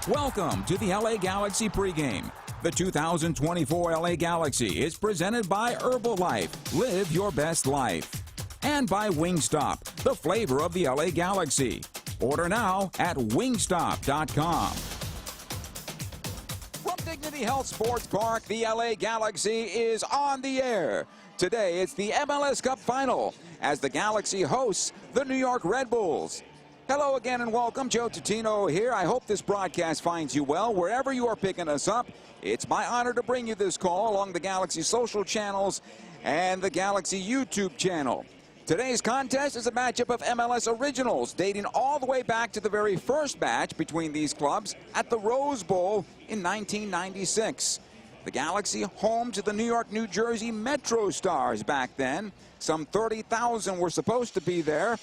Welcome to the LA Galaxy pregame. The 2024 LA Galaxy is presented by Herbalife. Live your best life. And by Wingstop, the flavor of the LA Galaxy. Order now at wingstop.com. From Dignity Health Sports Park, the LA Galaxy is on the air. Today, it's the MLS Cup Final as the Galaxy hosts the New York Red Bulls. Hello again and welcome. Joe Tutino here. I hope this broadcast finds you well wherever you are picking us up. It's my honor to bring you this call along the Galaxy social channels and the Galaxy YouTube channel. Today's contest is a matchup of MLS originals dating all the way back to the very first match between these clubs at the Rose Bowl in 1996. The Galaxy home to the New York, New Jersey Metro Stars back then. Some 30,000 were supposed to be there.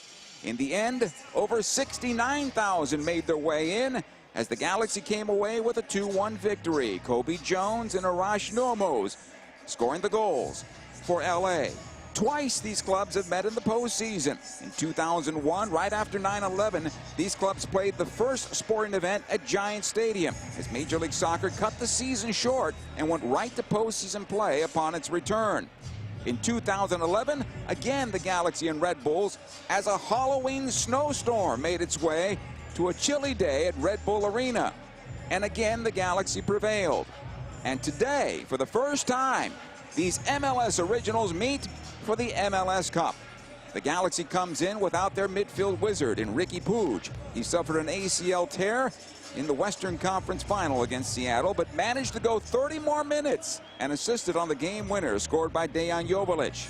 In the end, over 69,000 made their way in as the Galaxy came away with a 2-1 victory. Kobe Jones and Arash Normos scoring the goals for LA. Twice these clubs have met in the postseason. In 2001, right after 9/11, these clubs played the first sporting event at Giant Stadium as Major League Soccer cut the season short and went right to postseason play upon its return. In 2011, again the Galaxy and Red Bulls as a Halloween snowstorm made its way to a chilly day at Red Bull Arena. And again the Galaxy prevailed. And today, for the first time, these MLS originals meet for the MLS Cup. The Galaxy comes in without their midfield wizard in Ricky Puig. He suffered an ACL tear in the Western Conference Final against Seattle, but managed to go 30 more minutes and assisted on the game winner scored by Dejan Joveljic.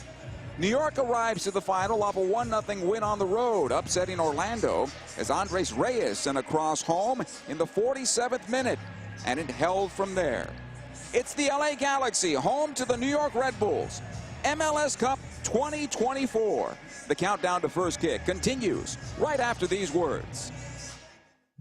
New York arrives to the final off a 1-0 win on the road, upsetting Orlando as Andres Reyes sent a cross home in the 47th minute, and it held from there. It's the LA Galaxy home to the New York Red Bulls. MLS Cup 2024. The countdown to first kick continues right after these words.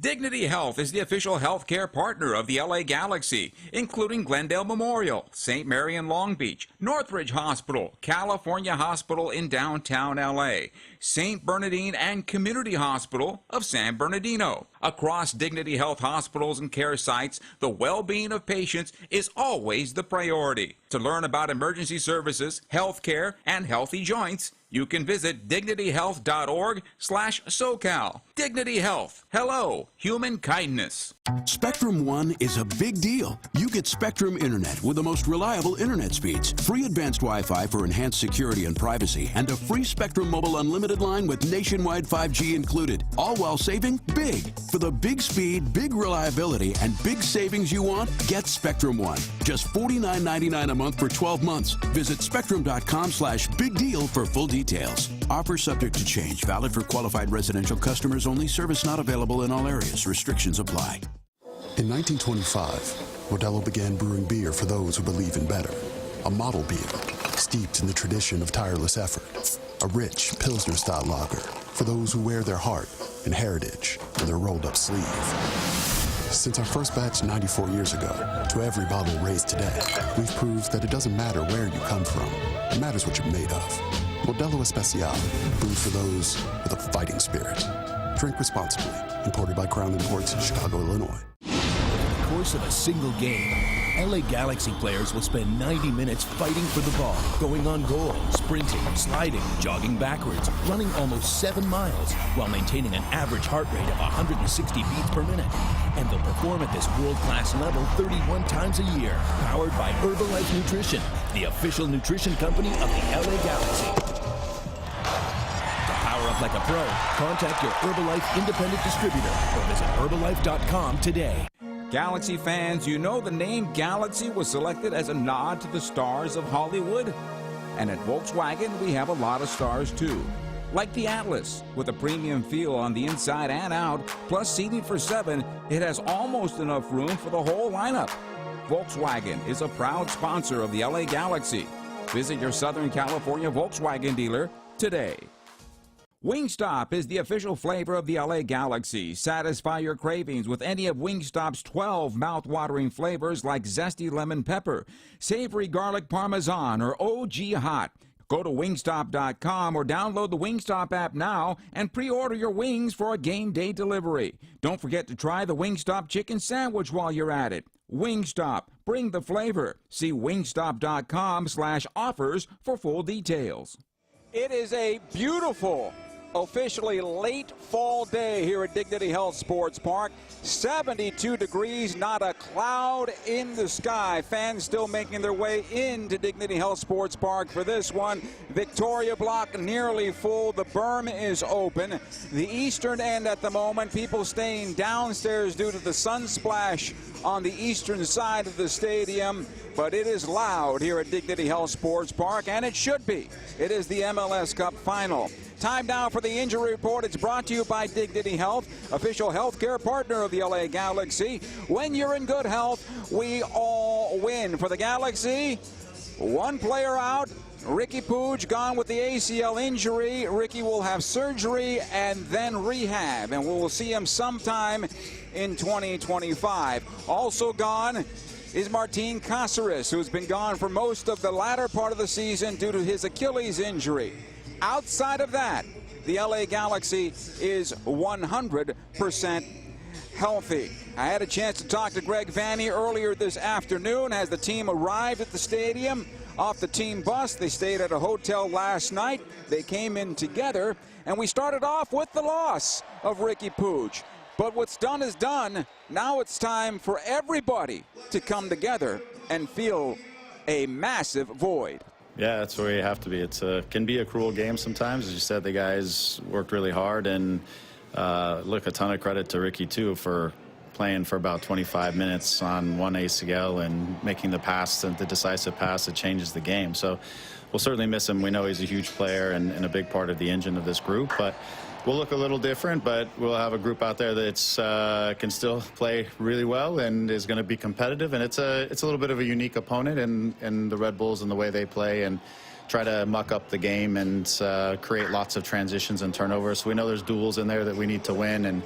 Dignity Health is the official healthcare partner of the LA Galaxy, including Glendale Memorial, St. Mary in Long Beach, Northridge Hospital, California Hospital in downtown LA, St. Bernardine and Community Hospital of San Bernardino. Across Dignity Health hospitals and care sites, the well-being of patients is always the priority. To learn about emergency services, healthcare, and healthy joints, you can visit dignityhealth.org/SoCal. Dignity Health. Hello, human kindness. Spectrum One is a big deal. You get Spectrum Internet with the most reliable internet speeds, free advanced Wi-Fi for enhanced security and privacy, and a free Spectrum Mobile Unlimited line with nationwide 5G included, all while saving big. For the big speed, big reliability, and big savings you want, get Spectrum One. Just $49.99 a month for 12 months. Visit spectrum.com/big deal for full details. Offer subject to change. Valid for qualified residential customers only. Service not available in all areas. Restrictions apply. In 1925, Modelo began brewing beer for those who believe in better. A model beer, steeped in the tradition of tireless effort. A rich Pilsner-style lager for those who wear their heart and heritage in their rolled-up sleeve. Since our first batch 94 years ago, to every bottle raised today, we've proved that it doesn't matter where you come from. It matters what you're made of. Modelo Especial, brewed for those with a fighting spirit. Drink responsibly. Imported by Crown Imports, Chicago, Illinois. Over the course of a single game, LA Galaxy players will spend 90 minutes fighting for the ball, going on goal, sprinting, sliding, jogging backwards, running almost 7 miles, while maintaining an average heart rate of 160 beats per minute. And they'll perform at this world-class level 31 times a year, powered by Herbalife Nutrition, the official nutrition company of the LA Galaxy. To power up like a pro, contact your Herbalife independent distributor or visit Herbalife.com today. Galaxy fans, you know the name Galaxy was selected as a nod to the stars of Hollywood? And at Volkswagen, we have a lot of stars too. Like the Atlas, with a premium feel on the inside and out, plus seating for 7, it has almost enough room for the whole lineup. Volkswagen is a proud sponsor of the LA Galaxy. Visit your Southern California Volkswagen dealer today. Wingstop is the official flavor of the LA Galaxy. Satisfy your cravings with any of Wingstop's 12 mouth-watering flavors like zesty lemon pepper, savory garlic parmesan, or OG hot. Go to wingstop.com or download the Wingstop app now and pre-order your wings for a game day delivery. Don't forget to try the Wingstop chicken sandwich while you're at it. Wingstop, bring the flavor. See wingstop.com/offers for full details. It is a beautiful, officially late fall day here at Dignity Health Sports Park. 72 degrees, not a cloud in the sky. Fans still making their way into Dignity Health Sports Park for this one. Victoria Block nearly full. The berm is open. The eastern end at the moment, people staying downstairs due to the sun splash on the eastern side of the stadium. But it is loud here at Dignity Health Sports Park, and it should be. It is the MLS Cup Final. Time now for the injury report. It's brought to you by Dignity Health, official healthcare partner of the LA Galaxy. When you're in good health, we all win. For the Galaxy, one player out. Ricky Puig gone with the ACL injury. Ricky will have surgery and then rehab, and we will see him sometime in 2025. Also gone is Martin Cáceres, who's been gone for most of the latter part of the season due to his Achilles injury. Outside of that, the LA Galaxy is 100% healthy. I had a chance to talk to Greg Vanney earlier this afternoon as the team arrived at the stadium off the team bus. They stayed at a hotel last night. They came in together, and we started off with the loss of Ricky Puig. But what's done is done. Now it's time for everybody to come together and fill a massive void. Yeah, that's where you have to be. It can be a cruel game sometimes. As you said, the guys worked really hard, and look, a ton of credit to Ricky, too, for playing for about 25 minutes on one ACL and making the pass, the decisive pass that changes the game. So we'll certainly miss him. We know he's a huge player and a big part of the engine of this group, but we'll look a little different, but we'll have a group out there that's can still play really well and is going to be competitive. And it's a little bit of a unique opponent and the Red Bulls and the way they play and try to muck up the game and create lots of transitions and turnovers. So we know there's duels in there that we need to win, and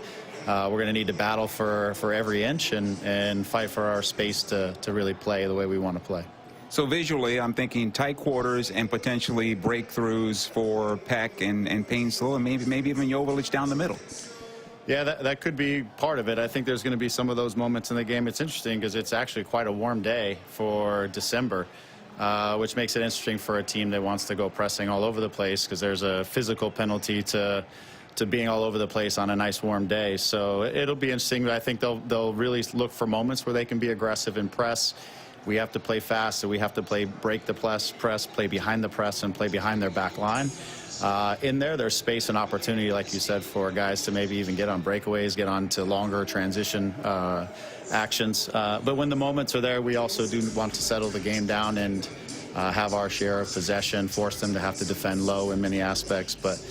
we're going to need to battle for every inch and fight for our space to really play the way we want to play. So visually, I'm thinking tight quarters and potentially breakthroughs for Peck and Painslow and maybe even Joveljic down the middle. Yeah, that could be part of it. I think there's going to be some of those moments in the game. It's interesting because it's actually quite a warm day for December, which makes it interesting for a team that wants to go pressing all over the place because there's a physical penalty to being all over the place on a nice warm day. So it'll be interesting. I think they'll really look for moments where they can be aggressive and press. We have to play fast, so we have to break the press, play behind the press, and play behind their back line. In there's space and opportunity, like you said, for guys to maybe even get on breakaways, get on to longer transition actions. But when the moments are there, we also do want to settle the game down and have our share of possession, force them to have to defend low in many aspects. But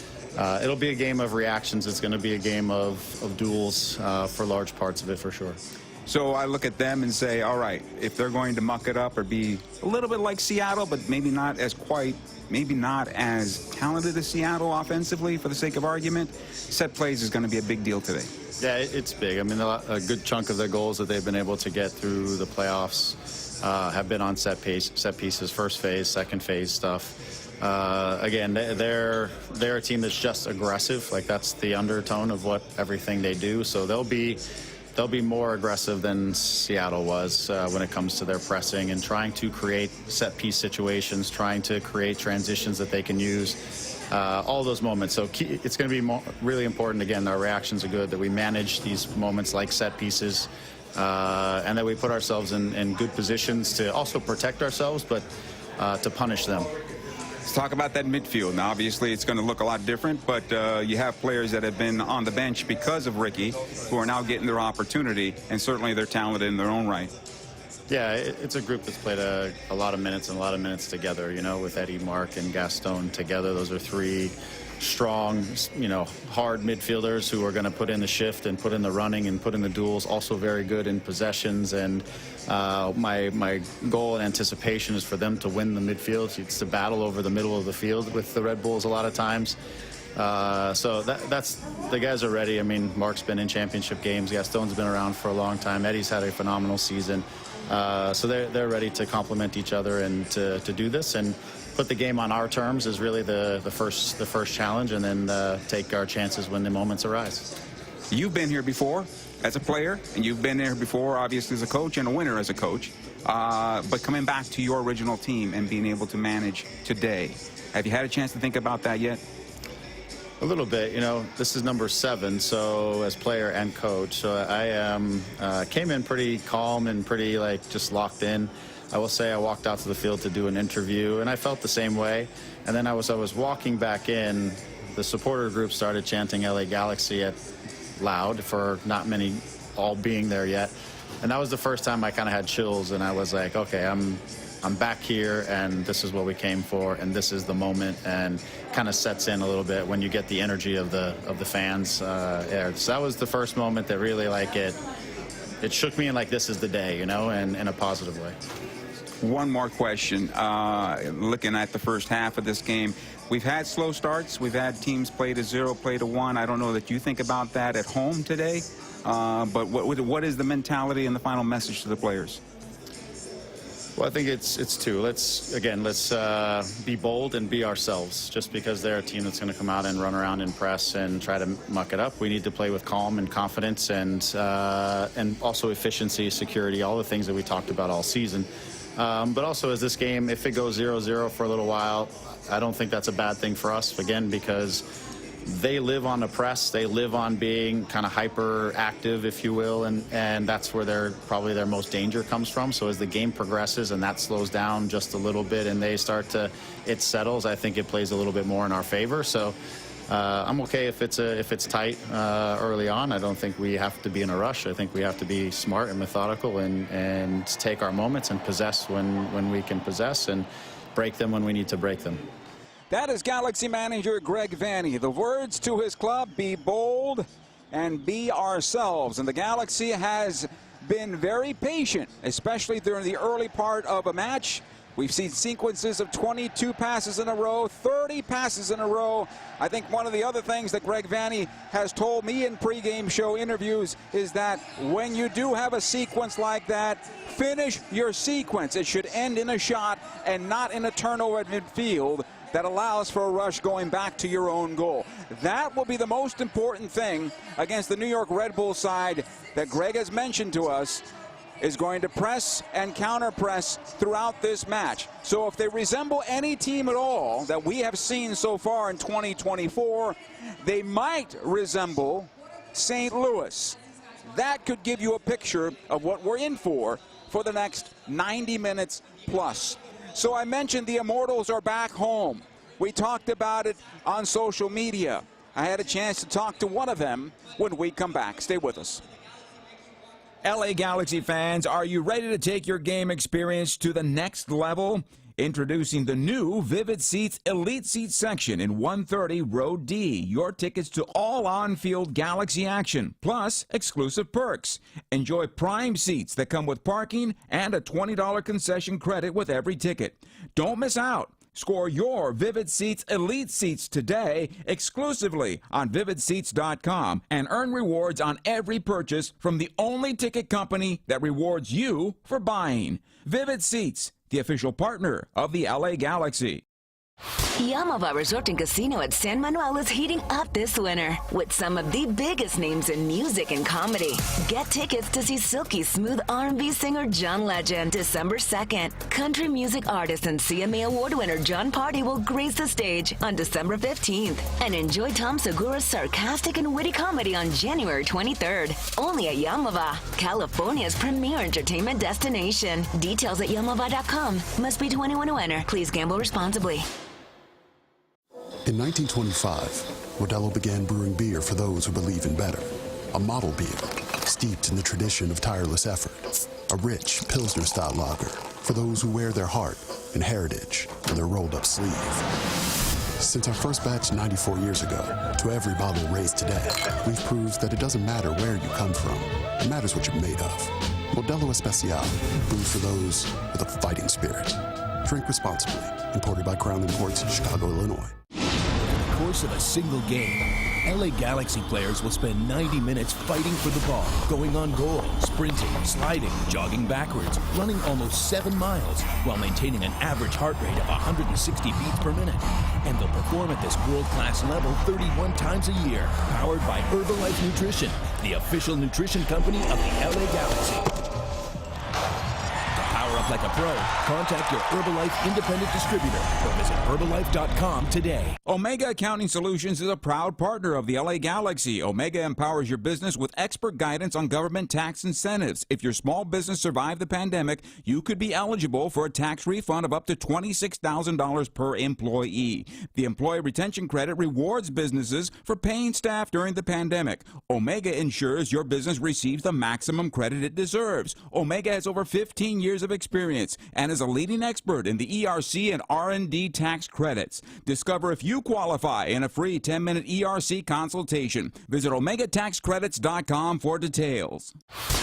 it'll be a game of reactions. It's going to be a game of duels for large parts of it, for sure. So I look at them and say, all right, if they're going to muck it up or be a little bit like Seattle, but maybe not as talented as Seattle offensively, for the sake of argument, set plays is going to be a big deal today. Yeah, it's big. I mean, a good chunk of their goals that they've been able to get through the playoffs have been on set pieces, first phase, second phase stuff. Again, they're a team that's just aggressive. Like, that's the undertone of what everything they do. So they'll be more aggressive than Seattle was when it comes to their pressing and trying to create set-piece situations, trying to create transitions that they can use, all those moments. So it's going to be really important, again, our reactions are good, that we manage these moments like set pieces, and that we put ourselves in good positions to also protect ourselves, but to punish them. Let's talk about that midfield. Now, obviously, it's going to look a lot different, but you have players that have been on the bench because of Ricky who are now getting their opportunity, and certainly they're talented in their own right. Yeah, it's a group that's played a lot of minutes and a lot of minutes together, you know, with Eddie, Mark, and Gaston together. Those are three strong, hard midfielders who are going to put in the shift and put in the running and put in the duels. Also very good in possessions, and my goal and anticipation is for them to win the midfield. It's the battle over the middle of the field with the Red Bulls a lot of times. So that's the guys are ready. I mean, Mark's been in championship games. Gaston's been around for a long time. Eddie's had a phenomenal season. So they're ready to complement each other and to do this and put the game on our terms is really the first challenge, and then take our chances when the moments arise. You've been here before as a player, and you've been there before, obviously, as a coach and a winner as a coach. But coming back to your original team and being able to manage today, have you had a chance to think about that yet? A little bit. You know, this is number 7, so as player and coach. So I came in pretty calm and pretty, like, just locked in. I will say I walked out to the field to do an interview, and I felt the same way. And then I was walking back in, the supporter group started chanting LA Galaxy loud for not many all being there yet. And that was the first time I kind of had chills, and I was like, okay, I'm back here, and this is what we came for, and this is the moment, and kind of sets in a little bit when you get the energy of the fans. Yeah, so that was the first moment that really, like, it shook me, and like, this is the day, you know, and in a positive way. One more question. Looking at the first half of this game, we've had slow starts. We've had teams play to 0, play to 1. I don't know that you think about that at home today, but what is the mentality and the final message to the players? Well, I think it's 2. Let's be bold and be ourselves. Just because they're a team that's going to come out and run around and press and try to muck it up, we need to play with calm and confidence, and also efficiency, security, all the things that we talked about all season. But also, as this game, if it goes 0-0 for a little while, I don't think that's a bad thing for us, again, because they live on the press. They live on being kind of hyper-active, if you will, and that's where probably their most danger comes from. So as the game progresses and that slows down just a little bit and they start to, it settles, I think it plays a little bit more in our favor. So I'm okay if it's tight early on. I don't think we have to be in a rush. I think we have to be smart and methodical and take our moments and possess when we can possess, and break them when we need to break them. That is Galaxy manager Greg Vanney. The words to his club: be bold and be ourselves. And the Galaxy has been very patient, especially during the early part of a match. We've seen sequences of 22 passes in a row, 30 passes in a row. I think one of the other things that Greg Vanney has told me in pregame show interviews is that when you do have a sequence like that, finish your sequence. It should end in a shot and not in a turnover at midfield that allows for a rush going back to your own goal. That will be the most important thing against the New York Red Bull side that Greg has mentioned to us is going to press and counter-press throughout this match. So if they resemble any team at all that we have seen so far in 2024, they might resemble St. Louis. That could give you a picture of what we're in for the next 90 minutes plus. So I mentioned the Immortals are back home. We talked about it on social media. I had a chance to talk to one of them when we come back. Stay with us. LA Galaxy fans, are you ready to take your game experience to the next level? Introducing the new Vivid Seats Elite Seat section in 130 Row D. Your tickets to all on-field Galaxy action, plus exclusive perks. Enjoy prime seats that come with parking and a $20 concession credit with every ticket. Don't miss out. Score your Vivid Seats Elite Seats today exclusively on vividseats.com and earn rewards on every purchase from the only ticket company that rewards you for buying. Vivid Seats, the official partner of the LA Galaxy. Yamava Resort and Casino at San Manuel is heating up this winter with some of the biggest names in music and comedy. Get tickets to see silky smooth R&B singer John Legend December 2nd. Country music artist and CMA Award winner John Party will grace the stage on December 15th. And enjoy Tom Segura's sarcastic and witty comedy on January 23rd. Only at Yamava, California's premier entertainment destination. Details at yamava.com. Must be 21 to enter. Please gamble responsibly. In 1925, Modelo began brewing beer for those who believe in better. A model beer, steeped in the tradition of tireless effort. A rich Pilsner-style lager for those who wear their heart and heritage on their rolled-up sleeve. Since our first batch 94 years ago, to every bottle raised today, we've proved that it doesn't matter where you come from. It matters what you're made of. Modelo Especial, brewed for those with a fighting spirit. Drink responsibly. Imported by Crown Imports, Chicago, Illinois. course of a single game, LA Galaxy players will spend 90 minutes fighting for the ball, going on goal, sprinting, sliding, jogging backwards, running almost 7 miles, while maintaining an average heart rate of 160 beats per minute. And they'll perform at this world-class level 31 times a year, powered by Herbalife Nutrition, the official nutrition company of the LA Galaxy. Power up like a pro. Contact your Herbalife independent distributor or visit Herbalife.com today. Omega Accounting Solutions is a proud partner of the LA Galaxy. Omega empowers your business with expert guidance on government tax incentives. If your small business survived the pandemic, you could be eligible for a tax refund of up to $26,000 per employee. The Employee Retention Credit rewards businesses for paying staff during the pandemic. Omega ensures your business receives the maximum credit it deserves. Omega has over 15 years of experience and is a leading expert in the ERC and R&D tax credits. Discover if you qualify in a free 10-minute ERC consultation. Visit OmegaTaxCredits.com for details.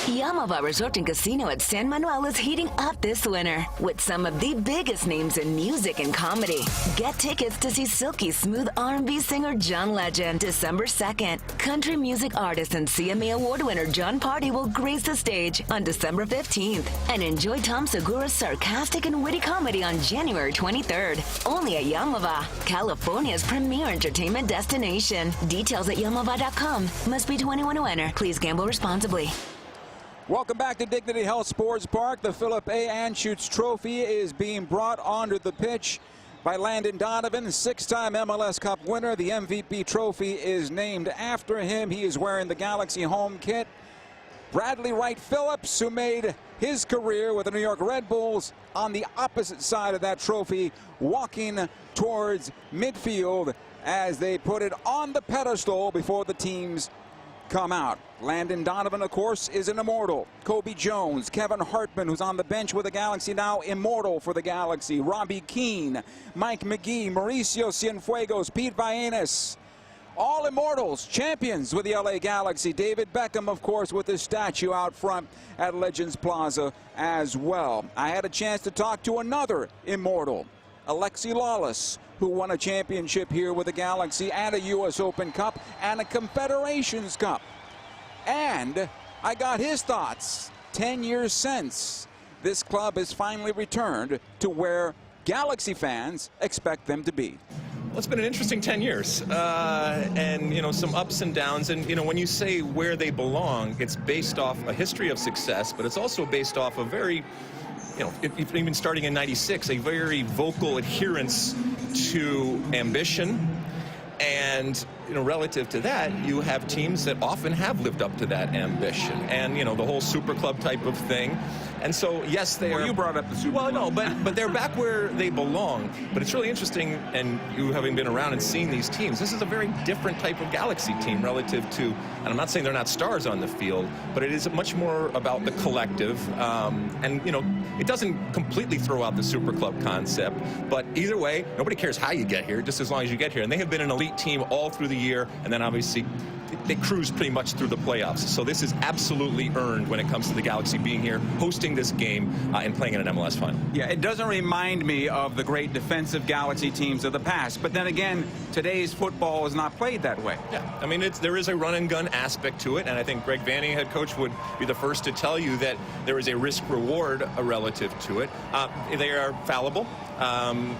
Yamava Resort and Casino at San Manuel is heating up this winter with some of the biggest names in music and comedy. Get tickets to see silky smooth R&B singer John Legend December 2nd. Country music artist and CMA Award winner John Party will grace the stage on December 15th. And enjoy Tom Segura's sarcastic and witty comedy on January 23rd. Only at Yamava, California's premier entertainment destination. Details at Yamava.com. Must be 21 to enter. Please gamble responsibly. Welcome back to Dignity Health Sports Park. The Philip A. Anschutz Trophy is being brought onto the pitch by Landon Donovan, 6-time MLS Cup winner. The MVP trophy is named after him. He is wearing the Galaxy home kit. Bradley Wright Phillips, who made his career with the New York Red Bulls, on the opposite side of that trophy, walking towards midfield as they put it on the pedestal before the teams come out. Landon Donovan, of course, is an immortal. Kobe Jones, Kevin Hartman, who's on the bench with the Galaxy now, immortal for the Galaxy. Robbie Keane, Mike McGee, Mauricio Cienfuegos, Pete Vagenas. All immortals, champions with the LA Galaxy. David Beckham, of course, with his statue out front at Legends Plaza as well. I had a chance to talk to another immortal, Alexi Lawless, who won a championship here with the Galaxy and a U.S. Open Cup and a Confederations Cup. And I got his thoughts 10 years since this club has finally returned to where Galaxy fans expect them to be. Well, it's been an interesting 10 years, and, you know, some ups and downs. And, you know, when you say where they belong, it's based off a history of success, but it's also based off a very, you know, even starting in '96, a very vocal adherence to ambition. And, you know, relative to that, you have teams that often have lived up to that ambition. And, you know, the whole super club type of thing. And so, yes, they are. Well, you brought up the super club. Well, no, but they're back where they belong. But it's really interesting, and you having been around and seen these teams, this is a very different type of Galaxy team relative to, and I'm not saying they're not stars on the field, but it is much more about the collective. And, you know, it doesn't completely throw out the super club concept, but either way, nobody cares how you get here, just as long as you get here. And they have been an elite team all through the year, and then obviously they cruise pretty much through the playoffs. So this is absolutely earned when it comes to the Galaxy being here, hosting this game, and playing in an MLS final. Yeah, it doesn't remind me of the great defensive Galaxy teams of the past. But then again, today's football is not played that way. Yeah, I mean, there is a run-and-gun aspect to it, and I think Greg Vanny, head coach, would be the first to tell you that there is a risk-reward relative to it. They are fallible.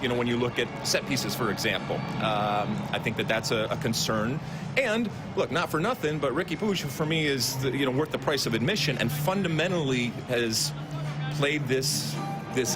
You know, when you look at set pieces, for example, I think that that's a concern. And look, not for nothing, but Ricky Puig, for me, is worth the price of admission, and fundamentally has played this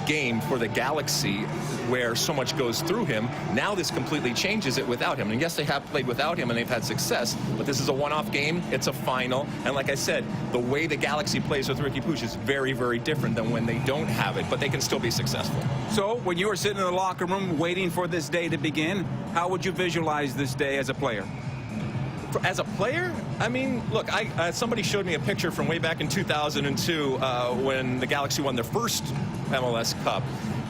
game for the Galaxy, where so much goes through him. Now this completely changes it without him. And yes, they have played without him and they've had success, but this is a one-off game. It's a final. And like I said, the way the Galaxy plays with Ricky Puig is very, very different than when they don't have it, but they can still be successful. So when you were sitting in the locker room waiting for this day to begin, how would you visualize this day as a player? As a player, I mean, look, somebody showed me a picture from way back in 2002 when the Galaxy won their first MLS Cup.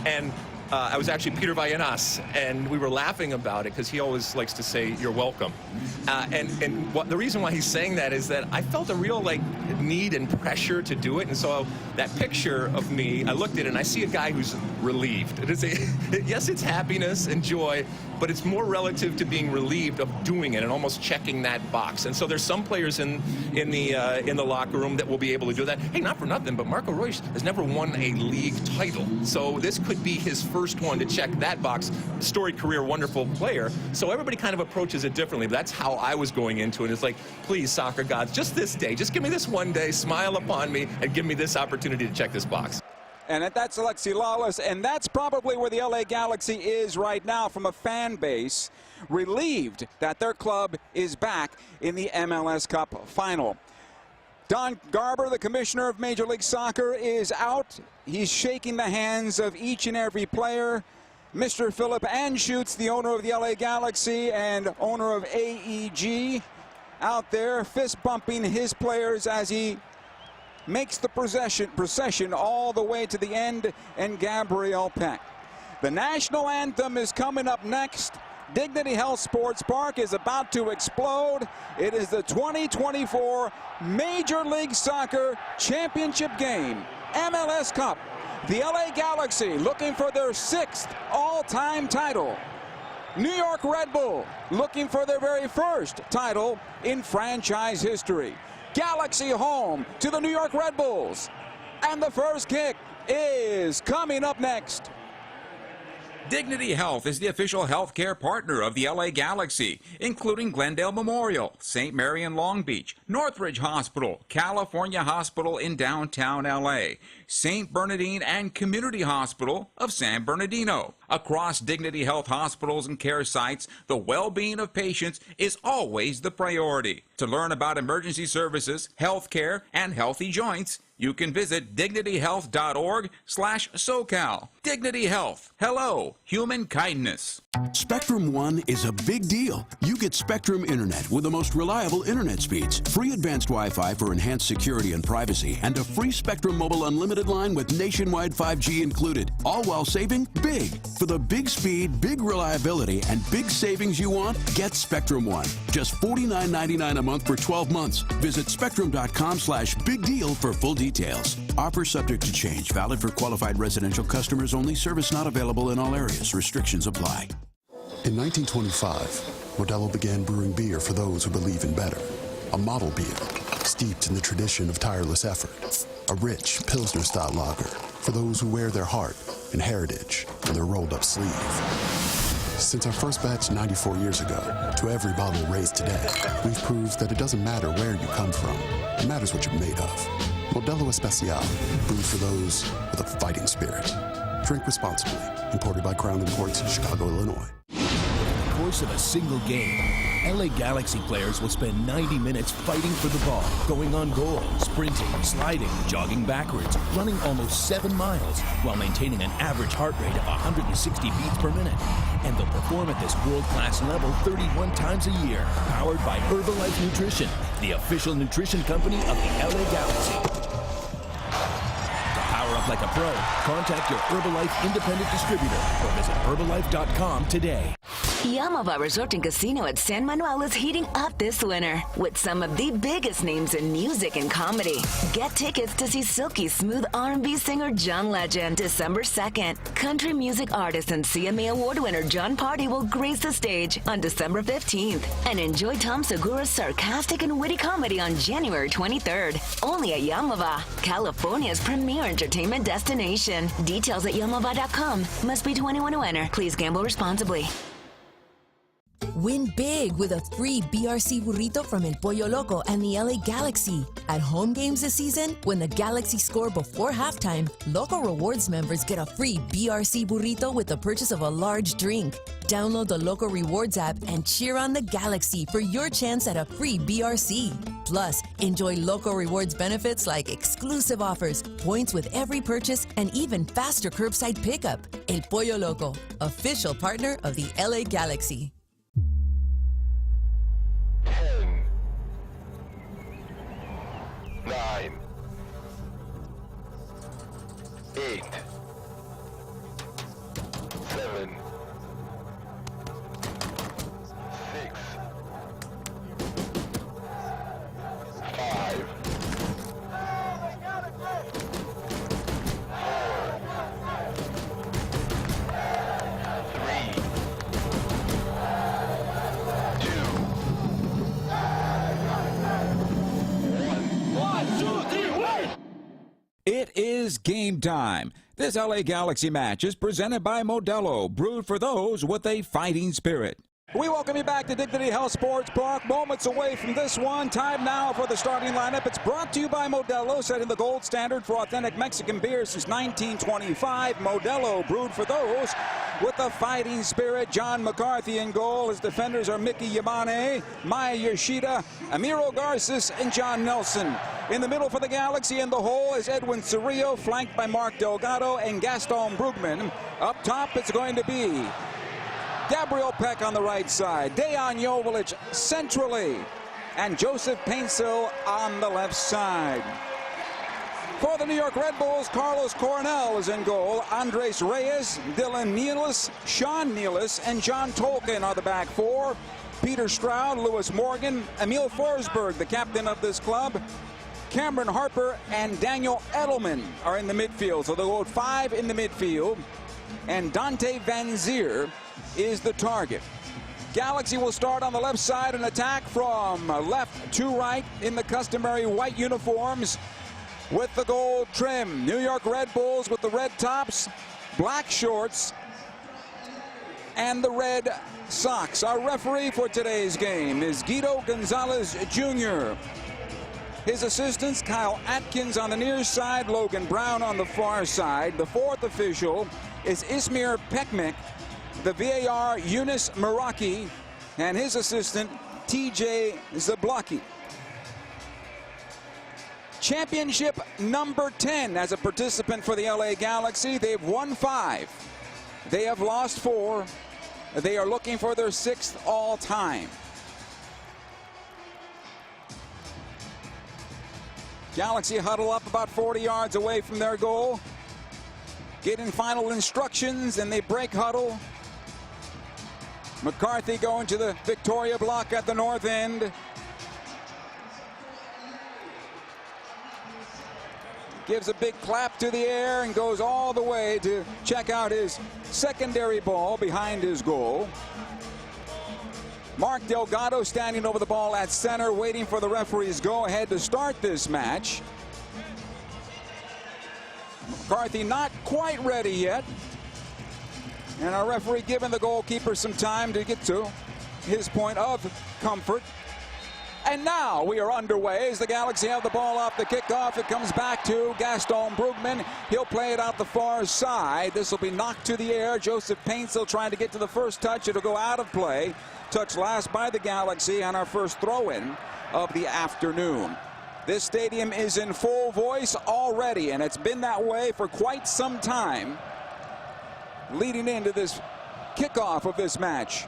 And I was actually Peter Vagenas, and we were laughing about it because he always likes to say, "You're welcome." The reason why he's saying that is that I felt a real need and pressure to do it. And so that picture of me, I looked at it and I see a guy who's relieved. Yes, it's happiness and joy, but it's more relative to being relieved of doing it and almost checking that box. And so there's some players in the locker room that will be able to do that. Hey, not for nothing, but Marco Reus has never won a league title, so this could be his first one to check that box. Storied career, wonderful player. So everybody kind of approaches it differently. But that's how I was going into it. It's like, please, soccer gods, just this day, just give me this one day, smile upon me, and give me this opportunity to check this box. And that's Alexi Lawless, and that's probably where the LA Galaxy is right now from a fan base, relieved that their club is back in the MLS Cup final. Don Garber, the commissioner of Major League Soccer, is out. He's shaking the hands of each and every player. Mr. Philip Anschutz, the owner of the LA Galaxy and owner of AEG, out there fist bumping his players as he makes the procession all the way to the end, and Gabriel Peck. The national anthem is coming up next. Dignity Health Sports Park is about to explode. It is the 2024 Major League Soccer Championship game, MLS Cup. The LA Galaxy looking for their 6th all-time title. New York Red Bull looking for their very first title in franchise history. Galaxy home to the New York Red Bulls. And the first kick is coming up next. Dignity Health is the official healthcare partner of the LA Galaxy, including Glendale Memorial, St. Mary in Long Beach, Northridge Hospital, California Hospital in downtown LA, St. Bernardine and Community Hospital of San Bernardino. Across Dignity Health hospitals and care sites, the well-being of patients is always the priority. To learn about emergency services, healthcare, and healthy joints, you can visit dignityhealth.org/SoCal. Dignity Health. Hello, human kindness. Spectrum One is a big deal. You get Spectrum Internet with the most reliable internet speeds, free advanced Wi-Fi for enhanced security and privacy, and a free Spectrum Mobile unlimited line with nationwide 5G included, all while saving big. For the big speed, big reliability, and big savings you want, get Spectrum One. Just $49.99 a month for 12 months. Visit spectrum.com/big deal for full details. Offer subject to change. Valid for qualified residential customers only. Service not available in all areas. Restrictions apply. In 1925, Modelo began brewing beer for those who believe in better. A model beer, steeped in the tradition of tireless effort. A rich Pilsner-style lager for those who wear their heart and heritage on their rolled-up sleeve. Since our first batch 94 years ago, to every bottle raised today, we've proved that it doesn't matter where you come from. It matters what you're made of. Modelo Especial, brewed for those with a fighting spirit. Drink responsibly. Imported by Crown Imports, Chicago, Illinois. Over the course of a single game, LA Galaxy players will spend 90 minutes fighting for the ball, going on goal, sprinting, sliding, jogging backwards, running almost 7 miles, while maintaining an average heart rate of 160 beats per minute. And they'll perform at this world-class level 31 times a year, powered by Herbalife Nutrition, the official nutrition company of the LA Galaxy. Power up like a pro. Contact your Herbalife independent distributor or visit Herbalife.com today. Yamava Resort and Casino at San Manuel is heating up this winter with some of the biggest names in music and comedy. Get tickets to see silky smooth R&B singer John Legend December 2nd. Country music artist and CMA Award winner John Party will grace the stage on December 15th. And enjoy Tom Segura's sarcastic and witty comedy on January 23rd. Only at Yamava, California's premier entertainment destination. Details at yamava.com. Must be 21 to enter. Please gamble responsibly. Win big with a free BRC burrito from El Pollo Loco and the LA Galaxy. At home games this season, when the Galaxy score before halftime, Loco Rewards members get a free BRC burrito with the purchase of a large drink. Download the Loco Rewards app and cheer on the Galaxy for your chance at a free BRC. Plus, enjoy Loco Rewards benefits like exclusive offers, points with every purchase, and even faster curbside pickup. El Pollo Loco, official partner of the LA Galaxy. 9, 8, 7, 6, 5, 4, 3, is game time. This LA Galaxy match is presented by Modelo, brewed for those with a fighting spirit. We welcome you back to Dignity Health Sports Park. Moments away from this one. Time now for the starting lineup. It's brought to you by Modelo, setting the gold standard for authentic Mexican beer since 1925. Modelo, brewed for those with a fighting spirit. John McCarthy in goal. His defenders are Mickey Yamane, Maya Yoshida, Amiro Garces, and John Nelson. In the middle for the Galaxy in the hole is Edwin Cerrillo, flanked by Mark Delgado and Gaston Brugman. Up top, it's going to be Gabriel Peck on the right side, Dejan Joveljic centrally, and Joseph Painsil on the left side. For the New York Red Bulls, Carlos Coronel is in goal. Andres Reyes, Dylan Nealis, Sean Nealis, and John Tolkien are the back four. Peter Stroud, Lewis Morgan, Emil Forsberg, the captain of this club, Cameron Harper, and Daniel Edelman are in the midfield. So they'll go 5 in the midfield, and Dante Van Zier is the target. Galaxy will start on the left side and attack from left to right in the customary white uniforms with the gold trim. New York Red Bulls with the red tops, black shorts, and the red socks. Our referee for today's game is Guido Gonzalez Jr. His assistants, Kyle Atkins on the near side, Logan Brown on the far side. The fourth official is Ismir Pekmek. The VAR, Yunus Meraki, and his assistant, TJ Zablocki. Championship number 10 as a participant for the LA Galaxy. They've won 5. They have lost 4. They are looking for their 6th all-time. Galaxy huddle up about 40 yards away from their goal. Getting final instructions, and they break huddle. McCarthy going to the Victoria block at the north end. Gives a big clap to the air and goes all the way to check out his secondary ball behind his goal. Mark Delgado standing over the ball at center, waiting for the referee's go-ahead to start this match. McCarthy not quite ready yet. And our referee giving the goalkeeper some time to get to his point of comfort. And now we are underway as the Galaxy have the ball off the kickoff. It comes back to Gaston Brugman. He'll play it out the far side. This will be knocked to the air. Joseph Painsil trying to get to the first touch. It'll go out of play. Touched last by the Galaxy on our first throw-in of the afternoon. This stadium is in full voice already, and it's been that way for quite some time leading into this kickoff of this match.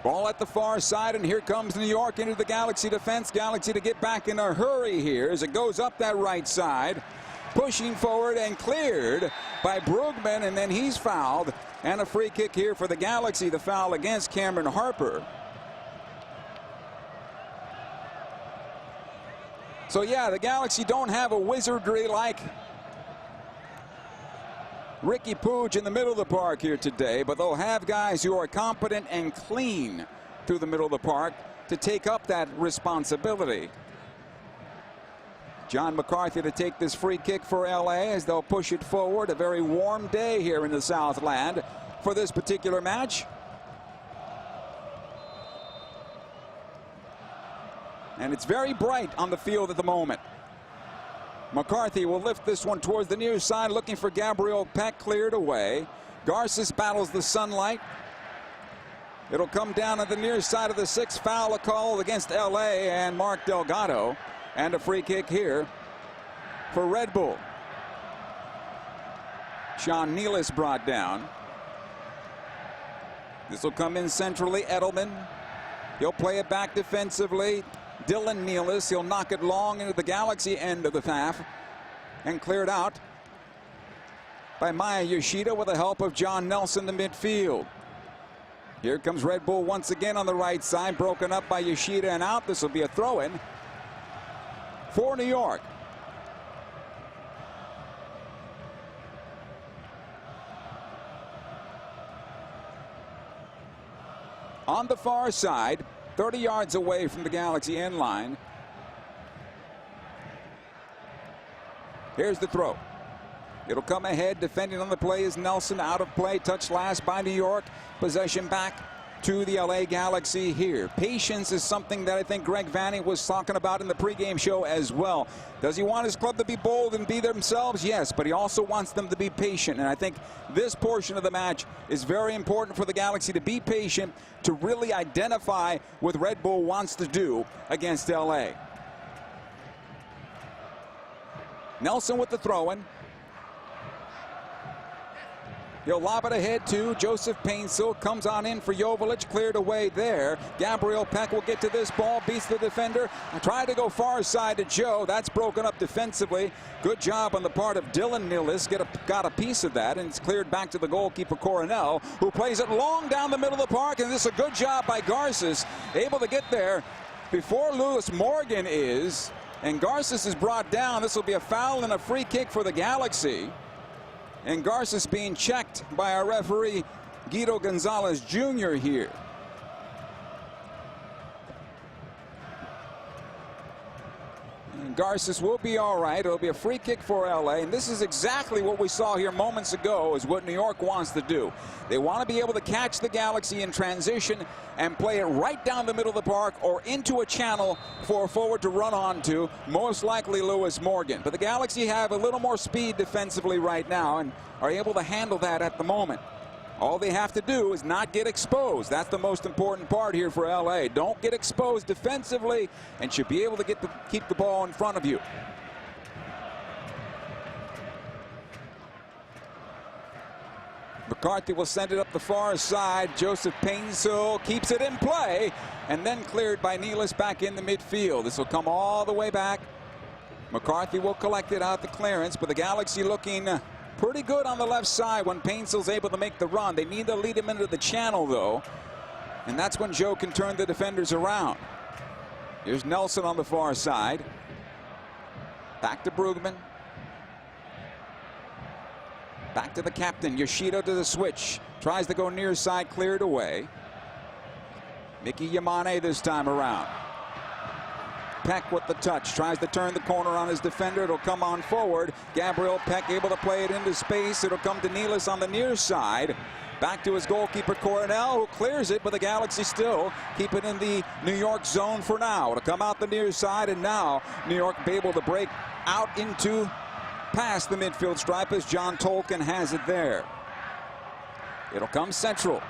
Ball at the far side, and here comes New York into the Galaxy defense. Galaxy to get back in a hurry here as it goes up that right side. Pushing forward and cleared by Brugman, and then he's fouled. And a free kick here for the Galaxy, the foul against Cameron Harper. So yeah, the Galaxy don't have a wizardry like Ricky Pooch in the middle of the park here today, but they'll have guys who are competent and clean through the middle of the park to take up that responsibility. John McCarthy to take this free kick for LA as they'll push it forward. A very warm day here in the Southland for this particular match. And it's very bright on the field at the moment. McCarthy will lift this one towards the near side, looking for Gabriel Peck, cleared away. Garces battles the sunlight. It'll come down at the near side of the 6th. Foul call against LA and Mark Delgado. And a free kick here for Red Bull. Sean Nealis brought down. This will come in centrally. Edelman. He'll play it back defensively. Dylan Nealis, he'll knock it long into the Galaxy end of the half and cleared out by Maya Yoshida with the help of John Nelson in midfield. Here comes Red Bull once again on the right side, broken up by Yoshida and out. This will be a throw-in for New York. On the far side, 30 yards away from the Galaxy end line, Here's the throw. It'll come ahead. Defending on the play is Nelson. Out of play. Touched last by New York. Possession back to the LA Galaxy here. Patience is something that I think Greg Vanney was talking about in the pregame show as well. Does he want his club to be bold and be themselves? Yes, but he also wants them to be patient. And I think this portion of the match is very important for the Galaxy to be patient, to really identify what Red Bull wants to do against LA. Nelson with the throw-in. He'll lob it ahead to Joseph Painsil. Comes on in for Joveljic. Cleared away there. Gabriel Peck will get to this ball. Beats the defender. Tried to go far side to Joe. That's broken up defensively. Good job on the part of Dylan Nilis. Got a piece of that, and it's cleared back to the goalkeeper Coronel, who plays it long down the middle of the park. And this is a good job by Garces. Able to get there before Lewis Morgan is. And Garces is brought down. This will be a foul and a free kick for the Galaxy. And Garces being checked by our referee, Guido Gonzalez Jr. here. And Garces will be all right. It'll be a free kick for LA. And this is exactly what we saw here moments ago, is what New York wants to do. They want to be able to catch the Galaxy in transition and play it right down the middle of the park or into a channel for a forward to run onto, most likely Lewis Morgan. But the Galaxy have a little more speed defensively right now and are able to handle that at the moment. All they have to do is not get exposed. That's the most important part here for LA. Don't get exposed defensively and should be able to keep the ball in front of you. McCarthy will send it up the far side. Joseph Painsil keeps it in play and then cleared by Nilis back in the midfield. This will come all the way back. McCarthy will collect it out the clearance, but the Galaxy looking pretty good on the left side when Painsil's able to make the run. They need to lead him into the channel, though, and that's when Joe can turn the defenders around. Here's Nelson on the far side. Back to Brugman. Back to the captain, Yoshida to the switch. Tries to go near side, cleared away. Mickey Yamane this time around. Peck with the touch, tries to turn the corner on his defender. It'll come on forward. Gabriel Peck able to play it into space. It'll come to Nilis on the near side. Back to his goalkeeper Coronel, who clears it, but the Galaxy still keep it in the New York zone for now. It'll come out the near side, and now New York be able to break out into past the midfield stripe as John Tolkien has it there. It'll come central.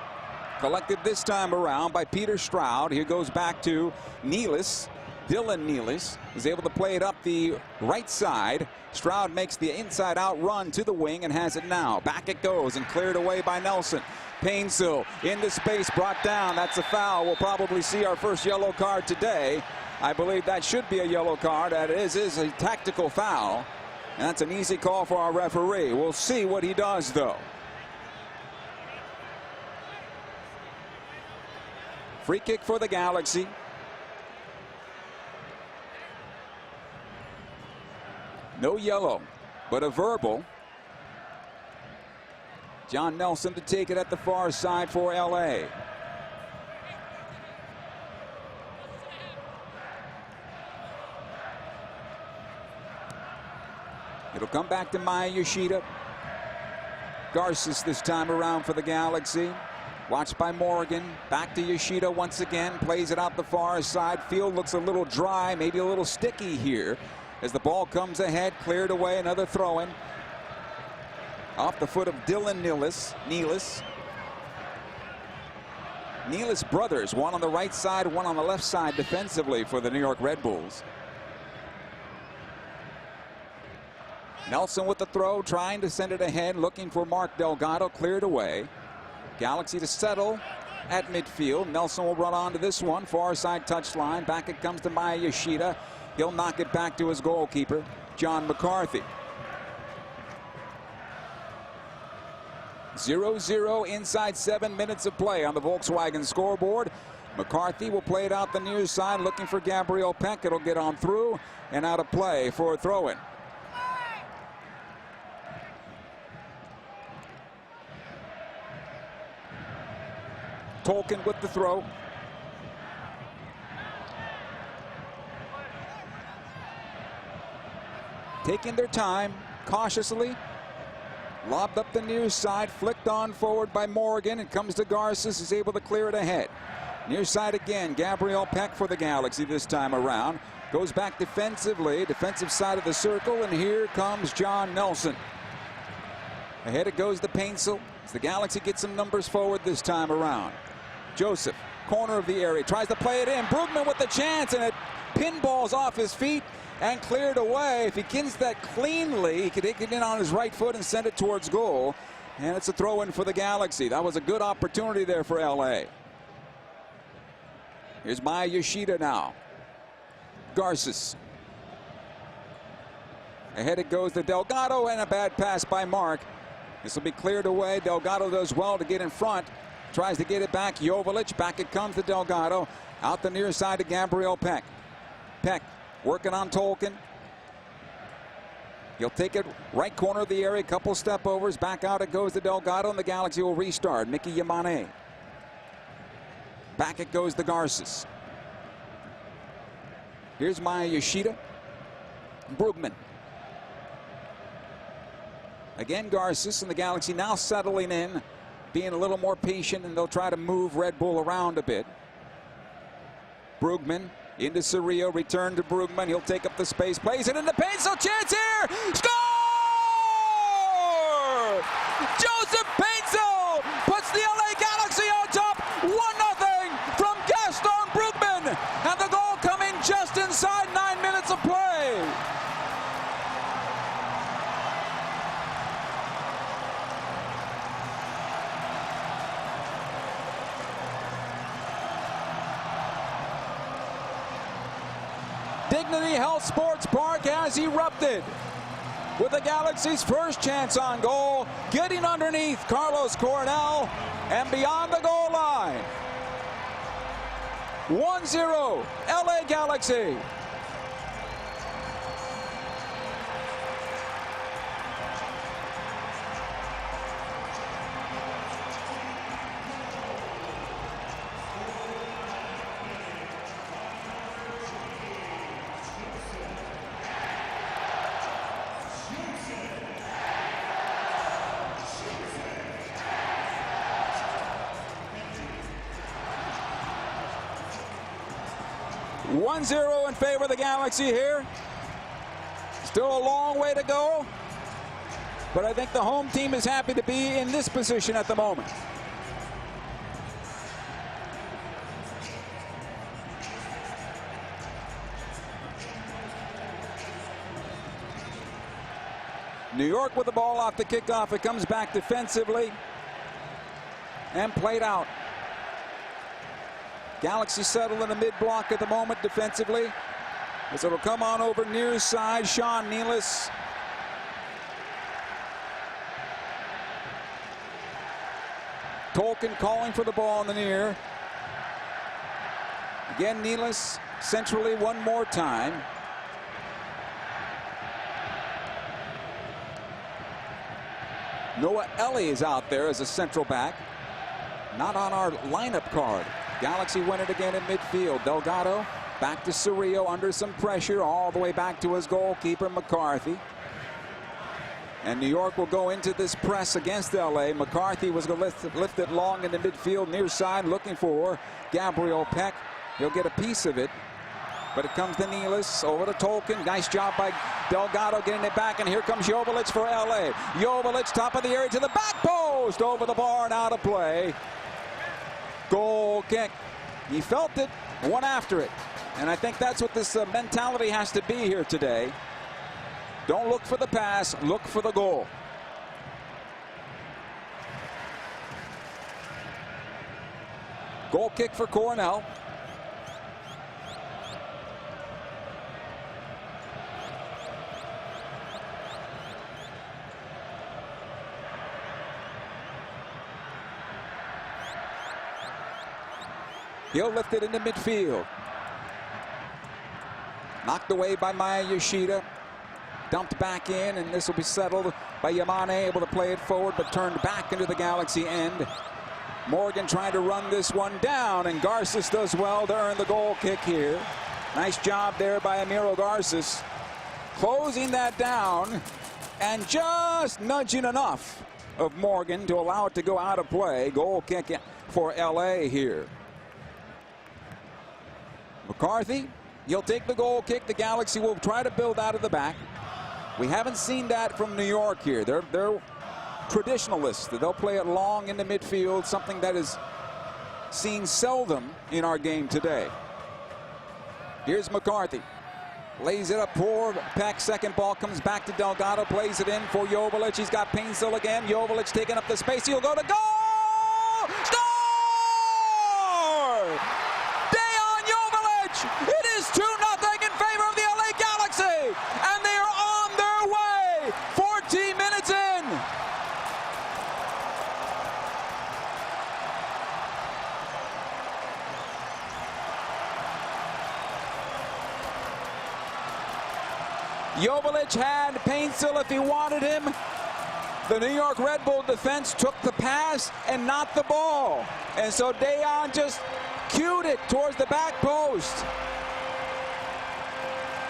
Collected this time around by Peter Stroud. Here goes back to Nilis. Dylan Nilis is able to play it up the right side. Stroud makes the inside out run to the wing and has it now. Back it goes and cleared away by Nelson. Painsil into space, brought down. That's a foul. We'll probably see our first yellow card today. I believe that should be a yellow card. That is a tactical foul. And that's an easy call for our referee. We'll see what he does, though. Free kick for the Galaxy. No yellow, but a verbal. John Nelson to take it at the far side for LA. It'll come back to Maya Yoshida. Garces this time around for the Galaxy. Watched by Morgan. Back to Yoshida once again. Plays it out the far side. Field looks a little dry, maybe a little sticky here. As the ball comes ahead, cleared away, another throw-in. Off the foot of Dylan Nilis. Nilis brothers, one on the right side, one on the left side defensively for the New York Red Bulls. Nelson with the throw, trying to send it ahead, looking for Mark Delgado, cleared away. Galaxy to settle at midfield. Nelson will run on to this one, far side touchline. Back it comes to Maya Yoshida. He'll knock it back to his goalkeeper, John McCarthy. 0-0 inside 7 minutes of play on the Volkswagen scoreboard. McCarthy will play it out the near side, looking for Gabriel Peck. It'll get on through and out of play for a throw-in. Tolkien with the throw. taking their time, cautiously. Lobbed up the near side, flicked on forward by Morgan. It comes to Garces, is able to clear it ahead. Near side again, Gabriel Peck for the Galaxy this time around. Goes back defensively, defensive side of the circle, and here comes John Nelson. Ahead it goes to Paintsel as the Galaxy gets some numbers forward this time around. Joseph, corner of the area, tries to play it in. Brugman with the chance, and it pinballs off his feet and cleared away. If he gets that cleanly, he could take it in on his right foot and send it towards goal. And it's a throw-in for the Galaxy. That was a good opportunity there for LA. Here's Maya Yoshida now. Garces. Ahead it goes to Delgado, and a bad pass by Mark. This will be cleared away. Delgado does well to get in front. Tries to get it back. Joveljic. Back it comes to Delgado. Out the near side to Gabriel Peck. Peck working on Tolkien. He'll take it right corner of the area. Couple step overs. Back out it goes to Delgado, and the Galaxy will restart. Mickey Yamane. Back it goes to Garces. Here's Maya Yoshida. Brugman. Again Garces, and the Galaxy now settling in, being a little more patient, and they'll try to move Red Bull around a bit. Brugman into Cerrillo, return to Brugman. He'll take up the space, plays it in the paint, so chance here! Score! Joseph Paintsel puts the LA Galaxy on top, 1-0 from Gaston Brugman, and the goal coming just inside 9 minutes of play. Dignity Health Sports Park has erupted with the Galaxy's first chance on goal, getting underneath Carlos Coronel and beyond the goal line. 1-0 LA Galaxy. (1-0) in favor of the Galaxy here. Still a long way to go, but I think the home team is happy to be in this position at the moment. New York with the ball off the kickoff. It comes back defensively and played out. Galaxy settled in the mid-block at the moment defensively, as it'll come on over near side. Sean Nealis. Tolkien calling for the ball in the near. Again, Nealis centrally one more time. Noah Ellie is out there as a central back. Not on our lineup card. Galaxy win it again in midfield. Delgado back to Cerrillo under some pressure, all the way back to his goalkeeper, McCarthy. And New York will go into this press against LA. McCarthy was going to lift it long in the midfield, near side, looking for Gabriel Peck. He'll get a piece of it, but it comes to Nealis, over to Tolkien. Nice job by Delgado getting it back, and here comes Joveljic for LA. Joveljic, top of the area to the back post, over the bar and out of play. Goal kick. He felt it, went after it. And I think that's what this mentality has to be here today. Don't look for the pass, look for the goal. Goal kick for Coronel. He'll lift it into midfield. Knocked away by Maya Yoshida. Dumped back in, and this will be settled by Yamane, able to play it forward, but turned back into the Galaxy end. Morgan trying to run this one down, and Garces does well to earn the goal kick here. Nice job there by Amiro Garces. closing that down and just nudging enough of Morgan to allow it to go out of play. Goal kick for LA here. McCarthy, he'll take the goal kick. The Galaxy will try to build out of the back. We haven't seen that from New York here. They're traditionalists. They'll play it long into midfield, something that is seen seldom in our game today. Here's McCarthy. Lays it up for Peck. Second ball comes back to Delgado. Plays it in for Joveljic. He's got Painsil again. Joveljic taking up the space. He'll go to goal! Score! Dejan Joveljic! It is 2-0 in favor of the LA Galaxy! And they are on their way! 14 minutes in! Joveljic had Painsil if he wanted him. The New York Red Bull defense took the pass and not the ball. And so Dejan just cued it towards the back post.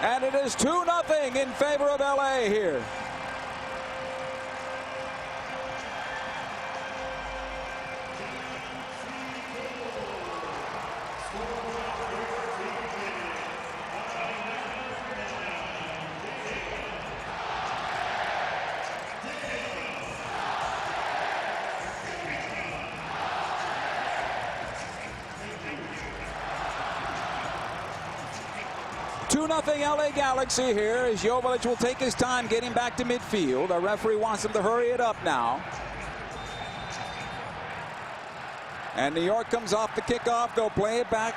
And it is 2-0 in favor of LA here. Nothing LA Galaxy here as Joveljic will take his time getting back to midfield. Our referee wants him to hurry it up now. And New York comes off the kickoff. They'll play it back.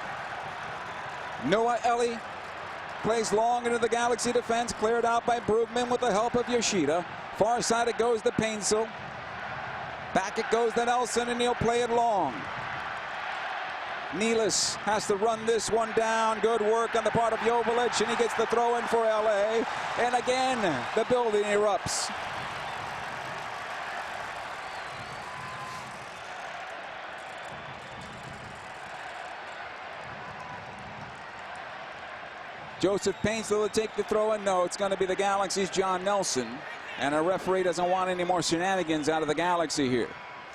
Noah Ellie plays long into the Galaxy defense. Cleared out by Brugman with the help of Yoshida. Far side it goes to Painsil. Back it goes to Nelson, and he'll play it long. Nealis has to run this one down. Good work on the part of Joveljic, and he gets the throw in for LA. And again, the building erupts. Joseph Painsil will take the throw in. No, it's going to be the Galaxy's John Nelson. And a referee doesn't want any more shenanigans out of the Galaxy here.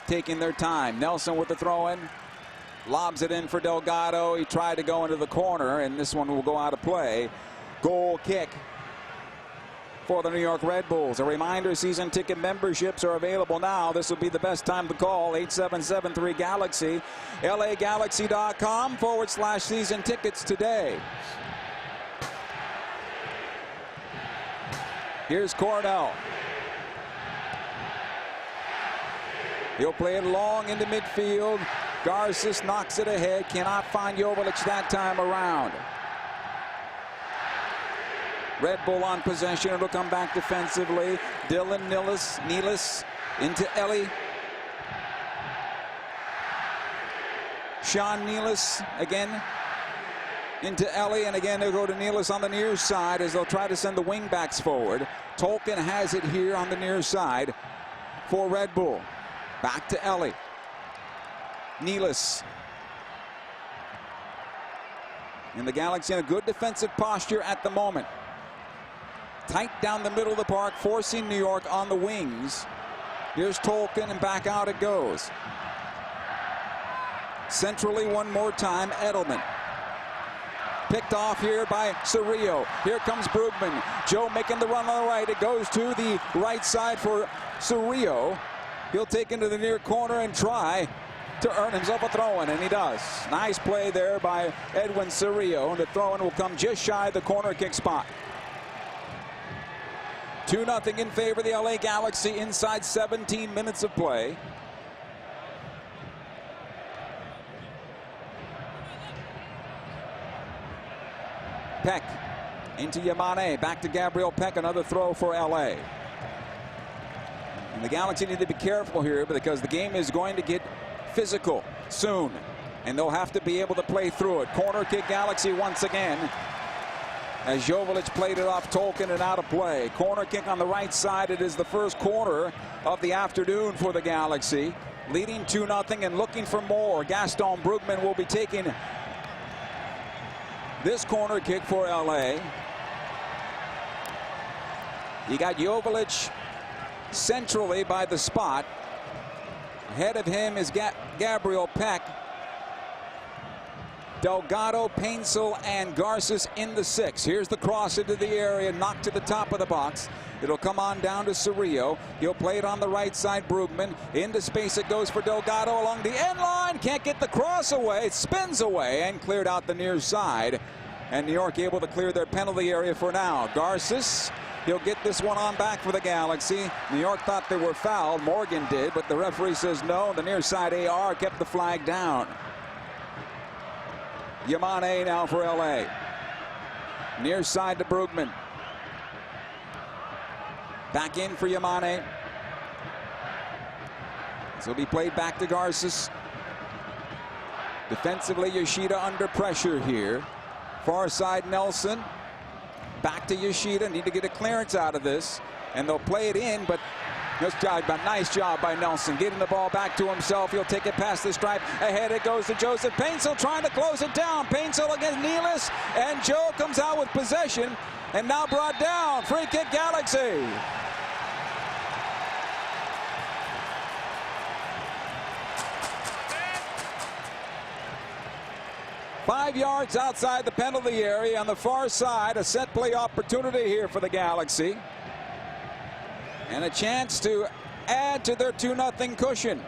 Taking their time. Nelson with the throw in. Lobs it in for Delgado. He tried to go into the corner, and this one will go out of play. Goal kick for the New York Red Bulls. A reminder, season ticket memberships are available now. This will be the best time to call. 8773-GALAXY. LAGalaxy.com/season tickets today. Here's Cornell. He'll play it long into midfield. Garces knocks it ahead. Cannot find Joveljic that time around. Red Bull on possession. It'll come back defensively. Dylan Nealis into Ellie. Sean Nealis again into Ellie, and again they'll go to Nealis on the near side as they'll try to send the wing backs forward. Tolkien has it here on the near side for Red Bull. Back to Ellie. Nealis. And the Galaxy in a good defensive posture at the moment. Tight down the middle of the park, forcing New York on the wings. Here's Tolkien, and back out it goes. Centrally one more time, Edelman. Picked off here by Cerrillo. Here comes Brugman. Joe making the run on the right. It goes to the right side for Cerrillo. He'll take into the near corner and try to earn himself a throw-in, and he does. Nice play there by Edwin Cerrillo, and the throw-in will come just shy of the corner kick spot. 2-0 in favor of the LA Galaxy inside 17 minutes of play. Peck into Yamane, back to Gabriel Peck, another throw for LA. And the Galaxy need to be careful here because the game is going to get physical soon, and they'll have to be able to play through it. Corner kick Galaxy once again as Joveljic played it off Tolkien and out of play. Corner kick on the right side. It is the first corner of the afternoon for the Galaxy, leading 2-0 and looking for more. Gaston Brugman will be taking this corner kick for LA. You got Joveljic centrally by the spot. Ahead of him is Gabriel Peck. Delgado, Painsel, and Garces in the 6. Here's the cross into the area, knocked to the top of the box. It'll come on down to Cerrillo. He'll play it on the right side. Brugman into space. It goes for Delgado along the end line. Can't get the cross away. It spins away and cleared out the near side. And New York able to clear their penalty area for now. Garces, he'll get this one on back for the Galaxy. New York thought they were fouled. Morgan did, but the referee says no. The near side AR kept the flag down. Yamane now for LA. Near side to Brugman. Back in for Yamane. This will be played back to Garces. Defensively, Yoshida under pressure here. Far side Nelson. Back to Yoshida. Need to get a clearance out of this. And they'll play it in, but nice job by Nelson. Getting the ball back to himself. He'll take it past the stripe. Ahead it goes to Joseph Painsel trying to close it down. Painsel against Nealis. And Joe comes out with possession. And now brought down. Free kick Galaxy. Five yards outside the penalty area on the far side. A set play opportunity here for the Galaxy. And a chance to add to their 2-0 cushion.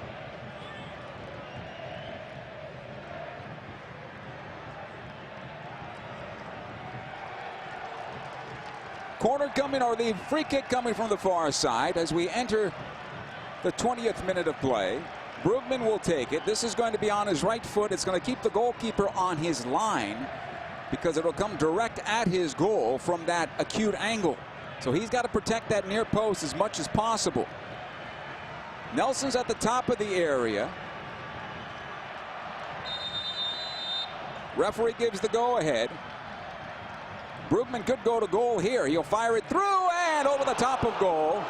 Corner coming, or the free kick coming from the far side as we enter the 20th minute of play. Brugman will take it. This is going to be on his right foot. It's going to keep the goalkeeper on his line because it'll come direct at his goal from that acute angle. So he's got to protect that near post as much as possible. Nelson's at the top of the area. Referee gives the go-ahead. Brugman could go to goal here. He'll fire it through and over the top of goal.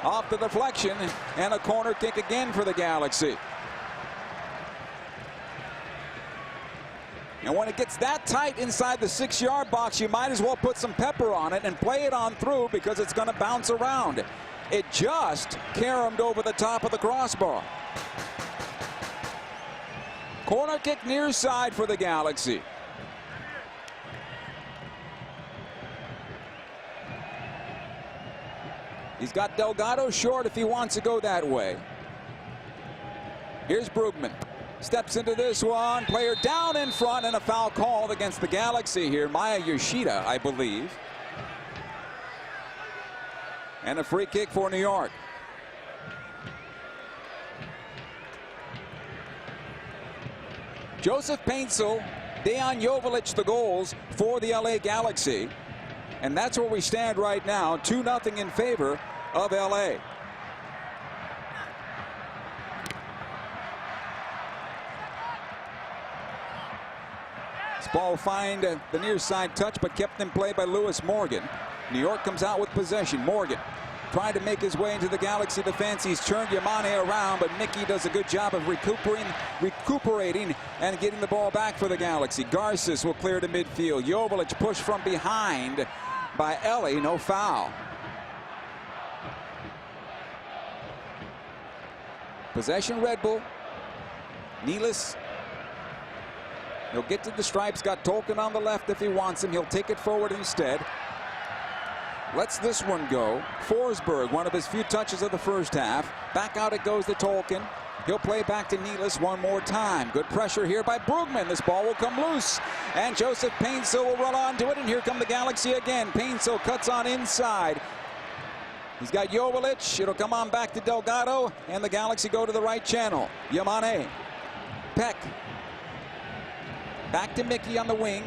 Off the deflection and a corner kick again for the Galaxy. And when it gets that tight inside the 6-yard box, you might as well put some pepper on it and play it on through because it's going to bounce around. It just caromed over the top of the crossbar. Corner kick near side for the Galaxy. He's got Delgado short if he wants to go that way. Here's Brugman. Steps into this one. Player down in front, and a foul called against the Galaxy here. Maya Yoshida, I believe. And a free kick for New York. Joseph Painsel, Dejan Joveljic the goals for the LA Galaxy. And that's where we stand right now, 2-0 in favor of LA. This ball find the near side touch, but kept in play by Lewis Morgan. New York comes out with possession. Morgan trying to make his way into the Galaxy defense. He's turned Yamane around, but Mickey does a good job of recuperating and getting the ball back for the Galaxy. Garces will clear to midfield. Joveljic pushed from behind by Ellie. No foul. Possession Red Bull. Nealis. He'll get to the stripes. Got Tolkien on the left if he wants him. He'll take it forward instead. Lets this one go. Forsberg, one of his few touches of the first half. Back out it goes to Tolkien. He'll play back to Nealis one more time. Good pressure here by Brugman. This ball will come loose. And Joseph Painsel will run onto it. And here come the Galaxy again. Painsel cuts on inside. He's got Joveljic. It'll come on back to Delgado. And the Galaxy go to the right channel. Yamane. Peck. Back to Mickey on the wing.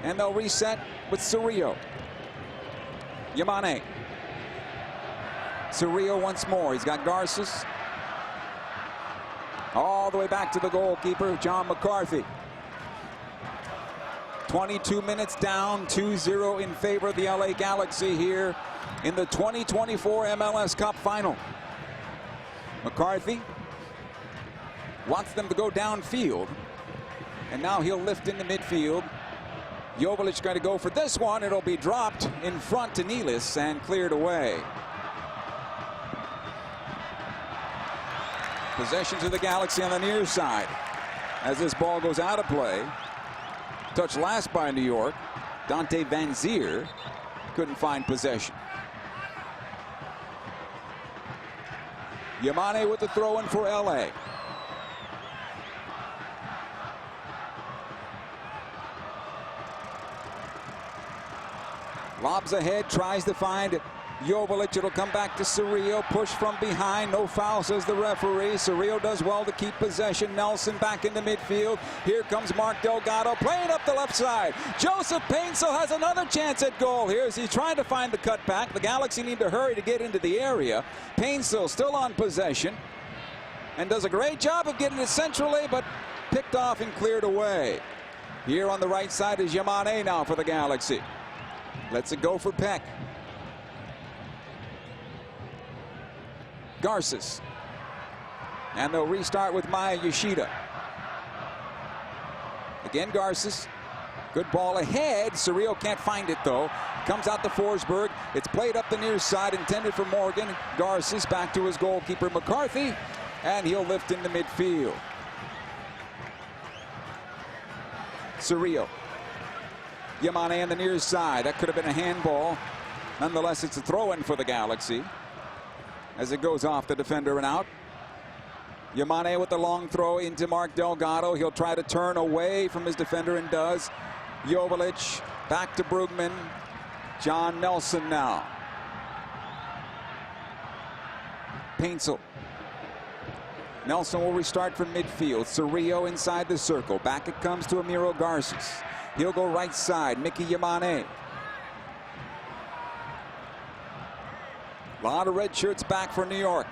And they'll reset with Cerrillo. Yamane. Cerrillo once more. He's got Garces. All the way back to the goalkeeper, John McCarthy. 22 minutes down, 2-0 in favor of the LA Galaxy here in the 2024 MLS Cup Final. McCarthy wants them to go downfield. And now he'll lift into midfield. Joveljic going to go for this one. It'll be dropped in front to Nealis and cleared away. Possession to the Galaxy on the near side as this ball goes out of play. Touched last by New York. Dante Van Zier couldn't find possession. Yamane with the throw in for LA. Lobs ahead, tries to find Joveljic. It'll come back to Cerrillo. Push from behind. No foul, says the referee. Cerrillo does well to keep possession. Nelson back into midfield. Here comes Mark Delgado playing up the left side. Joseph Painsil has another chance at goal here as he's trying to find the cutback. The Galaxy need to hurry to get into the area. Painsil still on possession and does a great job of getting it centrally, but picked off and cleared away. Here on the right side is Yamane now for the Galaxy. Lets it go for Peck. Garces. And they'll restart with Maya Yoshida. Again, Garces. Good ball ahead. Cerrillo can't find it, though. Comes out to Forsberg. It's played up the near side, intended for Morgan. Garces back to his goalkeeper, McCarthy. And he'll lift into midfield. Cerrillo. Yamane on the near side. That could have been a handball. Nonetheless, it's a throw-in for the Galaxy as it goes off the defender and out. Yamane with the long throw into Mark Delgado. He'll try to turn away from his defender and does. Joveljic back to Brugman. John Nelson now. Painsil. Nelson will restart from midfield. Cerrillo inside the circle. Back it comes to Amiro Garces. He'll go right side. Mickey Yamane. A lot of red shirts back for New York.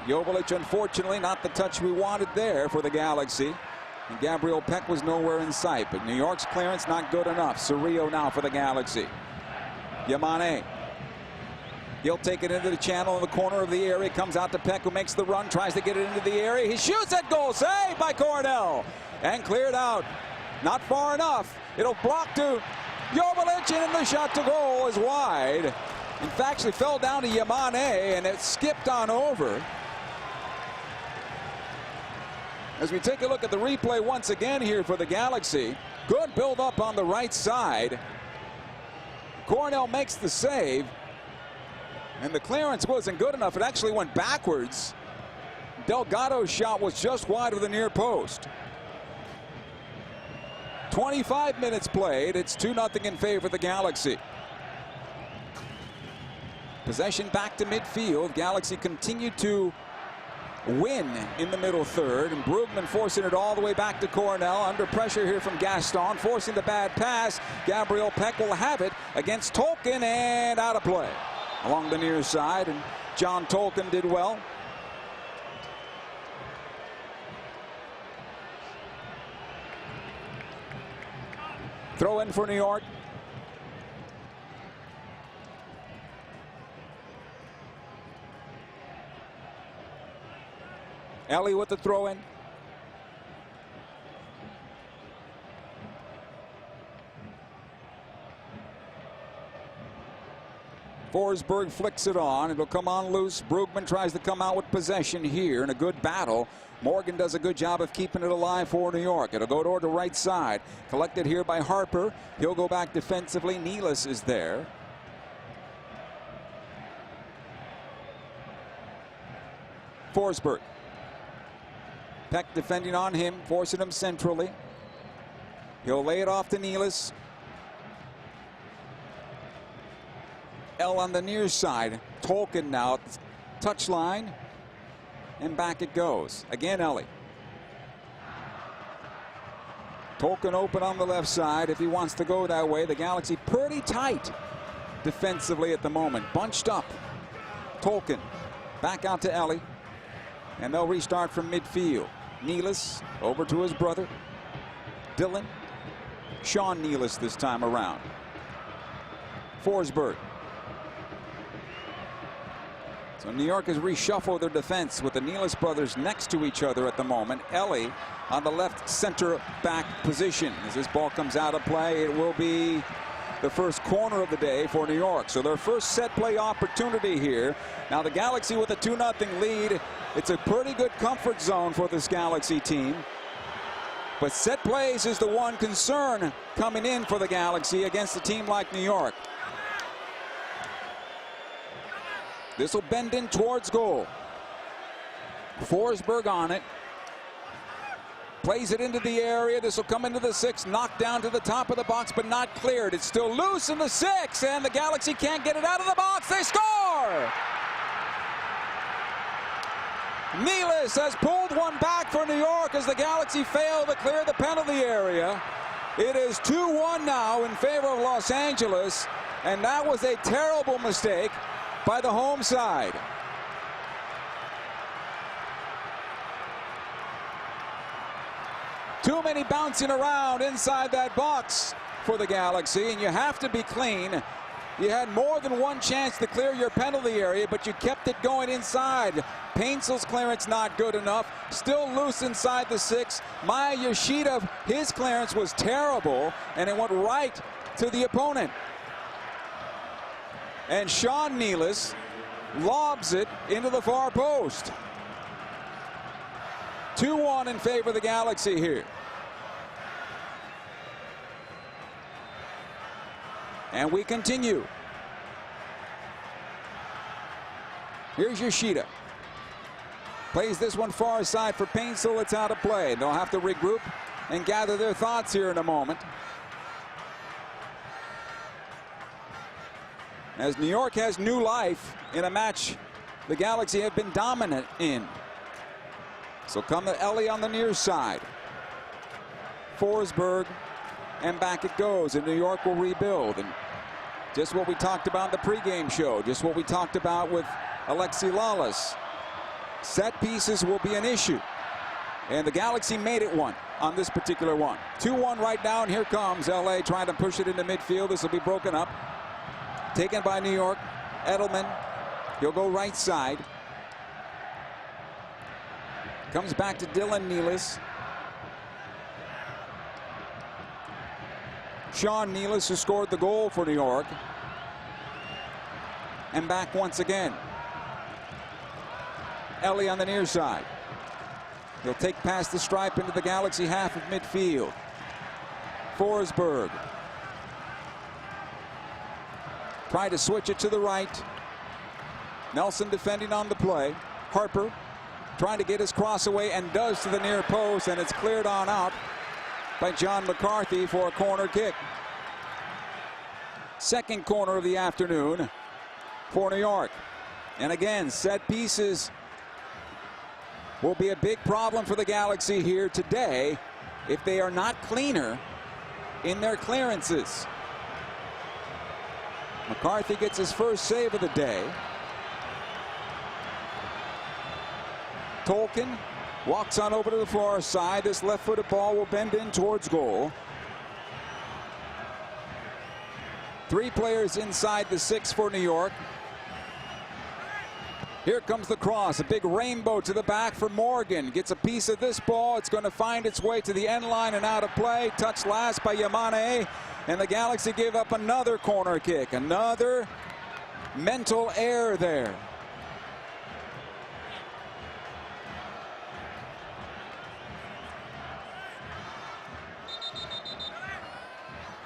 Joveljic, unfortunately, not the touch we wanted there for the Galaxy. And Gabriel Peck was nowhere in sight. But New York's clearance not good enough. Cerrillo now for the Galaxy. Yamane. He'll take it into the channel in the corner of the area. Comes out to Peck, who makes the run. Tries to get it into the area. He shoots at goal. Saved by Cornell. And cleared out. Not far enough. It'll block to Joveljic, and the shot to goal is wide. In fact, actually fell down to Yamane, and it skipped on over. As we take a look at the replay once again here for the Galaxy. Good build up on the right side. Cornell makes the save. And the clearance wasn't good enough. It actually went backwards. Delgado's shot was just wide of the near post. 25 minutes played. It's 2-0 in favor of the Galaxy. Possession back to midfield. Galaxy continue to win in the middle third. And Brugman forcing it all the way back to Cornell. Under pressure here from Gaston. Forcing the bad pass. Gabriel Peck will have it against Tolkien and out of play. Along the near side. And John Tolkien did well. Throw in for New York. Ellie with the throw in. Forsberg flicks it on. It'll come on loose. Brugman tries to come out with possession here in a good battle. Morgan does a good job of keeping it alive for New York. It'll go toward the right side. Collected here by Harper. He'll go back defensively. Nealis is there. Forsberg. Peck defending on him, forcing him centrally. He'll lay it off to Nealis. L on the near side. Tolkien now at the touchline. And back it goes. Again, Ellie. Tolkien open on the left side if he wants to go that way. The Galaxy pretty tight defensively at the moment. Bunched up. Tolkien back out to Ellie. And they'll restart from midfield. Nealis over to his brother. Dylan. Sean Nealis this time around. Forsberg. So New York has reshuffled their defense with the Nealis brothers next to each other at the moment. Ellie on the left center back position. As this ball comes out of play, it will be the first corner of the day for New York. So their first set play opportunity here. Now the Galaxy with a 2-0 lead. It's a pretty good comfort zone for this Galaxy team. But set plays is the one concern coming in for the Galaxy against a team like New York. This will bend in towards goal. Forsberg on it. Plays it into the area. This will come into the 6. Knocked down to the top of the box, but not cleared. It's still loose in the 6, and the Galaxy can't get it out of the box. They score! Nealis has pulled one back for New York as the Galaxy fail to clear the penalty area. It is 2-1 now in favor of Los Angeles, and that was a terrible mistake by the home side. Too many bouncing around inside that box for the Galaxy, and you have to be clean. You had more than one chance to clear your penalty area, but you kept it going inside. Painsel's clearance not good enough. Still loose inside the 6. Maya Yoshida, his clearance was terrible, and it went right to the opponent. And Sean Nealis lobs it into the far post. 2-1 in favor of the Galaxy here. And we continue. Here's Yoshida. Plays this one far side for Painsel. It's out of play. They'll have to regroup and gather their thoughts here in a moment. As New York has new life in a match the Galaxy have been dominant in. So come to Ellie on the near side. Forsberg, and back it goes, and New York will rebuild. And just what we talked about in the pregame show, just what we talked about with Alexi Lalas. Set pieces will be an issue. And the Galaxy made it one on this particular one. 2-1 right now, and here comes LA trying to push it into midfield. This will be broken up. Taken by New York. Edelman, he'll go right side. Comes back to Dylan Nealis. Sean Nealis, who scored the goal for New York. And back once again. Ellie on the near side. He'll take past the stripe into the Galaxy half of midfield. Forsberg. Try to switch it to the right. Nelson defending on the play. Harper trying to get his cross away, and does to the near post, and it's cleared on out by John McCarthy for a corner kick. Second corner of the afternoon for New York. And again, set pieces will be a big problem for the Galaxy here today if they are not cleaner in their clearances. McCarthy gets his first save of the day. Tolkien walks on over to the far side. This left-footed ball will bend in towards goal. 3 players inside the 6 for New York. Here comes the cross, a big rainbow to the back for Morgan. Gets a piece of this ball. It's going to find its way to the end line and out of play. Touched last by Yamane. And the Galaxy gave up another corner kick. Another mental error there.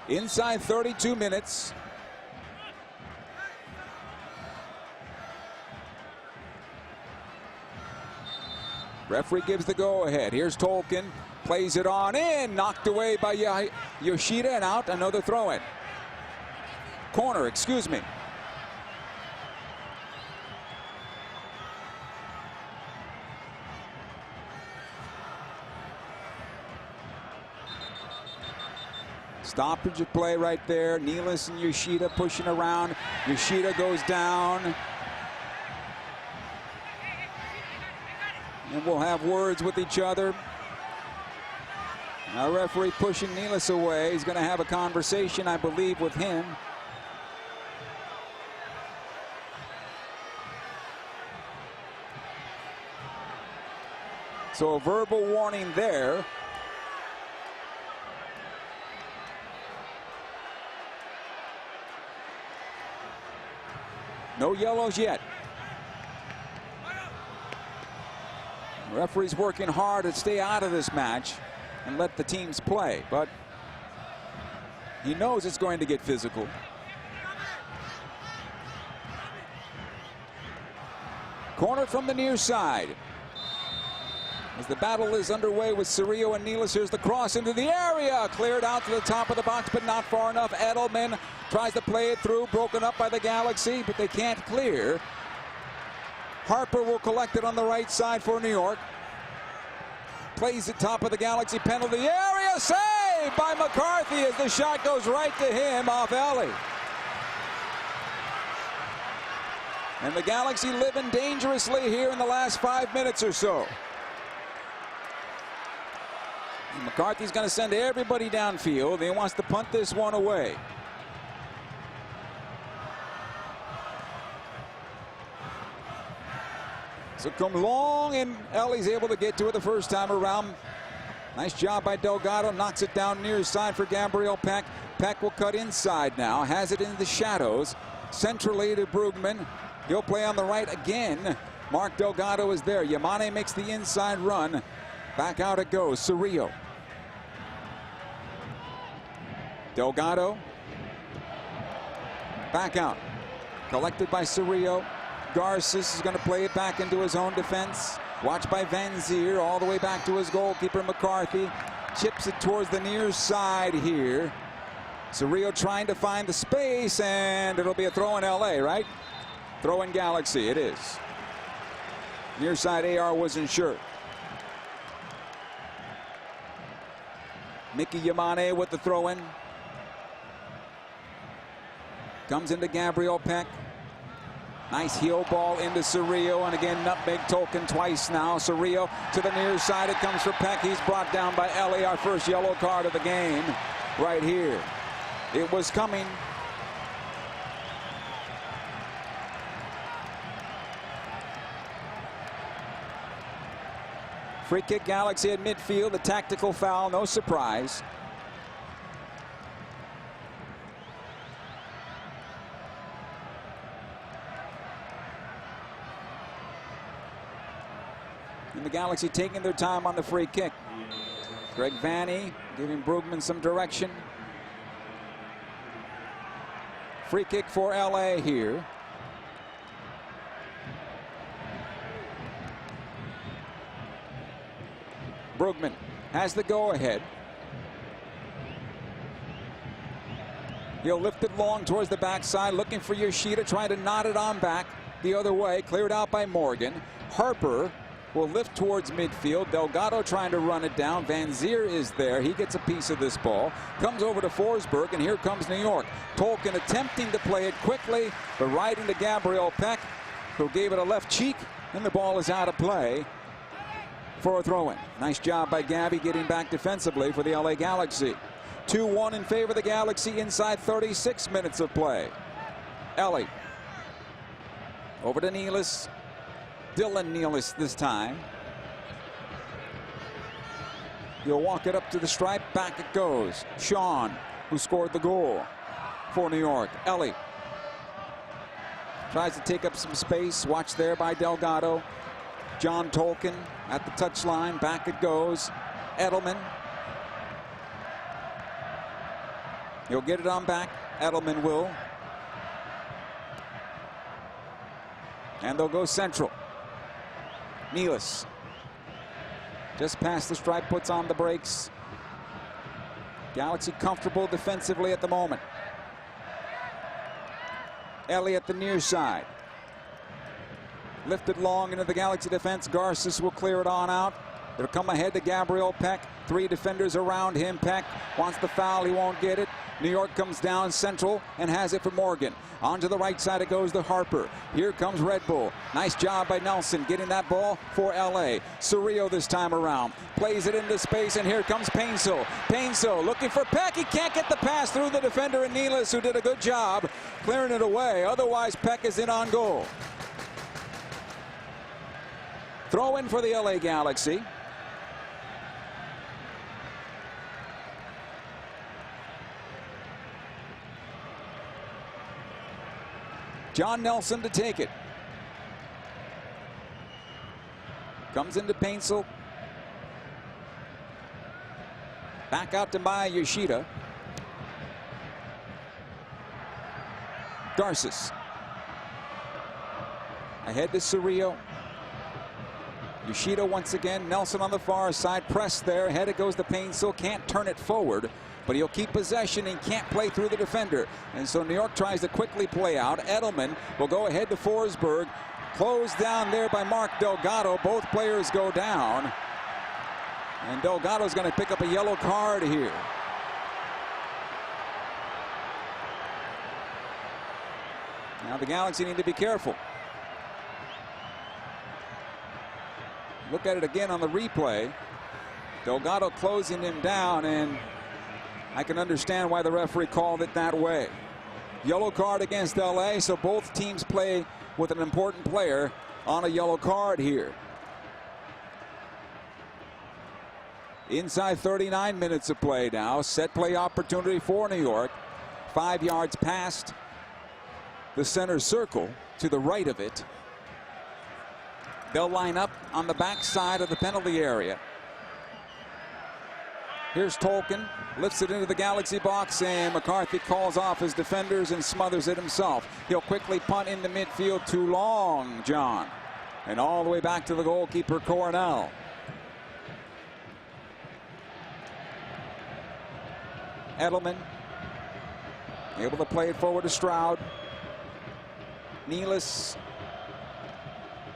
Inside 32 minutes. Referee gives the go-ahead. Here's Tolkien. Plays it on in. Knocked away by Yoshida, and out. Another throw-in. Corner, excuse me. Stoppage of play right there. Nealis and Yoshida pushing around. Yoshida goes down. And we'll have words with each other. Our referee pushing Nealis away. He's going to have a conversation, I believe, with him. So a verbal warning there. No yellows yet. The referee's working hard to stay out of this match and let the teams play, but he knows it's going to get physical. Corner from the near side. As the battle is underway with Cerrillo and Nealis, here's the cross into the area. Cleared out to the top of the box, but not far enough. Edelman tries to play it through, broken up by the Galaxy, but they can't clear. Harper will collect it on the right side for New York. Plays it top of the Galaxy penalty area. Saved by McCarthy as the shot goes right to him off Ellie. And the Galaxy living dangerously here in the last 5 minutes or so. And McCarthy's going to send everybody downfield. He wants to punt this one away. So come long, and Ellie's able to get to it the first time around. Nice job by Delgado. Knocks it down near his side for Gabriel Peck. Peck will cut inside now. Has it in the shadows. Centrally to Brugman. He'll play on the right again. Mark Delgado is there. Yamane makes the inside run. Back out it goes. Cerrillo. Delgado. Back out. Collected by Cerrillo. Garces is going to play it back into his own defense. Watched by Van Zier all the way back to his goalkeeper McCarthy. Chips it towards the near side here. Cerrillo trying to find the space, and it'll be a throw in LA, right? Throw in Galaxy, it is. Near side AR wasn't sure. Mickey Yamane with the throw in. Comes into Gabriel Peck. Nice heel ball into Cerrillo, and again nutmeg Tolkien twice now. Cerrillo to the near side. It comes for Peck. He's brought down by Ellie. Our first yellow card of the game right here. It was coming. Free kick Galaxy at midfield. A tactical foul, no surprise. And the Galaxy taking their time on the free kick. Greg Vanny giving Brugman some direction. Free kick for LA here. Brugman has the go-ahead. He'll lift it long towards the backside, looking for Yoshida, trying to knot it on back the other way. Cleared out by Morgan. Harper will lift towards midfield. Delgado trying to run it down. Van Zier is there. He gets a piece of this ball. Comes over to Forsberg, and here comes New York. Tolkien attempting to play it quickly, but right into Gabriel Peck, who gave it a left cheek, and the ball is out of play for a throw-in. Nice job by Gabby getting back defensively for the LA Galaxy. 2-1 in favor of the Galaxy inside 36 minutes of play. Ellie. Over to Nealis. Dylan Nealis this time. He'll walk it up to the stripe. Back it goes. Sean, who scored the goal for New York. Ellie. Tries to take up some space. Watched there by Delgado. John Tolkien at the touchline. Back it goes. Edelman. He'll get it on back. Edelman will. And they'll go central. Nealis. Just past the stripe, puts on the brakes. Galaxy comfortable defensively at the moment. Ellie at the near side. Lifted long into the Galaxy defense. Garces will clear it on out. It'll come ahead to Gabriel Peck. 3 defenders around him. Peck wants the foul. He won't get it. New York comes down central and has it for Morgan. On to the right side it goes to Harper. Here comes Red Bull. Nice job by Nelson getting that ball for LA. Cerrillo this time around. Plays it into space, and here comes Painsil. Painsil looking for Peck. He can't get the pass through the defender and Nealis, who did a good job clearing it away. Otherwise, Peck is in on goal. Throw in for the LA Galaxy. John Nelson to take it. Comes into Paintsel. Back out to Maya Yoshida. Garces. Ahead to Cerrillo. Yoshida once again. Nelson on the far side. Press there. Ahead it goes to Paintsel. Can't turn it forward, but he'll keep possession and can't play through the defender. And so New York tries to quickly play out. Edelman will go ahead to Forsberg. Closed down there by Mark Delgado. Both players go down. And Delgado's going to pick up a yellow card here. Now the Galaxy need to be careful. Look at it again on the replay. Delgado closing him down, and I can understand why the referee called it that way. Yellow card against LA, so both teams play with an important player on a yellow card here. Inside 39 minutes of play now. Set play opportunity for New York. 5 yards past the center circle to the right of it. They'll line up on the backside of the penalty area. Here's Tolkin, lifts it into the Galaxy box, and McCarthy calls off his defenders and smothers it himself. He'll quickly punt into midfield. Too long, John. And all the way back to the goalkeeper, Cornell. Edelman able to play it forward to Stroud. Nealis.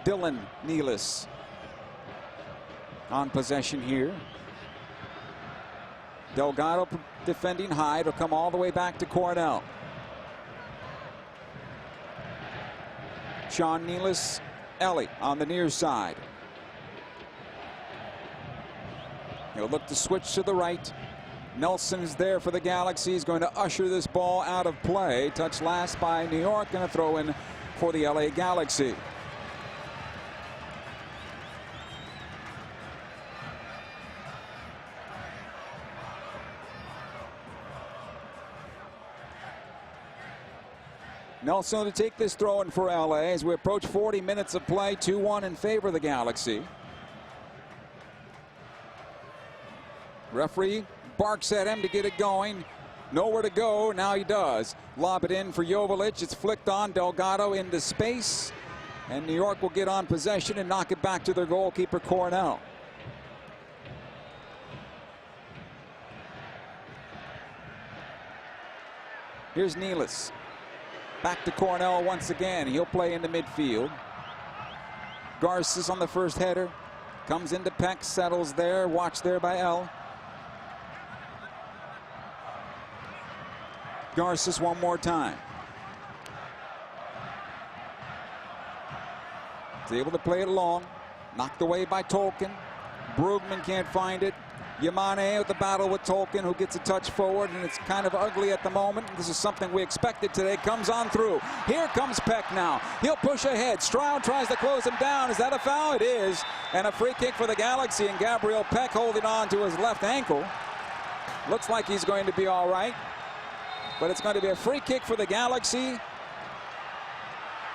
Dylan Nealis on possession here. Delgado defending high. It'll come all the way back to Cornell. Sean Nealis, Ellie on the near side. He'll look to switch to the right. Nelson's there for the Galaxy. He's going to usher this ball out of play. Touch last by New York, and a throw in for the LA Galaxy. Nelson to take this throw in for LA as we approach 40 minutes of play. 2-1 in favor of the Galaxy. Referee barks at him to get it going. Nowhere to go. Now he does. Lob it in for Joveljic. It's flicked on. Delgado into space. And New York will get on possession and knock it back to their goalkeeper, Cornell. Here's Nealis. Back to Cornell once again. He'll play into midfield. Garces on the first header. Comes into Peck. Settles there. Watched there by L. Garces one more time. He's able to play it along. Knocked away by Tolkin. Brugman can't find it. Yamane with the battle with Tolkin, who gets a touch forward, and it's kind of ugly at the moment. This is something we expected today. Comes on through. Here comes Peck now. He'll push ahead. Stroud tries to close him down. Is that a foul? It is. And a free kick for the Galaxy, and Gabriel Peck holding on to his left ankle. Looks like he's going to be all right. But it's going to be a free kick for the Galaxy.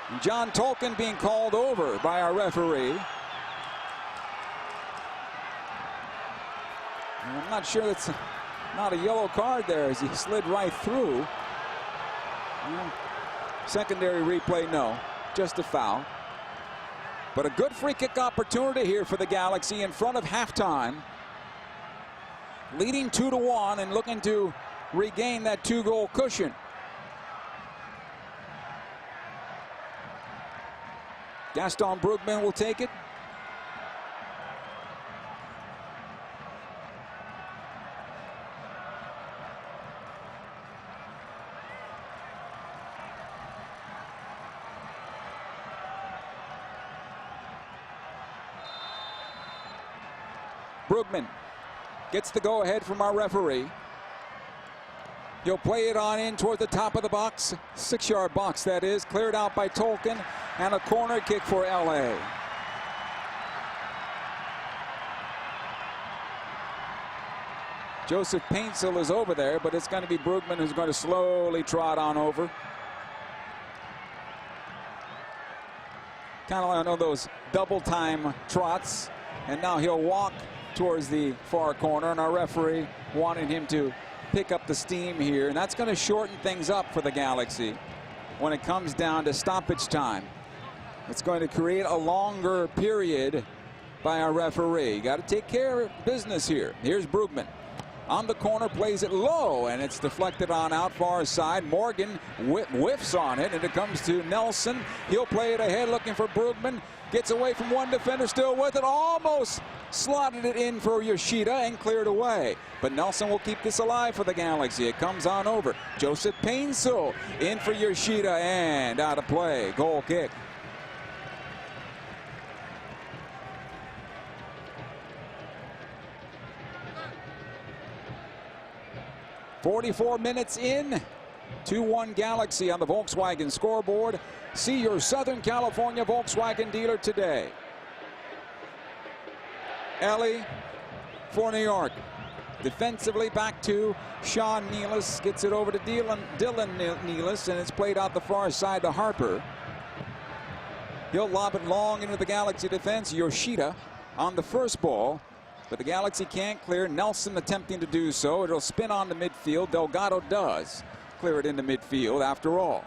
And John Tolkin being called over by our referee. And I'm not sure that's not a yellow card there as he slid right through. Secondary replay, no. Just a foul. But a good free kick opportunity here for the Galaxy in front of halftime. Leading 2-1 and looking to regain that 2-goal cushion. Gaston Brugman will take it. Brugman gets the go-ahead from our referee. He'll play it on in toward the top of the box, 6-yard box that is, cleared out by Tolkin, and a corner kick for LA. Joseph Paintsel is over there, but it's going to be Brugman who's going to slowly trot on over. kind of like, I know, those double time trots. And now he'll walk towards the far corner, and our referee wanted him to pick up the steam here, and that's going to shorten things up for the Galaxy when it comes down to stoppage time. It's going to create a longer period by our referee. Got to take care of business here. Here's Brugman on the corner, plays it low, and it's deflected on out far side. Morgan whiffs on it, and it comes to Nelson. He'll play it ahead, looking for Brugman. Gets away from one defender, still with it. Almost slotted it in for Yoshida and cleared away. But Nelson will keep this alive for the Galaxy. It comes on over. Joseph Painsil in for Yoshida and out of play. Goal kick. .44 minutes in. 2-1 Galaxy on the Volkswagen scoreboard. See your Southern California Volkswagen dealer today. Ellie for New York. Defensively back to Sean Nealis. Gets it over to Dylan Nealis, and it's played out the far side to Harper. He'll lob it long into the Galaxy defense. Yoshida on the first ball, but the Galaxy can't clear. Nelson attempting to do so. It'll spin on to midfield. Delgado does clear it into midfield after all.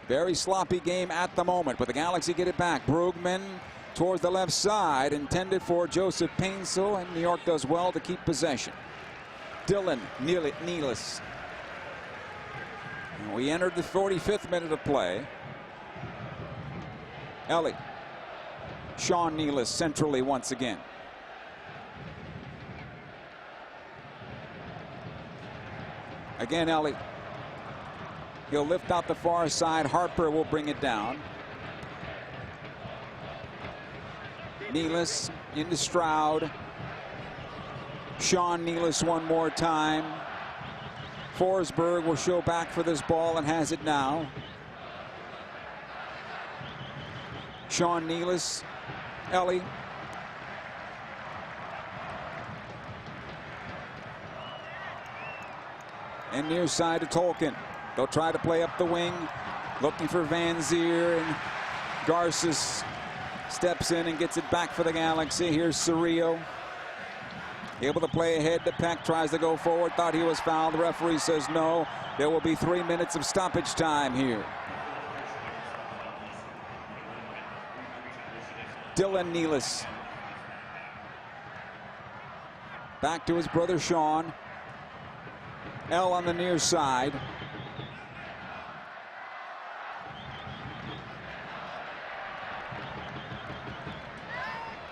Very sloppy game at the moment, but the Galaxy get it back. Brugman towards the left side, intended for Joseph Painsil, and New York does well to keep possession. Dylan Nealis. And we entered the 45th minute of play. Ellie. Sean Nealis centrally once again. Again, Ellie. He'll lift out the far side. Harper will bring it down. Nealis into Stroud. Sean Nealis one more time. Forsberg will show back for this ball and has it now. Sean Nealis. Ellie. And near side to Tolkien. They'll try to play up the wing, looking for Van Zier, and Garces steps in and gets it back for the Galaxy. Here's Cerrillo. Able to play ahead to Peck, tries to go forward, thought he was fouled. The referee says no. There will be 3 minutes of stoppage time here. Dylan Nealis. Back to his brother Sean. L on the near side.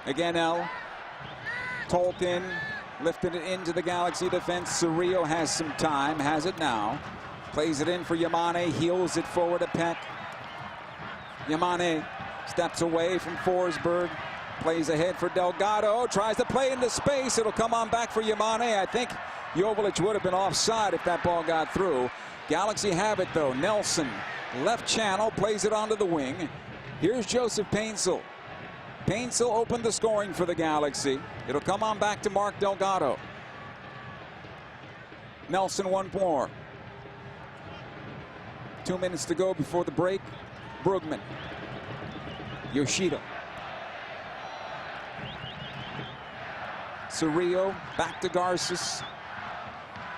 Again, L. Tolkien lifted it into the Galaxy defense. Cerrillo has some time, has it now. Plays it in for Yamane, heels it forward to Peck. Yamane steps away from Forsberg. Plays ahead for Delgado, tries to play into space. It'll come on back for Yamane. I think Joveljic would have been offside if that ball got through. Galaxy have it though. Nelson, left channel, plays it onto the wing. Here's Joseph Painsil. Painsil opened the scoring for the Galaxy. It'll come on back to Mark Delgado. Nelson one more. 2 minutes to go before the break. Brugman. Yoshida. Cerrillo back to Garces.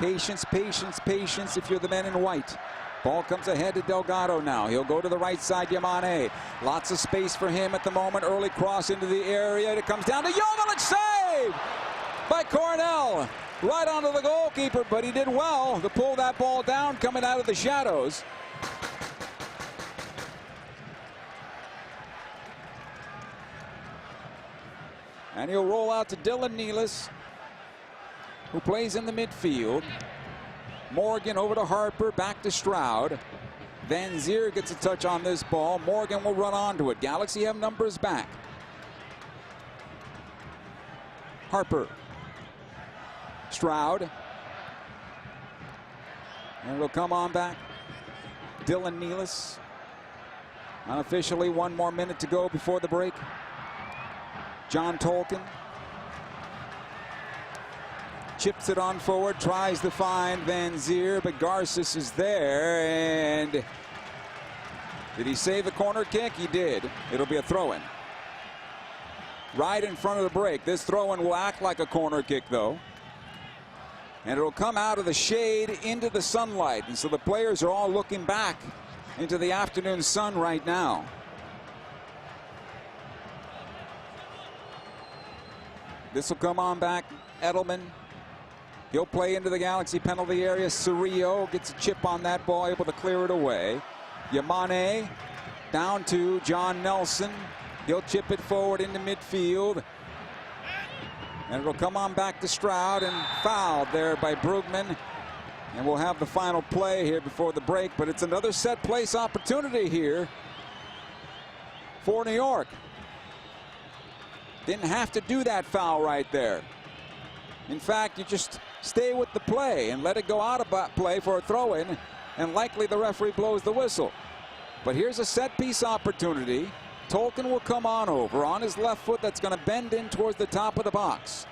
Patience, patience, patience if you're the men in white. Ball comes ahead to Delgado now. He'll go to the right side, Yamane. Lots of space for him at the moment. Early cross into the area. It comes down to Joveljic. Save by Cornell. Right onto the goalkeeper, but he did well to pull that ball down coming out of the shadows. And he'll roll out to Dylan Nealis, who plays in the midfield. Morgan over to Harper, back to Stroud. Van Zier gets a touch on this ball. Morgan will run onto it. Galaxy have numbers back. Harper. Stroud. And it'll come on back. Dylan Nealis. Unofficially 1 more minute to go before the break. John Tolkien. Chips it on forward, tries to find Van Zier, but Garces is there, and Did he save the corner kick? He did. It'll be a throw-in. Right in front of the break. This throw-in will act like a corner kick, though. And it'll come out of the shade into the sunlight. And so the players are all looking back into the afternoon sun right now. This will come on back. Edelman. He'll play into the Galaxy penalty area. Cerrillo gets a chip on that ball, able to clear it away. Yamane down to John Nelson. He'll chip it forward into midfield. And it'll come on back to Stroud, and fouled there by Brugman. And we'll have the final play here before the break, but it's another set place opportunity here for New York. Didn't have to do that foul right there. In fact, you just stay with the play and let it go out of play for a throw-in, and likely the referee blows the whistle. But here's a set piece opportunity. Tolkien will come on over on his left foot. That's going to bend in towards the top of the box.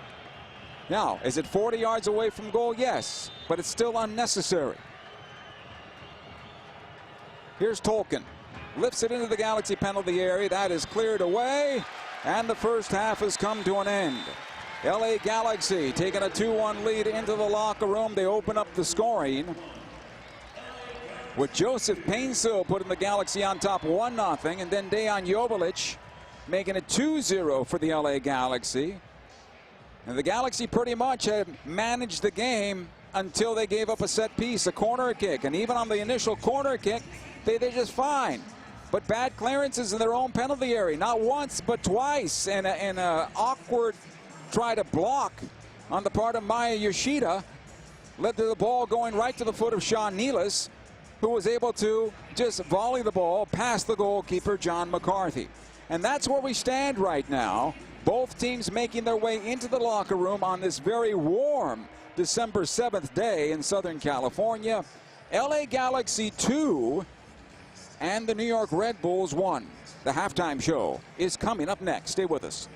Now, is it 40 yards away from goal? Yes, but it's still unnecessary. Here's Tolkien. Lifts it into the Galaxy penalty area. That is cleared away, and the first half has come to an end. LA Galaxy taking a 2-1 lead into the locker room. They open up the scoring with Joseph Painsil putting the Galaxy on top 1-0, and then Dejan Joveljic making it 2-0 for the LA Galaxy. And the Galaxy pretty much had managed the game until they gave up a set piece, a corner kick. And even on the initial corner kick, they did just fine. But bad clearances in their own penalty area, not once but twice, and an awkward try to block on the part of Maya Yoshida led to the ball going right to the foot of Sean Nealis, who was able to just volley the ball past the goalkeeper, John McCarthy. And that's where we stand right now. Both teams making their way into the locker room on this very warm December 7th day in Southern California. LA Galaxy 2 and the New York Red Bulls 1. The halftime show is coming up next. Stay with us.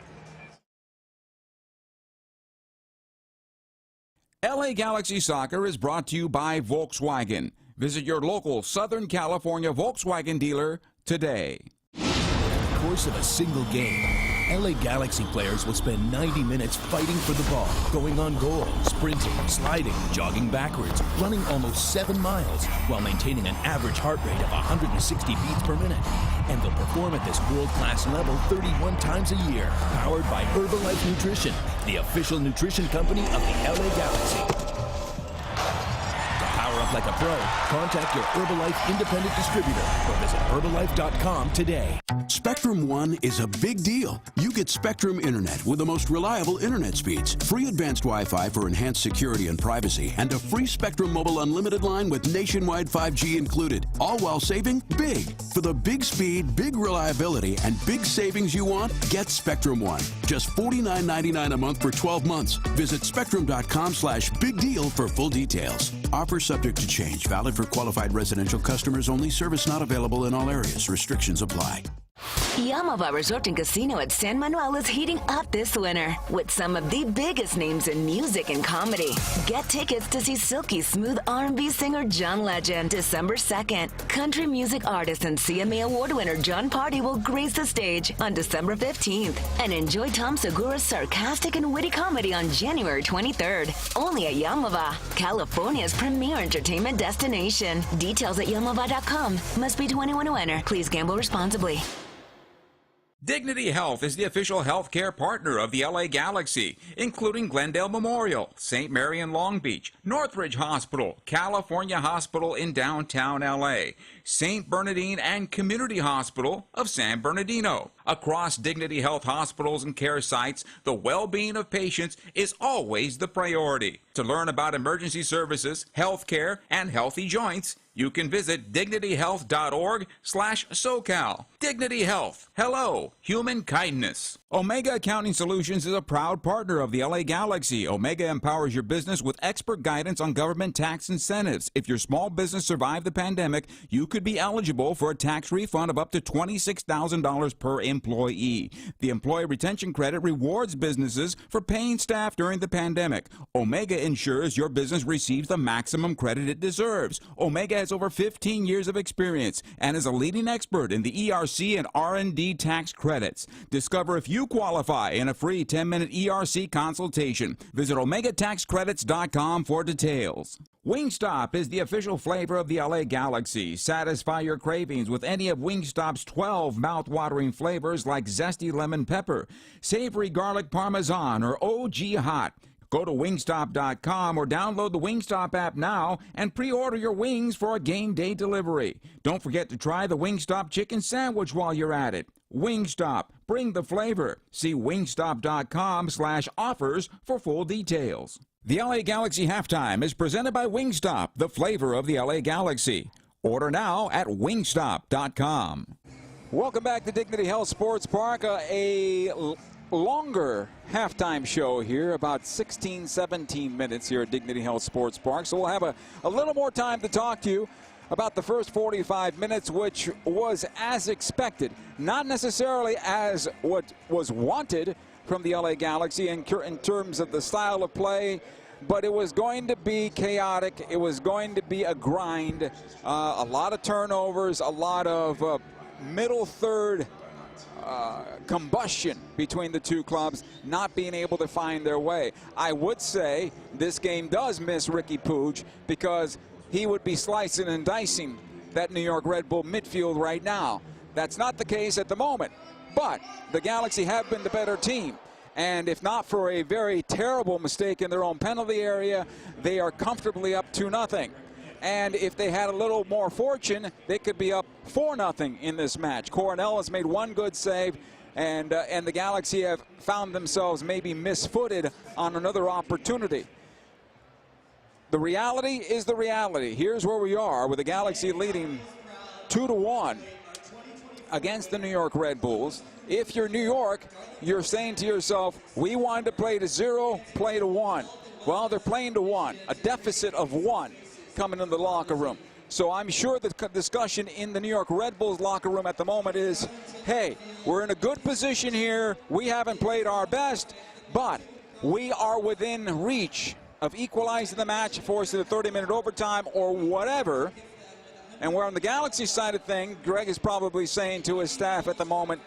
LA Galaxy Soccer is brought to you by Volkswagen. Visit your local Southern California Volkswagen dealer today. In the course of a single game, LA Galaxy players will spend 90 minutes fighting for the ball, going on goal, sprinting, sliding, jogging backwards, running almost 7 miles, while maintaining an average heart rate of 160 beats per minute. And they'll perform at this world-class level 31 times a year, powered by Herbalife Nutrition, the official nutrition company of the LA Galaxy. Power up like a pro. Contact your Herbalife independent distributor or visit Herbalife.com today. Spectrum One is a big deal. You get Spectrum Internet with the most reliable internet speeds, free advanced Wi-Fi for enhanced security and privacy, and a free Spectrum Mobile Unlimited line with nationwide 5G included, all while saving big. For the big speed, big reliability, and big savings you want, get Spectrum One. Just $49.99 a month for 12 months. Visit spectrum.com/big deal for full details. Offer subject to change. Valid for qualified residential customers only. Service not available in all areas. Restrictions apply. Yamava Resort and Casino at San Manuel is heating up this winter with some of the biggest names in music and comedy. Get tickets to see silky smooth R&B singer John Legend December 2nd. Country music artist and CMA Award winner John Party will grace the stage on December 15th. And enjoy Tom Segura's sarcastic and witty comedy on January 23rd. Only at Yamava, California's premier entertainment destination. Details at yamava.com. Must be 21 to enter. Please gamble responsibly. Dignity Health is the official healthcare partner of the LA Galaxy, including Glendale Memorial, St. Mary in Long Beach, Northridge Hospital, California Hospital in downtown LA, St. Bernardine and Community Hospital of San Bernardino. Across Dignity Health hospitals and care sites, the well-being of patients is always the priority. To learn about emergency services, healthcare, and healthy joints, you can visit dignityhealth.org/SoCal. Dignity Health. Hello, human kindness. Omega Accounting Solutions is a proud partner of the LA Galaxy. Omega empowers your business with expert guidance on government tax incentives. If your small business survived the pandemic, you could be eligible for a tax refund of up to $26,000 per employee. The Employee Retention Credit rewards businesses for paying staff during the pandemic. Omega ensures your business receives the maximum credit it deserves. Omega has over 15 years of experience and is a leading expert in the ERC and R&D tax credits. Discover if you qualify in a free 10-minute ERC consultation. Visit OmegaTaxCredits.com for details. Wingstop is the official flavor of the LA Galaxy. Satisfy your cravings with any of Wingstop's 12 mouth-watering flavors like zesty lemon pepper, savory garlic parmesan, or OG hot. Go to wingstop.com or download the Wingstop app now and pre-order your wings for a game day delivery. Don't forget to try the Wingstop chicken sandwich while you're at it. Wingstop, bring the flavor. See wingstop.com/offers for full details. The LA Galaxy Halftime is presented by Wingstop, the flavor of the LA Galaxy. Order now at wingstop.com. Welcome back to Dignity Health Sports Park. A longer halftime show here, about 16, 17 minutes here at Dignity Health Sports Park. So we'll have a little more time to talk to you about the first 45 minutes, which was as expected. Not necessarily as what was wanted from the LA Galaxy in terms of the style of play, but it was going to be chaotic. It was going to be a grind, a lot of turnovers, a lot of middle third combustion between the two clubs, not being able to find their way. I would say this game does miss Ricky Puig because he would be slicing and dicing that New York Red Bull midfield right now. That's not the case at the moment, but the Galaxy have been the better team. And if not for a very terrible mistake in their own penalty area, they are comfortably up 2-0. And if they had a little more fortune, they could be up 4-0 in this match. Coronel has made one good save, and the Galaxy have found themselves maybe misfooted on another opportunity. The reality is the reality. Here's where we are with the Galaxy leading 2-1 against the New York Red Bulls. If you're New York, you're saying to yourself, we wanted to play to 0, play to 1. Well, they're playing to 1, a deficit of 1 coming in the locker room. So I'm sure the discussion in the New York Red Bulls locker room at the moment is, hey, we're in a good position here. We haven't played our best, but we are within reach of equalizing the match, forcing a 30-minute overtime or whatever. And where on the Galaxy side of things, Greg is probably saying to his staff at the moment,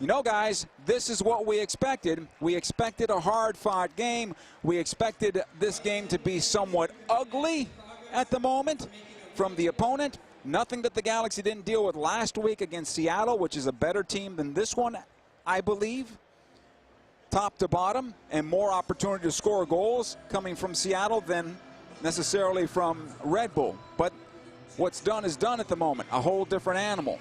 you know, guys, this is what we expected. We expected a hard-fought game. We expected this game to be somewhat ugly at the moment from the opponent. Nothing that the Galaxy didn't deal with last week against Seattle, which is a better team than this one, I believe, top to bottom, and more opportunity to score goals coming from Seattle than necessarily from Red Bull. But what's done is done at the moment, a whole different animal.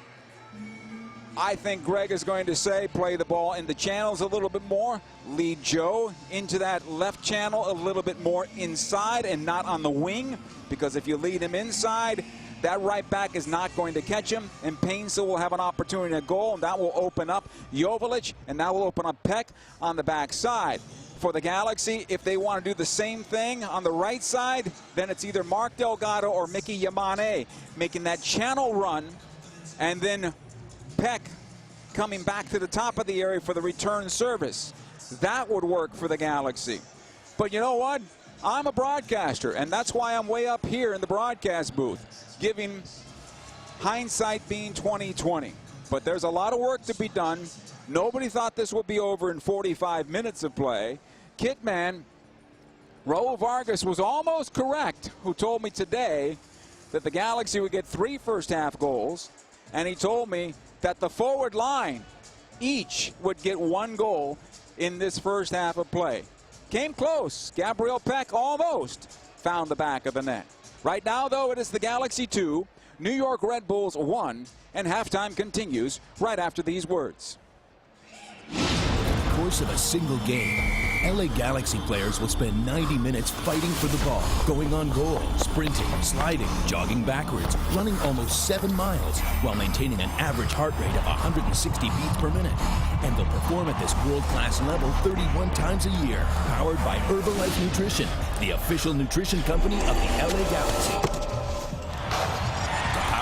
I think Greg is going to say play the ball in the channels a little bit more, lead Joe into that left channel a little bit more inside and not on the wing, because if you lead him inside, that right back is not going to catch him, and Painsil will have an opportunity to goal, and that will open up Joveljic, and that will open up Peck on the backside. For the Galaxy, if they want to do the same thing on the right side, then it's either Mark Delgado or Mickey Yamane making that channel run, and then Peck coming back to the top of the area for the return service. That would work for the Galaxy. But you know what? I'm a broadcaster, and that's why I'm way up here in the broadcast booth, giving hindsight being 20/20. But there's a lot of work to be done. Nobody thought this would be over in 45 minutes of play. Kitman, Raul Vargas was almost correct, who told me today that the Galaxy would get 3 first-half goals, and he told me that the forward line each would get 1 goal in this first half of play. Came close. Gabriel Peck almost found the back of the net. Right now, though, it is the Galaxy 2, New York Red Bulls 1, and halftime continues right after these words. In the course of a single game, LA Galaxy players will spend 90 minutes fighting for the ball, going on goal, sprinting, sliding, jogging backwards, running almost 7 miles, while maintaining an average heart rate of 160 beats per minute. And they'll perform at this world-class level 31 times a year, powered by Herbalife Nutrition, the official nutrition company of the LA Galaxy.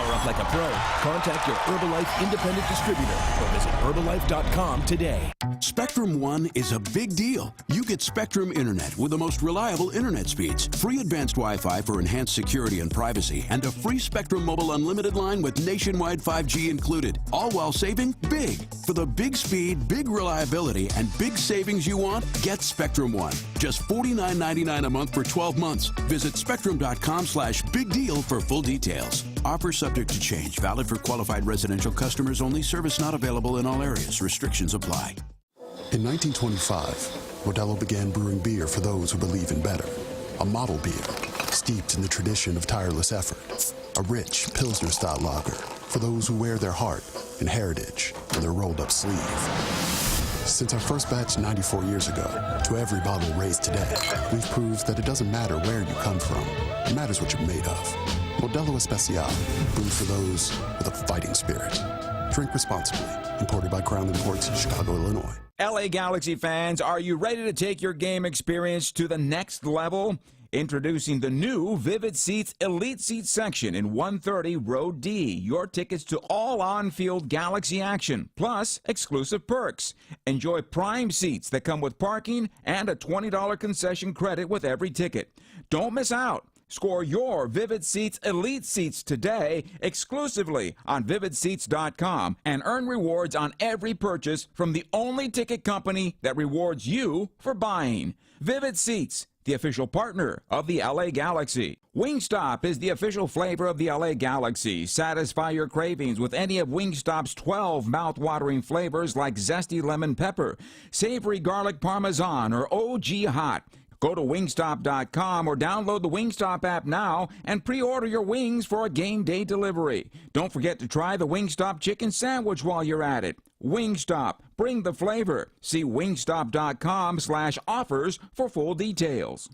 Up like a pro, contact your Herbalife independent distributor or visit Herbalife.com today. Spectrum One is a big deal. You get Spectrum Internet with the most reliable internet speeds, free advanced Wi-Fi for enhanced security and privacy, and a free Spectrum Mobile Unlimited line with nationwide 5G included, all while saving big. For the big speed, big reliability, and big savings you want, get Spectrum One. Just $49.99 a month for 12 months. Visit spectrum.com/big deal for full details. Offer subject to change. Valid for qualified residential customers only. Service not available in all areas. Restrictions apply. In 1925, Modelo began brewing beer for those who believe in better. A model beer, steeped in the tradition of tireless effort. A rich Pilsner-style lager for those who wear their heart and heritage in their rolled-up sleeve. Since our first batch 94 years ago, to every bottle raised today, we've proved that it doesn't matter where you come from. It matters what you're made of. Modelo Especial, brewed for those with a fighting spirit. Drink responsibly. Imported by Crown Imports, Chicago, Illinois. LA Galaxy fans, are you ready to take your game experience to the next level? Introducing the new Vivid Seats Elite Seat section in 130 Row D. Your tickets to all on-field Galaxy action, plus exclusive perks. Enjoy prime seats that come with parking and a $20 concession credit with every ticket. Don't miss out. Score your Vivid Seats Elite Seats today exclusively on VividSeats.com and earn rewards on every purchase from the only ticket company that rewards you for buying. Vivid Seats, the official partner of the LA Galaxy. Wingstop is the official flavor of the LA Galaxy. Satisfy your cravings with any of Wingstop's 12 mouth-watering flavors like zesty lemon pepper, savory garlic parmesan, or OG hot. Go to Wingstop.com or download the Wingstop app now and pre-order your wings for a game day delivery. Don't forget to try the Wingstop chicken sandwich while you're at it. Wingstop, bring the flavor. See wingstop.com/offers for full details.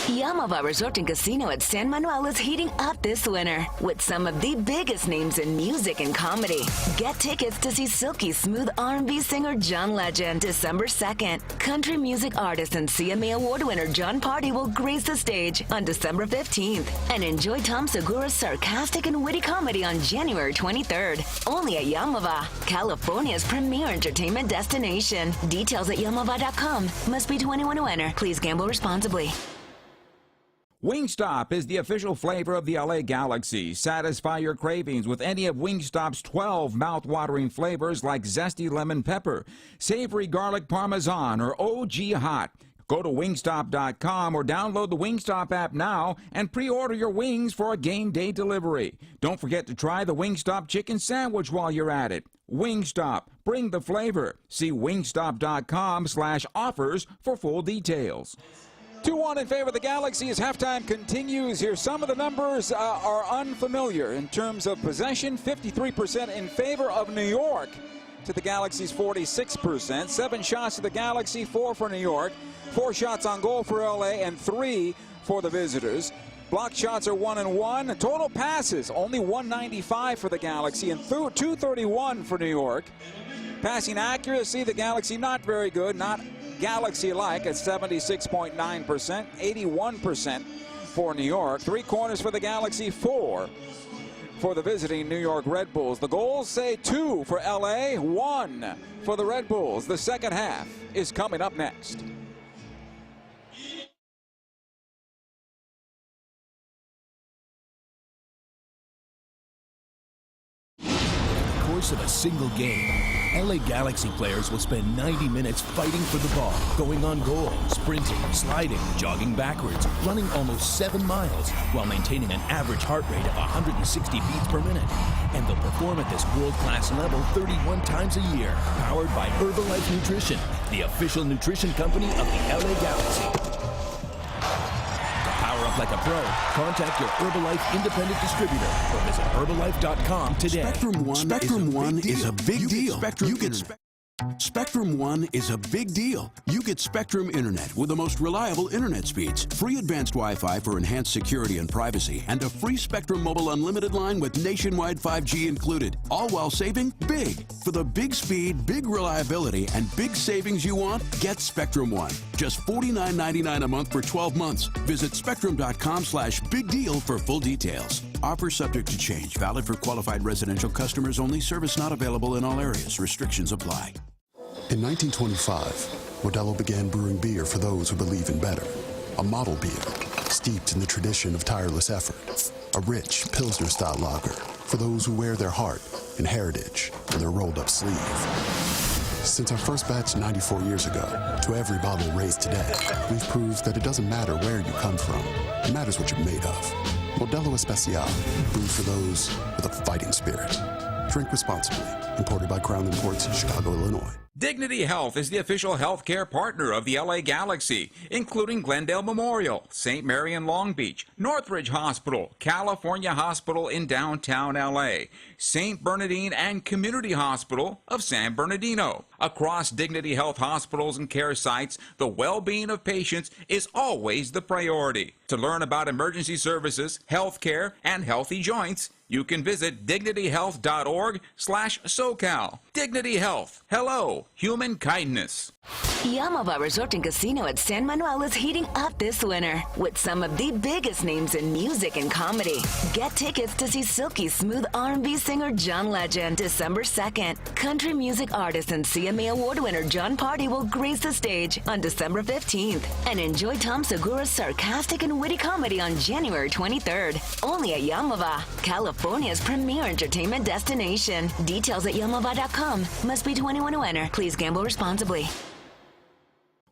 Yamava Resort and Casino at San Manuel is heating up this winter with some of the biggest names in music and comedy. Get tickets to see silky smooth R&B singer John Legend December 2nd. Country music artist and CMA Award winner John Party will grace the stage on December 15th. And enjoy Tom Segura's sarcastic and witty comedy on January 23rd. Only at Yamava, California's premier entertainment destination. Details at yamava.com. Must be 21 to enter. Please gamble responsibly. Wingstop is the official flavor of the LA Galaxy. Satisfy your cravings with any of Wingstop's 12 mouth-watering flavors like zesty lemon pepper, savory garlic parmesan, or OG hot. Go to Wingstop.com or download the Wingstop app now and pre-order your wings for a game day delivery. Don't forget to try the Wingstop chicken sandwich while you're at it. Wingstop, bring the flavor. See wingstop.com/offers for full details. 2-1 in favor of the Galaxy as halftime continues. Here, some of the numbers are unfamiliar in terms of possession. 53% in favor of New York to the Galaxy's 46%. 7 shots to the Galaxy, 4 for New York. 4 shots on goal for LA and 3 for the visitors. Blocked shots are 1 and 1. Total passes, only 195 for the Galaxy and 231 for New York. Passing accuracy, the Galaxy not very good, not Galaxy-like at 76.9%, 81% for New York. 3 corners for the Galaxy, 4 for the visiting New York Red Bulls. The goals say 2 for LA, 1 for the Red Bulls. The second half is coming up next. Of a single game, LA Galaxy players will spend 90 minutes fighting for the ball, going on goal, sprinting, sliding, jogging backwards, running almost 7 miles, while maintaining an average heart rate of 160 beats per minute. And they'll perform at this world-class level 31 times a year, powered by Herbalife Nutrition, the official nutrition company of the LA Galaxy. Power up like a pro. Contact your Herbalife independent distributor or visit Herbalife.com today. Spectrum One is a big deal. You get Spectrum One is a big deal. You get Spectrum Internet with the most reliable internet speeds, free advanced Wi-Fi for enhanced security and privacy, and a free Spectrum Mobile Unlimited line with nationwide 5G included, all while saving big. For the big speed, big reliability, and big savings you want, get Spectrum One. Just $49.99 a month for 12 months. Visit spectrum.com/big deal for full details. Offer subject to change. Valid for qualified residential customers only. Service not available in all areas. Restrictions apply. In 1925, Modelo began brewing beer for those who believe in better. A model beer, steeped in the tradition of tireless effort. A rich Pilsner-style lager for those who wear their heart and heritage in their rolled-up sleeve. Since our first batch 94 years ago, to every bottle raised today, we've proved that it doesn't matter where you come from. It matters what you're made of. Modelo Especial, brewed for those with a fighting spirit. Drink responsibly. Imported by Crown Imports, Chicago, Illinois. Dignity Health is the official healthcare partner of the LA Galaxy, including Glendale Memorial, St. Mary in Long Beach, Northridge Hospital, California Hospital in downtown LA, St. Bernardine and Community Hospital of San Bernardino. Across Dignity Health hospitals and care sites, the well-being of patients is always the priority. To learn about emergency services, health care, and healthy joints, you can visit dignityhealth.org/SoCal. Dignity Health. Hello, human kindness. Yamava Resort and Casino at San Manuel is heating up this winter with some of the biggest names in music and comedy. Get tickets to see silky smooth R&B singer John Legend December 2nd. Country music artist and CMA Award winner John Party will grace the stage on December 15th. And enjoy Tom Segura's sarcastic and witty comedy on January 23rd. Only at Yamava, California's premier entertainment destination. Details at yamava.com. Must be 21 to enter. Please gamble responsibly.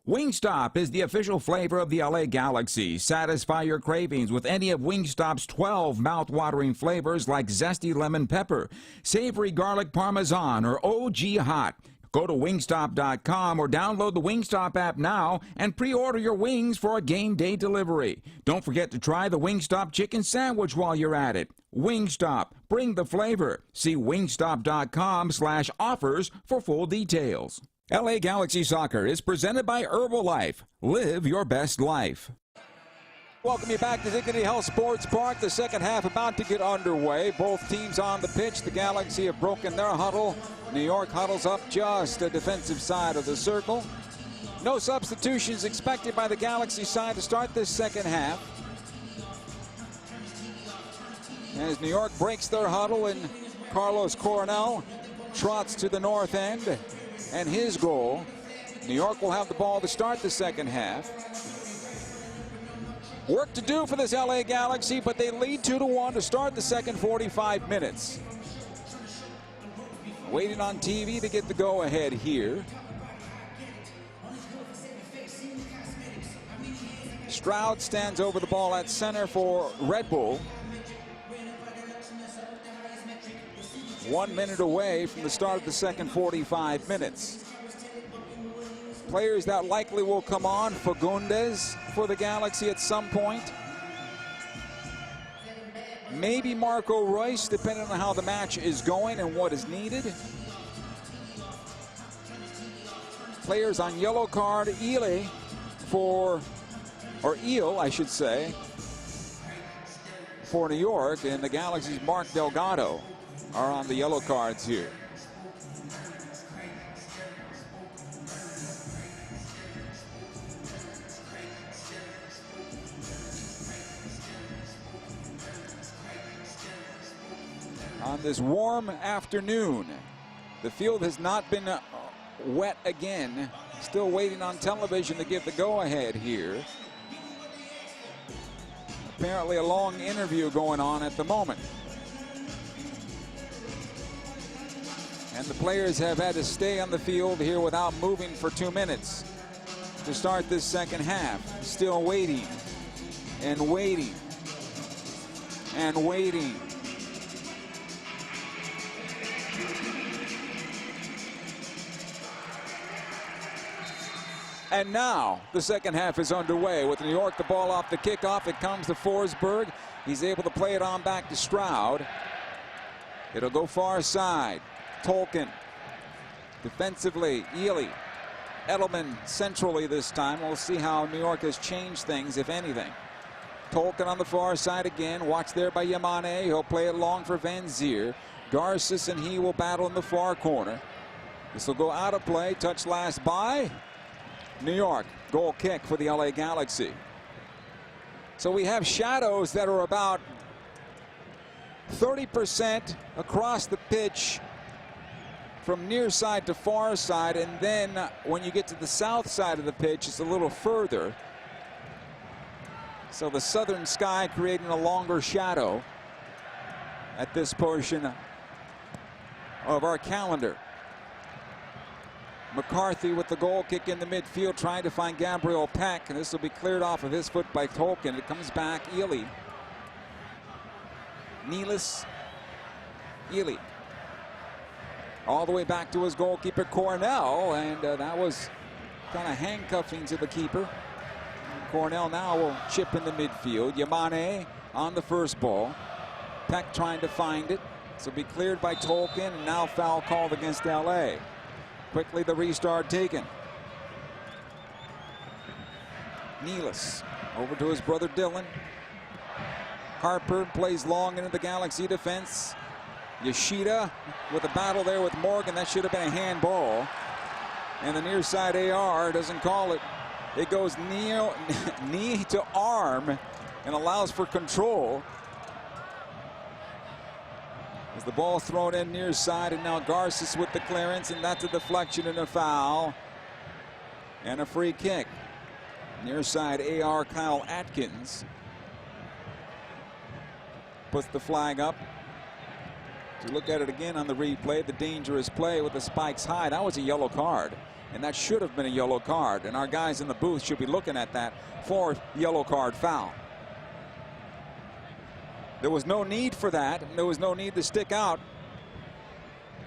Wingstop is the official flavor of the LA Galaxy. Satisfy your cravings with any of Wingstop's 12 mouth-watering flavors like zesty lemon pepper, savory garlic parmesan, or OG hot. Go to wingstop.com or download the Wingstop app now and pre-order your wings for a game day delivery. Don't forget to try the Wingstop chicken sandwich while you're at it. Wingstop, bring the flavor. See wingstop.com/offers for full details. LA Galaxy Soccer is presented by Herbalife. Live your best life. Welcome you back to Dignity Health Sports Park. The second half about to get underway. Both teams on the pitch. The Galaxy have broken their huddle. New York huddles up just the defensive side of the circle. No substitutions expected by the Galaxy side to start this second half. As New York breaks their huddle and Carlos Coronel trots to the north end. And his goal. New York will have the ball to start the second half. Work to do for this LA Galaxy, but they lead 2-1 to start the second 45 minutes. Waiting on TV to get the go-ahead here. Stroud stands over the ball at center for Red Bull. 1 minute away from the start of the second 45 minutes. Players that likely will come on: Fagundes for the Galaxy at some point. Maybe Marco Royce, depending on how the match is going and what is needed. Players on yellow card: Eel, I should say, for New York, and the Galaxy's Mark Delgado are on the yellow cards here. On this warm afternoon, the field has not been wet again. Still waiting on television to give the go-ahead here. Apparently a long interview going on at the moment. And the players have had to stay on the field here without moving for 2 minutes to start this second half. Still waiting and waiting and waiting. And now the second half is underway with New York the ball off the kickoff. It comes to Forsberg. He's able to play it on back to Stroud. It'll go far side. Tolkien Defensively, Ely. Edelman centrally this time. We'll see how New York has changed things, if anything. Tolkien on the far side again. Watched there by Yamane. He'll play it long for Van Zier. Garces and he will battle in the far corner. This will go out of play. Touch last by New York. Goal kick for the LA Galaxy. So we have shadows that are about 30% across the pitch from near side to far side, and then when you get to the south side of the pitch, it's a little further. So the southern sky creating a longer shadow at this portion of our calendar. McCarthy with the goal kick in the midfield, trying to find Gabriel Peck, and this will be cleared off of his foot by Tolkien. It comes back, Ely. Nealis, Ely. All the way back to his goalkeeper, Cornell, and that was kind of handcuffing to the keeper. Cornell now will chip in the midfield. Yamane on the first ball. Peck trying to find it. This will be cleared by Tolkien, and now foul called against LA. Quickly the restart taken. Nealis over to his brother Dylan. Harper plays long into the Galaxy defense. Yoshida with a battle there with Morgan. That should have been a handball. And the near side AR doesn't call it. It goes knee to arm and allows for control. As the ball thrown in near side, and now Garces with the clearance, and that's a deflection and a foul. And a free kick. Near side AR Kyle Atkins puts the flag up. To look at it again on the replay, the dangerous play with the spikes high. That was a yellow card, and that should have been a yellow card. And our guys in the booth should be looking at that for yellow card foul. There was no need for that, and there was no need to stick out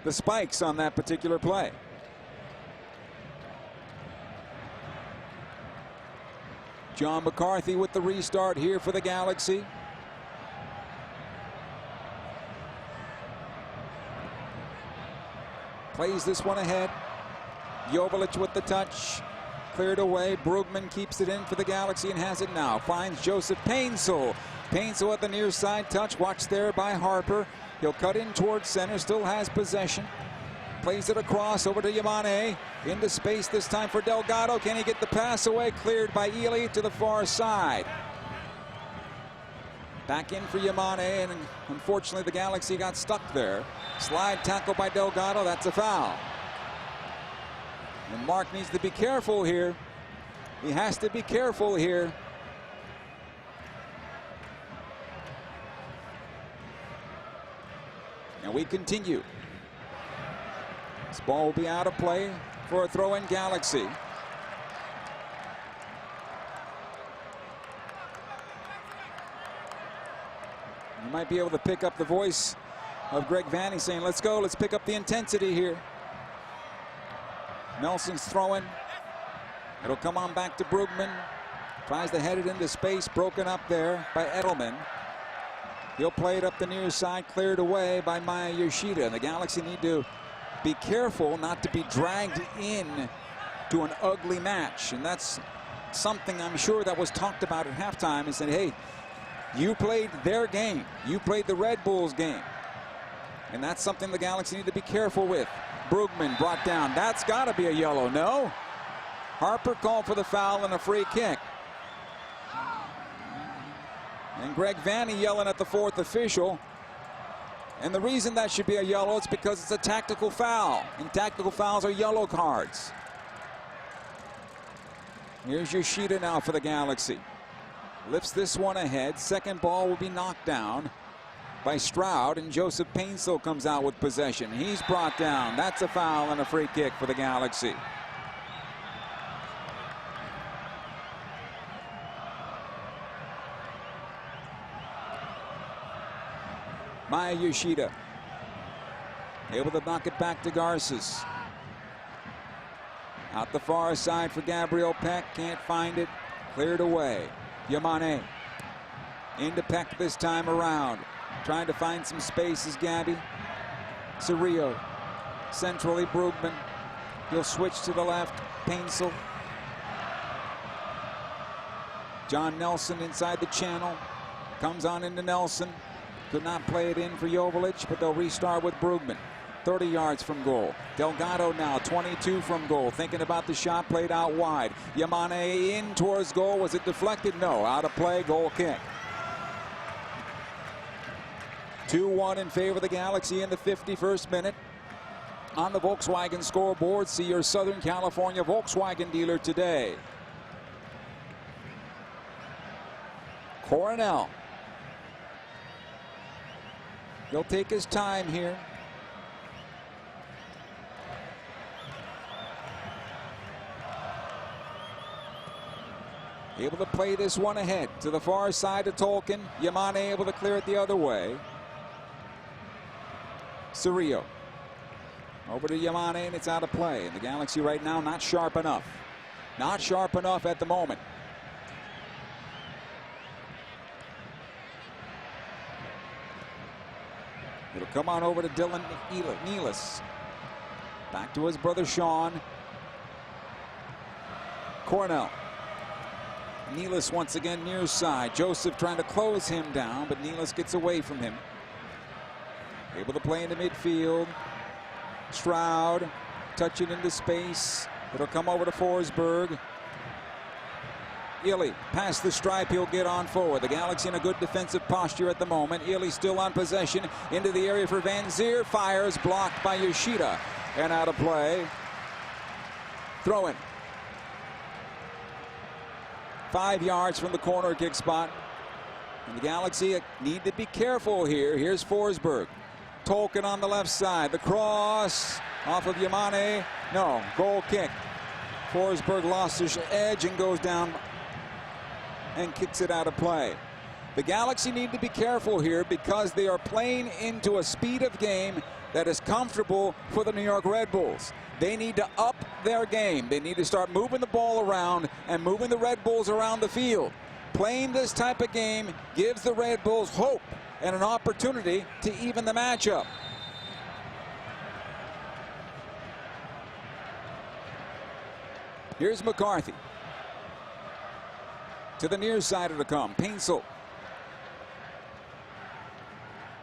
the spikes on that particular play. John McCarthy with the restart here for the Galaxy. Plays this one ahead. Joveljic with the touch. Cleared away. Brugman keeps it in for the Galaxy and has it now. Finds Joseph Painsel. Painsel at the near side touch. Watched there by Harper. He'll cut in towards center. Still has possession. Plays it across over to Yamane. Into space this time for Delgado. Can he get the pass away? Cleared by Ely to the far side. Back in for Yamane, and unfortunately the Galaxy got stuck there. Slide tackle by Delgado. That's a foul. And Mark needs to be careful here. He has to be careful here. And we continue. This ball will be out of play for a throw-in Galaxy. You might be able to pick up the voice of Greg Vanney saying, let's go, let's pick up the intensity here. Nelson's throwing. It'll come on back to Brugman. Tries to head it into space, broken up there by Edelman. He'll play it up the near side, cleared away by Maya Yoshida. And the Galaxy need to be careful not to be dragged in to an ugly match. And that's something I'm sure that was talked about at halftime, and said, hey, you played their game. You played the Red Bulls game. And that's something the Galaxy need to be careful with. Brugman brought down. That's got to be a yellow, no? Harper called for the foul and a free kick. And Greg Vanney yelling at the fourth official. And the reason that should be a yellow is because it's a tactical foul. And tactical fouls are yellow cards. Here's Yoshida now for the Galaxy. Lifts this one ahead. Second ball will be knocked down by Stroud, and Joseph Painsel comes out with possession. He's brought down. That's a foul and a free kick for the Galaxy. Maya Yoshida able to knock it back to Garces. Out the far side for Gabriel Peck. Can't find it. Cleared away. Yamane into Peck this time around. Trying to find some space is Gabby. Cerrillo. Centrally Brugman. He'll switch to the left. Painsel. John Nelson inside the channel. Comes on into Nelson. Could not play it in for Joveljic, but they'll restart with Brugman. 30 yards from goal. Delgado now 22 from goal. Thinking about the shot, played out wide. Yamane in towards goal. Was it deflected? No. Out of play. Goal kick. 2-1 in favor of the Galaxy in the 51st minute. On the Volkswagen scoreboard, see your Southern California Volkswagen dealer today. Coronel. He'll take his time here. Able to play this one ahead to the far side of Tolkien. Yamane able to clear it the other way. Cerrillo. Over to Yamane, and it's out of play. And the Galaxy right now not sharp enough. Not sharp enough at the moment. It'll come on over to Dylan Nealis. Back to his brother Sean. Cornell. Nealis once again near side. Joseph trying to close him down, but Nealis gets away from him. Able to play into midfield. Stroud touching into space. It'll come over to Forsberg. Illy past the stripe, he'll get on forward. The Galaxy in a good defensive posture at the moment. Illy still on possession into the area for Van Zier. Fires, blocked by Yoshida and out of play. Throw in. 5 yards from the corner kick spot. And the Galaxy need to be careful here. Here's Forsberg. Tolkien on the left side. The cross off of Yamane. No, goal kick. Forsberg lost his edge and goes down and kicks it out of play. The Galaxy need to be careful here because they are playing into a speed of game that is comfortable for the New York Red Bulls. They need to up their game. They need to start moving the ball around and moving the Red Bulls around the field. Playing this type of game gives the Red Bulls hope and an opportunity to even the matchup. Here's McCarthy. To the near side of the come. Painsel.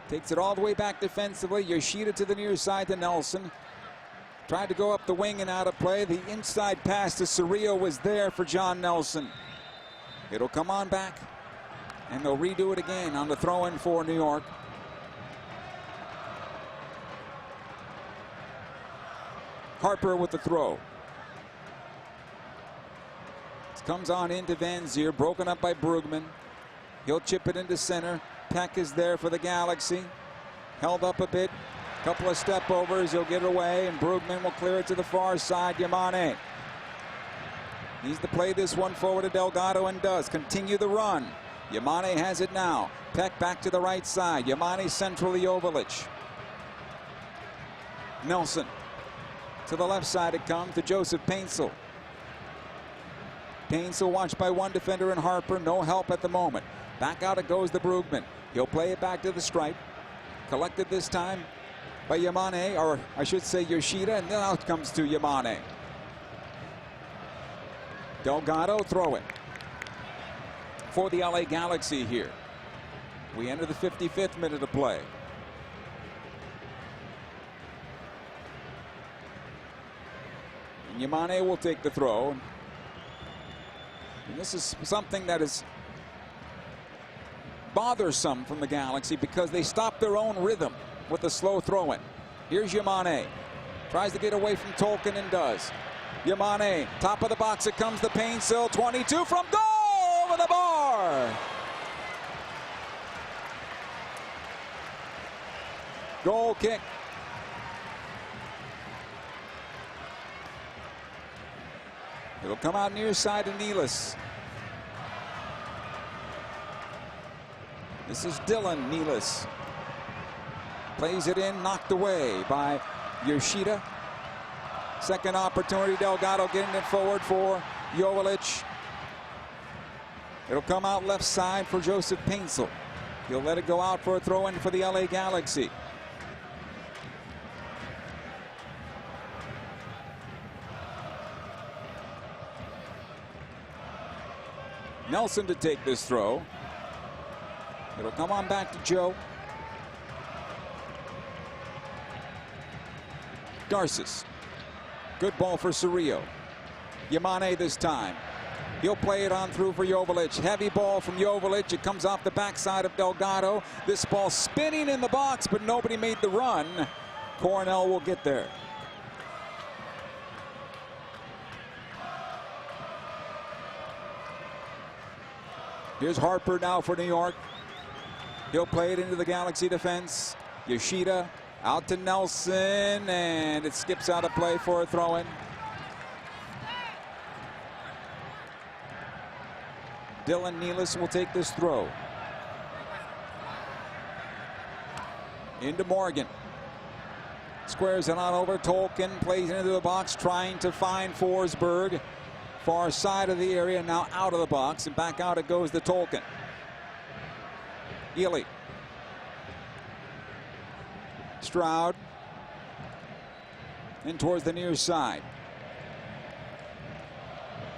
Takes it all the way back defensively. Yoshida to the near side to Nelson. Tried to go up the wing and out of play. The inside pass to Cerrillo was there for John Nelson. It'll come on back. And they'll redo it again on the throw-in for New York. Harper with the throw. Comes on into Van Zier, broken up by Brugman. He'll chip it into center. Peck is there for the Galaxy. Held up a bit. Couple of step overs. He'll get it away, and Brugman will clear it to the far side. Yamane needs to play this one forward to Delgado and does. Continue the run. Yamane has it now. Peck back to the right side. Yamane centrally Joveljic. Nelson to the left side it comes to Joseph Painsel. Painsel watched by one defender in Harper. No help at the moment. Back out it goes to Brugman. He'll play it back to the stripe. Collected this time by Yamane, or I should say Yoshida, and then out comes to Yamane. Delgado throw it for the LA Galaxy here. We enter the 55th minute of play. And Yamane will take the throw. And this is something that is bothersome from the Galaxy because they stop their own rhythm with a slow throw-in. Here's Yamane. Tries to get away from Tolkien and does. Yamane, top of the box, it comes to Painsel. 22 from goal over the bar. Goal kick. It'll come out near side to Nealis. This is Dylan Nealis. Plays it in, knocked away by Yoshida. Second opportunity, Delgado getting it forward for Joveljic. It'll come out left side for Joseph Painsel. He'll let it go out for a throw-in for the LA Galaxy. Nelson to take this throw. It'll come on back to Joe. Garces. Good ball for Cerrillo. Yamane this time. He'll play it on through for Joveljic. Heavy ball from Joveljic. It comes off the backside of Delgado. This ball spinning in the box, but nobody made the run. Cornell will get there. Here's Harper now for New York. He'll play it into the Galaxy defense. Yoshida out to Nelson, and it skips out of play for a throw-in. Dylan Nealis will take this throw. Into Morgan. Squares it on over. Tolkien plays into the box, trying to find Forsberg. Far side of the area, now out of the box, and back out it goes to Tolkien. Ely. Stroud. In towards the near side.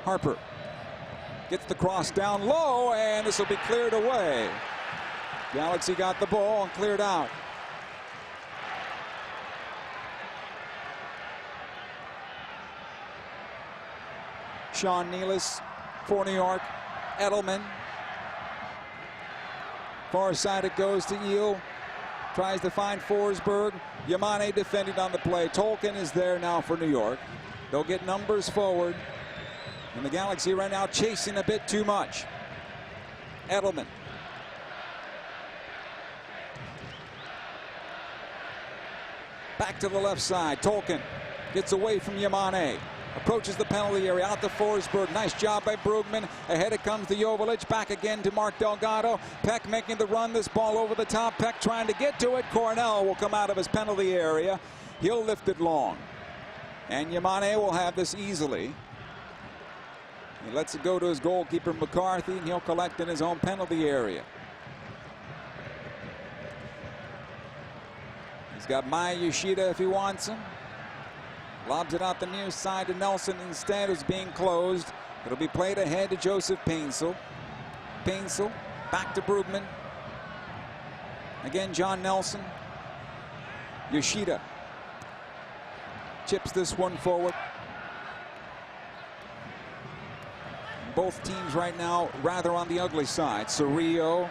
Harper. Gets the cross down low, and this will be cleared away. Galaxy got the ball and cleared out. Sean Nealis for New York. Edelman. Far side it goes to Eel. Tries to find Forsberg. Yamane defended on the play. Tolkien is there now for New York. They'll get numbers forward. And the Galaxy right now chasing a bit too much. Edelman. Back to the left side. Tolkien gets away from Yamane. Approaches the penalty area, out to Forsberg. Nice job by Brugman. Ahead it comes to Joveljic. Back again to Mark Delgado. Peck making the run. This ball over the top. Peck trying to get to it. Cornell will come out of his penalty area. He'll lift it long. And Yamane will have this easily. He lets it go to his goalkeeper, McCarthy, and he'll collect in his own penalty area. He's got Maya Yoshida if he wants him. Lobs it out the near side to Nelson instead, who's being closed. It'll be played ahead to Joseph Painsel. Painsel back to Brugman. Again, John Nelson. Yoshida chips this one forward. Both teams right now rather on the ugly side. Cerrillo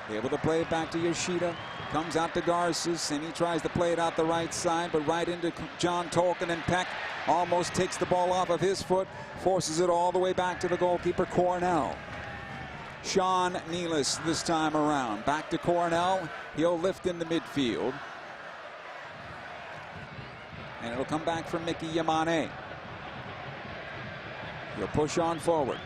able to play it back to Yoshida. Comes out to Garces, and he tries to play it out the right side, but right into John Tolkien, and Peck almost takes the ball off of his foot, forces it all the way back to the goalkeeper, Cornell. Sean Nealis this time around. Back to Cornell. He'll lift in the midfield. And it'll come back from Mickey Yamane. He'll push on forward.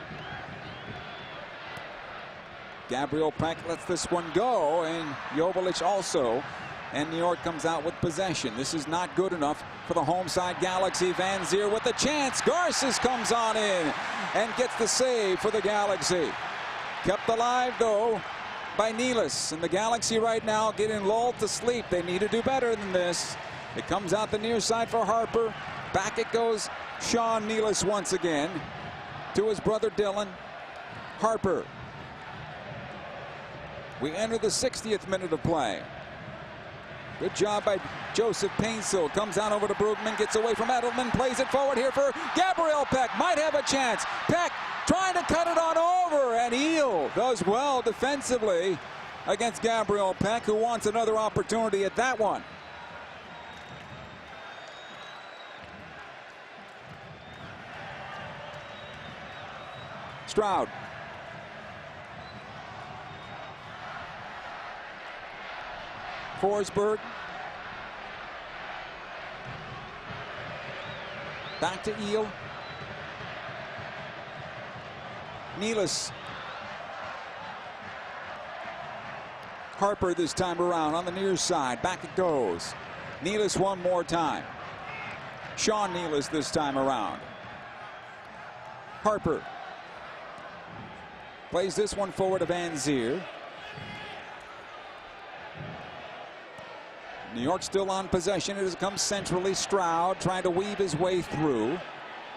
Gabriel Peck lets this one go, and Joveljic also. And New York comes out with possession. This is not good enough for the home side Galaxy. Van Zier with a chance. Garces comes on in and gets the save for the Galaxy. Kept alive, though, by Nealis. And the Galaxy right now getting lulled to sleep. They need to do better than this. It comes out the near side for Harper. Back it goes Sean Nealis once again to his brother Dylan. Harper. We enter the 60th minute of play. Good job by Joseph Painsel. Comes on over to Brugman, gets away from Edelman, plays it forward here for Gabriel Peck. Might have a chance. Peck trying to cut it on over, and Eel does well defensively against Gabriel Peck, who wants another opportunity at that one. Stroud. Forsberg. Back to Eel. Nealis. Harper this time around on the near side. Back it goes. Nealis one more time. Sean Nealis this time around. Harper. Plays this one forward to Van Zier. New York still on possession. It comes centrally. Stroud trying to weave his way through.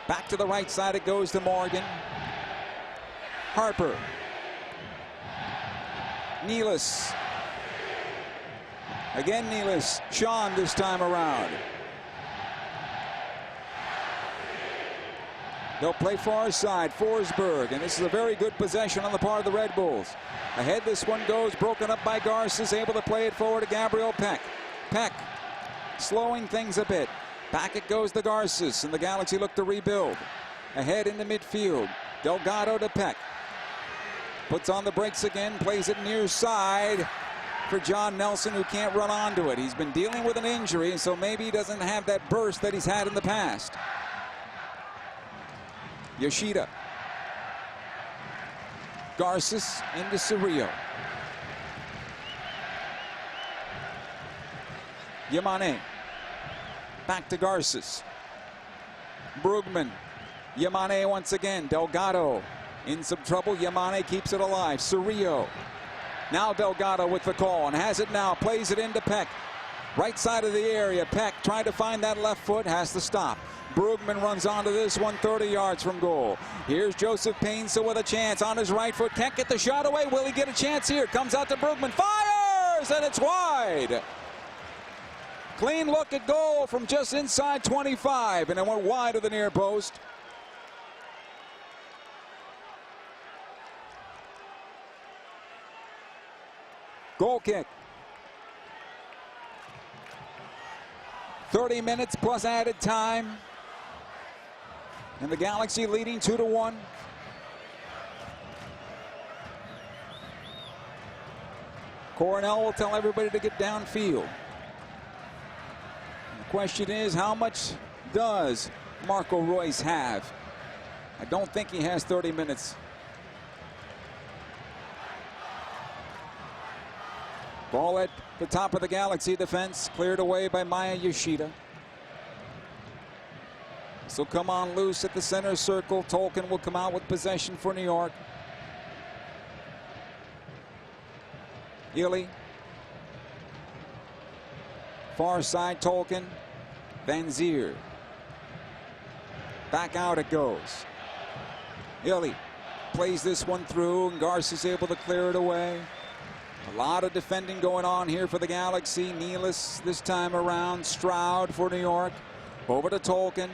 Back to the right side it goes to Morgan. Harper Nealis. Again, Nealis. Sean this time around. They'll play far side, Forsberg, and this is a very good possession on the part of the Red Bulls. Ahead this one goes, broken up by Garces, able to play it forward to Gabriel Peck. Peck slowing things a bit. Back it goes to Garces, and the Galaxy look to rebuild. Ahead in the midfield, Delgado to Peck. Puts on the brakes again, plays it near side for John Nelson, who can't run onto it. He's been dealing with an injury, so maybe he doesn't have that burst that he's had in the past. Yoshida. Garces into Cerrillo. Yamane. Back to Garces. Brugman. Yamane once again. Delgado in some trouble. Yamane keeps it alive. Cerrillo. Now Delgado with the call and has it now. Plays it into Peck. Right side of the area. Peck trying to find that left foot. Has to stop. Brugman runs onto this one 30 yards from goal. Here's Joseph Painsa with a chance on his right foot. Can't get the shot away. Will he get a chance here? Comes out to Brugman. Fires! And it's wide. Clean look at goal from just inside 25. And it went wide of the near post. Goal kick. 30 minutes plus added time. And the Galaxy leading 2-1. Coronel will tell everybody to get downfield. The question is, how much does Marco Royce have? I don't think he has 30 minutes. Ball at the top of the Galaxy defense, cleared away by Maya Yoshida. This will come on loose at the center circle. Tolkien will come out with possession for New York. Ely. Far side Tolkien. Van Zier. Back out it goes. Ely plays this one through, and Garces is able to clear it away. A lot of defending going on here for the Galaxy. Nealis this time around. Stroud for New York. Over to Tolkien.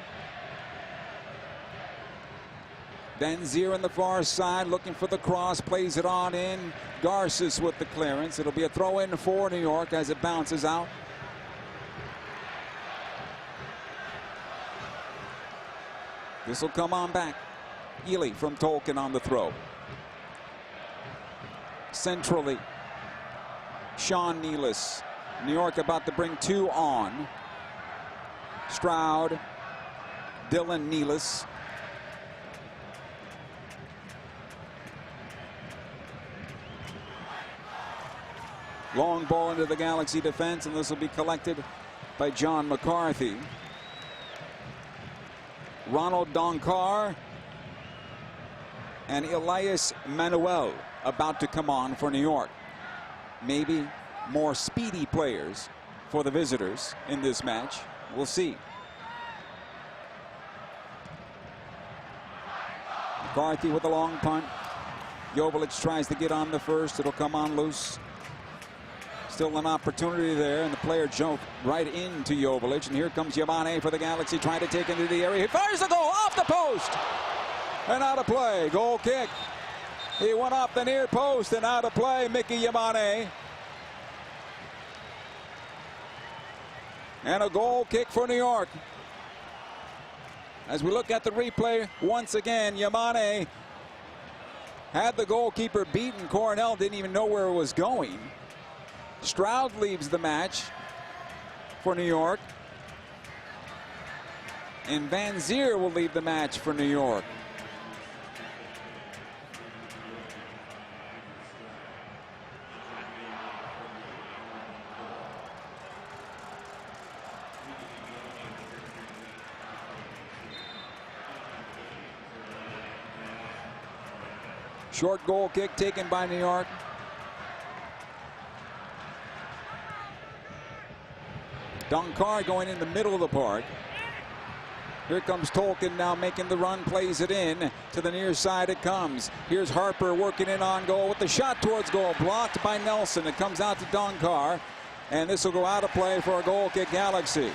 Van Zier on the far side looking for the cross. Plays it on in. Garces with the clearance. It'll be a throw in for New York as it bounces out. This will come on back. Ely from Tolkien on the throw. Centrally, Sean Nealis. New York about to bring two on. Stroud, Dylan Nealis. Long ball into the Galaxy defense, and this will be collected by John McCarthy. Ronald Donkar and Elias Manuel about to come on for New York. Maybe more speedy players for the visitors in this match. We'll see. McCarthy with a long punt. Joveljic tries to get on the first. It'll come on loose. Still an opportunity there, and the player jumped right into Joveljic. And here comes Yamane for the Galaxy, trying to take into the area. He fires the goal off the post and out of play. Goal kick. He went off the near post and out of play. Mickey Yamane. And a goal kick for New York. As we look at the replay once again, Yamane had the goalkeeper beaten. Coronel didn't even know where it was going. Stroud leaves the match for New York. And Van Zier will leave the match for New York. Short goal kick taken by New York. Donkar going in the middle of the park. Here comes Tolkien now making the run, plays it in. To the near side it comes. Here's Harper working in on goal with the shot towards goal. Blocked by Nelson. It comes out to Donkar. And this will go out of play for a goal kick Galaxy.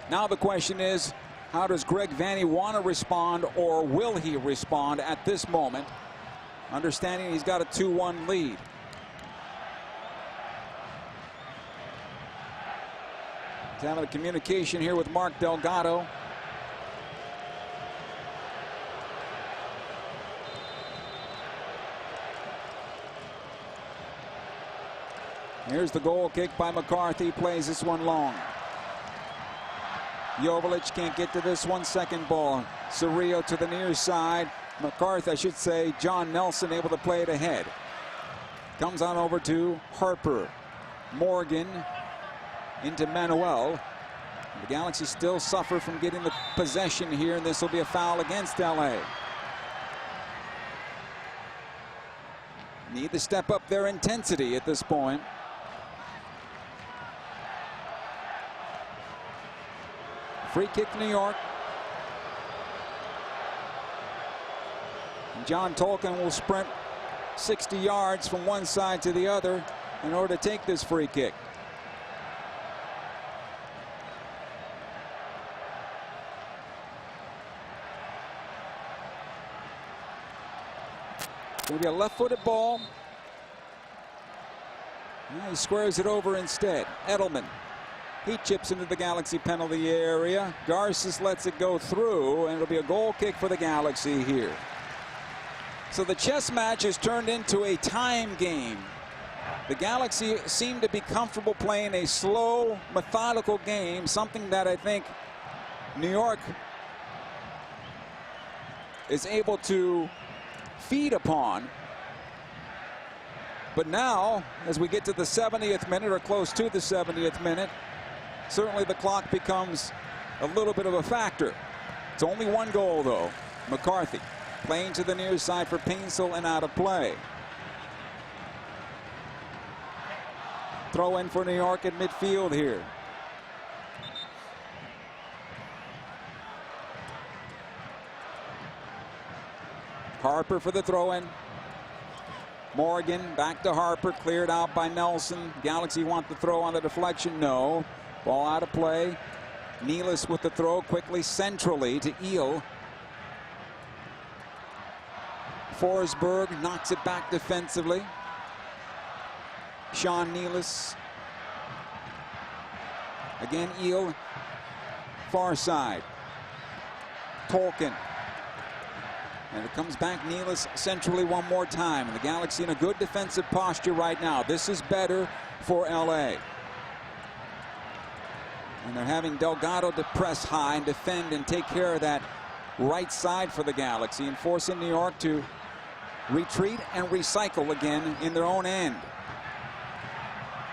Now the question is, how does Greg Vanney want to respond, or will he respond at this moment? Understanding he's got a 2-1 lead. He's having a communication here with Mark Delgado. Here's the goal kick by McCarthy. Plays this one long. Joveljic can't get to this one. Second ball. Cerrillo to the near side. McCarthy, I should say, John Nelson able to play it ahead. Comes on over to Harper. Morgan into Manuel. The Galaxy still suffer from getting the possession here, and this will be a foul against LA. Need to step up their intensity at this point. Free kick New York. And John Tolkien will sprint 60 yards from one side to the other in order to take this free kick. It's going to be a left-footed ball. And he squares it over instead. Edelman. He chips into the Galaxy penalty area. Garces lets it go through, and it'll be a goal kick for the Galaxy here. So the chess match has turned into a time game. The Galaxy seem to be comfortable playing a slow, methodical game, something that I think New York is able to feed upon. But now, as we get to the 70th minute, or close to the 70th minute, certainly the clock becomes a little bit of a factor. It's only one goal, though. McCarthy playing to the near side for Painsel and out of play. Throw in for New York at midfield here. Harper for the throw in. Morgan back to Harper, cleared out by Nelson. Galaxy want the throw on the deflection. No. Ball out of play. Nealis with the throw quickly centrally to Eel. Forsberg knocks it back defensively. Sean Nealis. Again, Eel. Far side. Tolkien. And it comes back Nealis centrally one more time. And the Galaxy in a good defensive posture right now. This is better for LA. And they're having Delgado to press high and defend and take care of that right side for the Galaxy, and forcing New York to retreat and recycle again in their own end.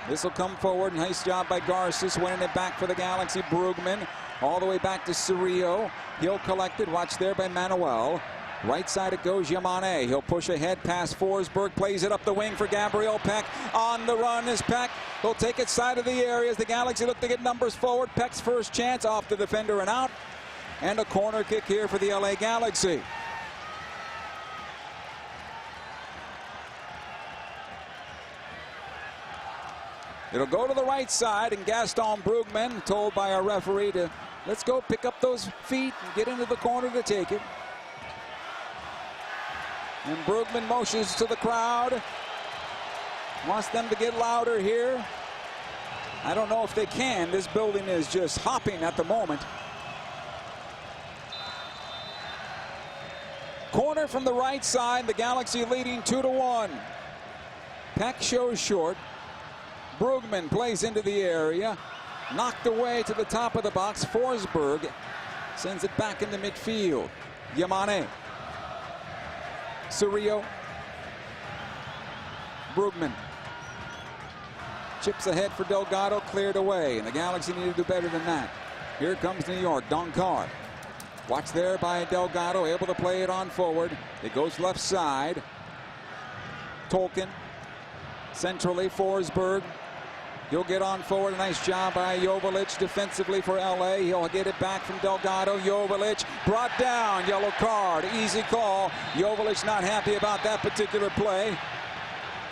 This will come forward. Nice job by Garces, winning it back for the Galaxy. Brugman all the way back to Cerrillo. He'll collect it. Watch there by Manuel. Right side it goes, Yamane. He'll push ahead past Forsberg, plays it up the wing for Gabriel Peck. On the run is Peck. He'll take it side of the area as the Galaxy look to get numbers forward. Peck's first chance, off the defender and out. And a corner kick here for the LA Galaxy. It'll go to the right side, and Gaston Brugman told by our referee to let's go pick up those feet and get into the corner to take it. And Brugman motions to the crowd. Wants them to get louder here. I don't know if they can. This building is just hopping at the moment. Corner from the right side. The Galaxy leading 2-1. Peck shows short. Brugman plays into the area. Knocked away to the top of the box. Forsberg sends it back into midfield. Yamane. Cerrillo. Brugman. Chips ahead for Delgado, cleared away, and the Galaxy need to do better than that. Here comes New York. Donkar. Watch there by Delgado, able to play it on forward. It goes left side. Tolkien. Centrally, Forsberg. He'll get on forward. A nice job by Joveljic defensively for LA. He'll get it back from Delgado. Joveljic brought down. Yellow card. Easy call. Joveljic not happy about that particular play.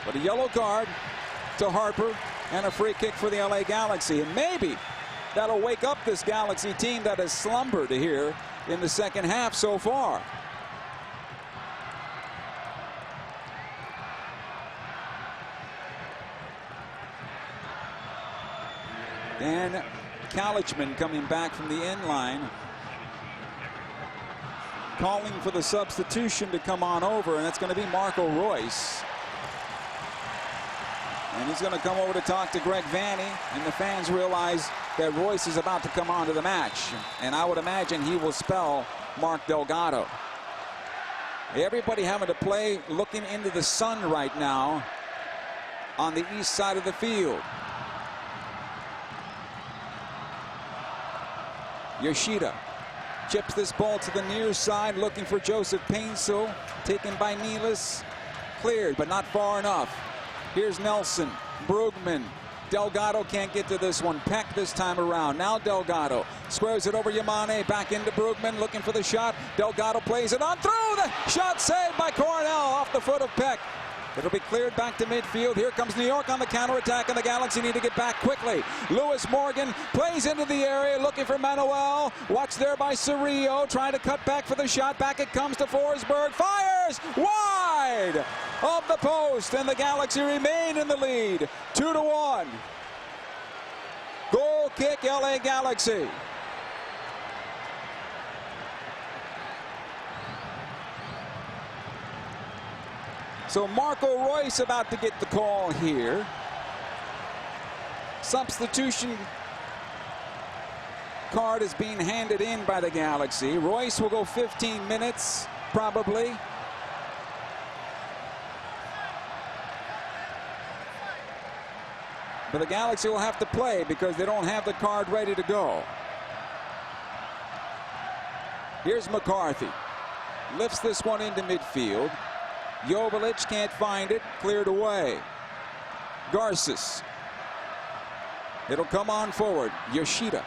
But a yellow card to Harper and a free kick for the LA Galaxy. And maybe that'll wake up this Galaxy team that has slumbered here in the second half so far. Dan Kalichman coming back from the end line, calling for the substitution to come on over, and it's going to be Marco Royce. And he's going to come over to talk to Greg Vanney, and the fans realize that Royce is about to come onto the match. And I would imagine he will spell Mark Delgado. Everybody having to play looking into the sun right now on the east side of the field. Yoshida chips this ball to the near side, looking for Joseph Painsil. Taken by Nealis. Cleared, but not far enough. Here's Nelson. Brugman. Delgado can't get to this one. Peck this time around. Now Delgado squares it over Yamane. Back into Brugman, looking for the shot. Delgado plays it on through. The shot saved by Cornell off the foot of Peck. It'll be cleared back to midfield. Here comes New York on the counterattack, and the Galaxy need to get back quickly. Lewis Morgan plays into the area, looking for Manuel. Watched there by Cerrillo, trying to cut back for the shot. Back it comes to Forsberg. Fires wide of the post, and the Galaxy remain in the lead. 2-1. Goal kick, LA Galaxy. So Marco Royce about to get the call here. Substitution card is being handed in by the Galaxy. Royce will go 15 minutes, probably. But the Galaxy will have to play because they don't have the card ready to go. Here's McCarthy. Lifts this one into midfield. Joveljic can't find it. Cleared away. Garces. It'll come on forward. Yoshida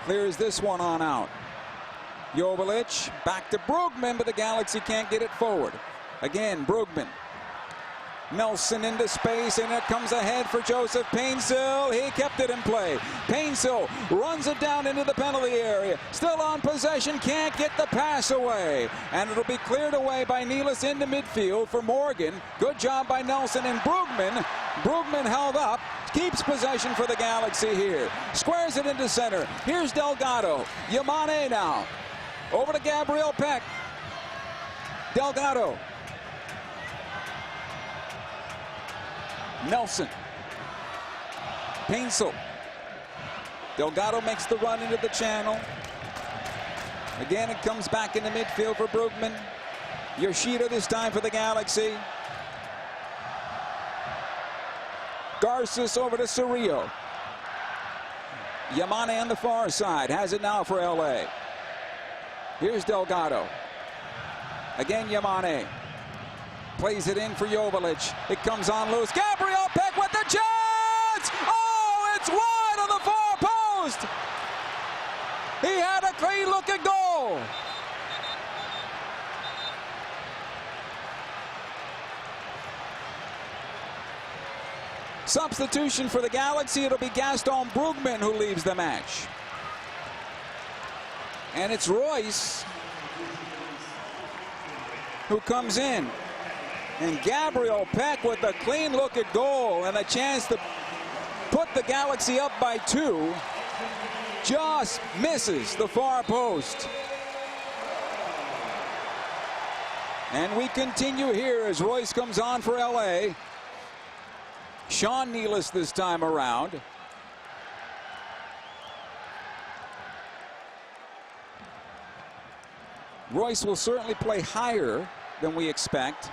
clears this one on out. Joveljic back to Brugman, but the Galaxy can't get it forward. Again, Brugman. Nelson into space, and it comes ahead for Joseph Painsil. He kept it in play. Painsil runs it down into the penalty area. Still on possession, can't get the pass away. And it'll be cleared away by Nealis into midfield for Morgan. Good job by Nelson and Brugman. Brugman held up, keeps possession for the Galaxy here. Squares it into center. Here's Delgado. Yamane now. Over to Gabriel Peck. Delgado. Nelson. Painsil. Delgado makes the run into the channel. Again, it comes back into midfield for Brugman. Yoshida this time for the Galaxy. Garces over to Cerrillo. Yamane on the far side. Has it now for LA. Here's Delgado. Again, Yamane. Plays it in for Joveljic. It comes on loose. Gabriel Peck with the chance! Oh, it's wide on the far post! He had a clean-looking goal. Substitution for the Galaxy. It'll be Gaston Brugman who leaves the match. And it's Royce who comes in. And Gabriel Peck with a clean-looking goal and a chance to put the Galaxy up by 2. Just misses the far post. And we continue here as Royce comes on for LA. Sean Nealis this time around. Royce will certainly play higher than we expect.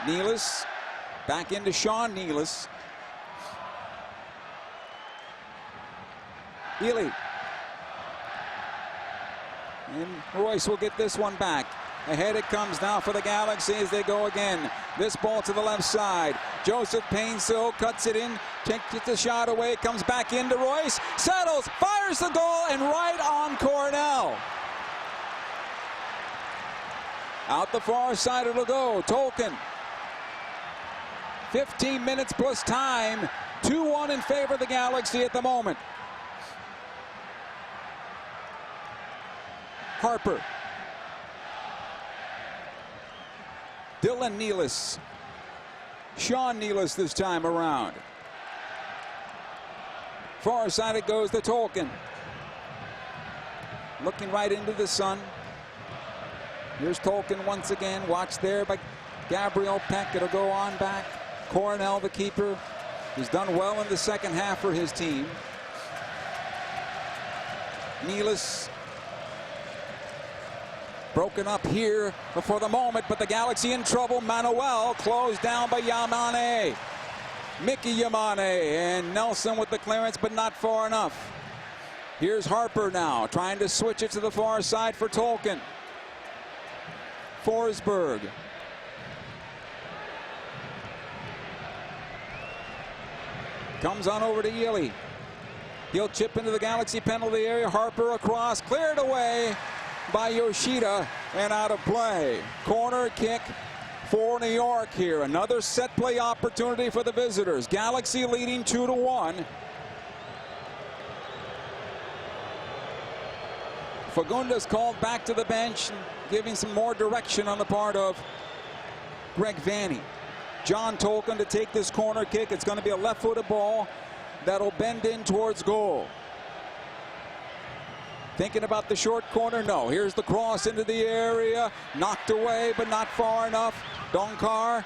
Nealis back into Sean Nealis. Healy. And Royce will get this one back. Ahead it comes now for the Galaxy as they go again. This ball to the left side. Joseph Painsil cuts it in, takes the shot away, comes back into Royce, settles, fires the goal, and right on Cornell. Out the far side it'll go. Tolkien. 15 minutes plus time. 2-1 in favor of the Galaxy at the moment. Harper. Dylan Nealis. Sean Nealis this time around. Far side it goes to Tolkien. Looking right into the sun. Here's Tolkien once again. Watched there by Gabriel Peck. It'll go on back. Cornell, the keeper, has done well in the second half for his team. Nealis broken up here for the moment, but the Galaxy in trouble. Manuel closed down by Yamane. Mickey Yamane, and Nelson with the clearance, but not far enough. Here's Harper now, trying to switch it to the far side for Tolkien. Forsberg. Comes on over to Ely. He'll chip into the Galaxy penalty area. Harper across, cleared away by Yoshida and out of play. Corner kick for New York here. Another set play opportunity for the visitors. Galaxy leading 2-1. Fagundes called back to the bench, giving some more direction on the part of Greg Vanney. John Tolkien to take this corner kick. It's going to be a left-footed ball that'll bend in towards goal. Thinking about the short corner? No. Here's the cross into the area. Knocked away, but not far enough. Donkar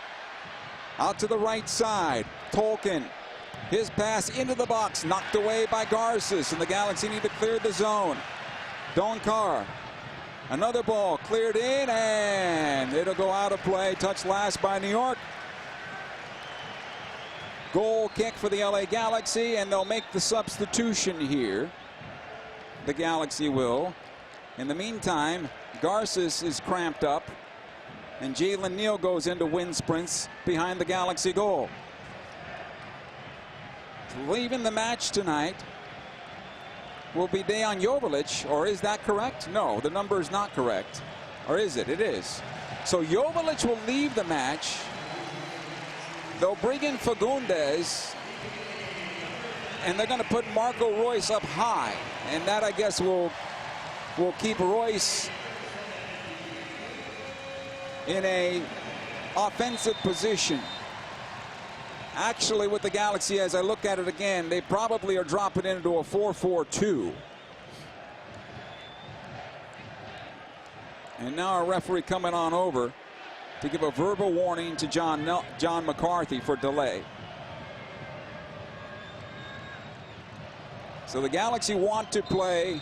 out to the right side. Tolkien. His pass into the box. Knocked away by Garces, and the Galaxy need to clear the zone. Donkar. Another ball cleared in, and it'll go out of play. Touched last by New York. Goal kick for the LA Galaxy, and they'll make the substitution here. The Galaxy will. In the meantime, Garces is cramped up, and Jalen Neal goes into wind sprints behind the Galaxy goal. Leaving the match tonight will be Dejan Joveljic, or is that correct? No, the number is not correct. Or is it? It is. So Joveljic will leave the match. They'll bring in Fagundes, and they're going to put Marco Royce up high, and that, I guess, will keep Royce in a offensive position. Actually, with the Galaxy, as I look at it again, they probably are dropping into a 4-4-2. And now our referee coming on over to give a verbal warning to John McCarthy for delay. So the Galaxy want to play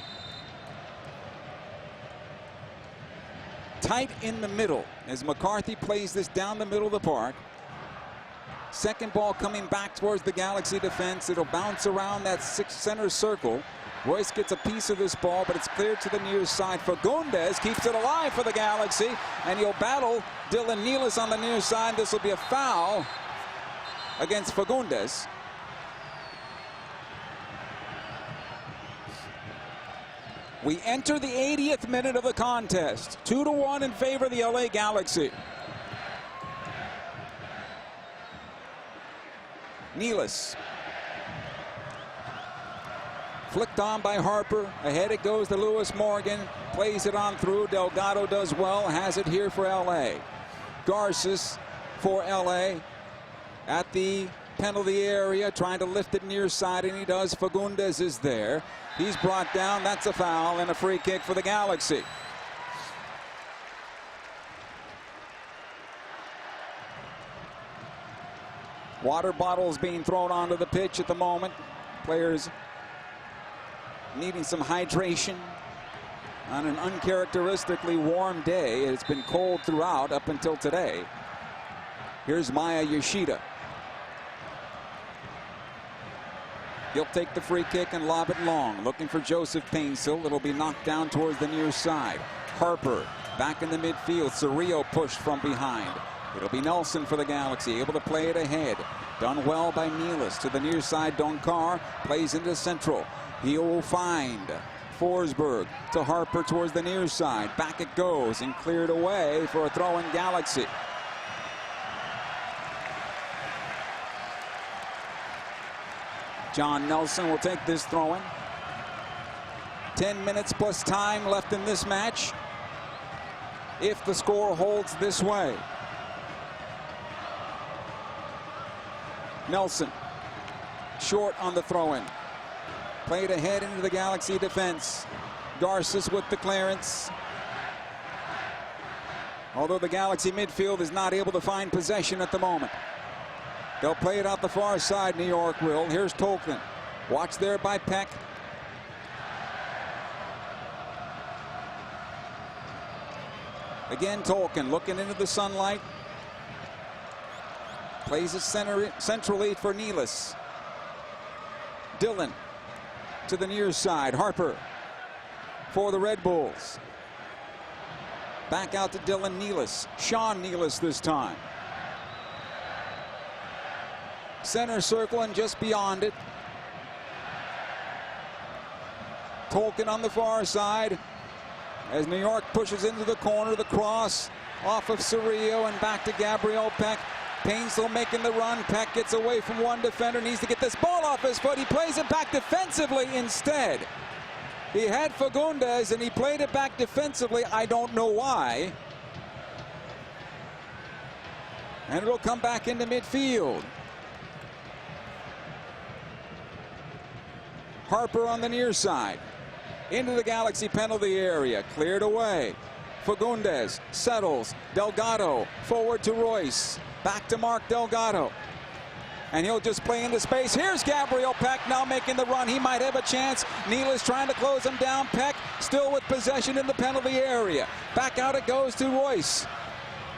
tight in the middle as McCarthy plays this down the middle of the park. Second ball coming back towards the Galaxy defense. It'll bounce around that center circle. Royce gets a piece of this ball, but it's cleared to the near side. Fagundes keeps it alive for the Galaxy, and he'll battle Dylan Nealis on the near side. This will be a foul against Fagundes. We enter the 80th minute of the contest. 2-1 in favor of the LA Galaxy. Nealis. Flicked on by Harper. Ahead it goes to Lewis Morgan. Plays it on through. Delgado does well. Has it here for LA. Garces for LA at the penalty area, trying to lift it near side, and he does. Fagundes is there. He's brought down. That's a foul and a free kick for the Galaxy. Water bottles being thrown onto the pitch at the moment. Players needing some hydration on an uncharacteristically warm day. It's been cold throughout up until today. Here's Maya Yoshida. He'll take the free kick and lob it long. Looking for Joseph Painsil. It'll be knocked down towards the near side. Harper Back in the midfield, Cerrillo pushed from behind. It'll be Nelson for the Galaxy, able to play it ahead. Done well by Nealis to the near side. Donkar plays into central. He'll find Forsberg to Harper towards the near side. Back it goes and cleared away for a throw in Galaxy. John Nelson will take this throw-in. 10 minutes plus time left in this match if the score holds this way. Nelson short on the throw-in. Played ahead into the Galaxy defense. Garces with the clearance. Although the Galaxy midfield is not able to find possession at the moment. They'll play it out the far side, New York will. Here's Tolkien. Watched there by Peck. Again, Tolkien looking into the sunlight. Plays it centrally for Nealis. Dillon to the near side. Harper for the Red Bulls. Back out to Dillon. Nealis. Sean Nealis this time. Center circle and just beyond it. Tolkien on the far side. As New York pushes into the corner, the cross off of Cerrillo and back to Gabriel Peck. Painsville making the run. Peck gets away from one defender, needs to get this ball off his foot. He plays it back defensively instead. He had Fagundes and he played it back defensively. I don't know why. And it'll come back into midfield. Harper on the near side. Into the Galaxy penalty area. Cleared away. Fagundes settles. Delgado forward to Royce. Back to Mark Delgado. And he'll just play into space. Here's Gabriel Peck now making the run. He might have a chance. Nealis trying to close him down. Peck still with possession in the penalty area. Back out it goes to Royce.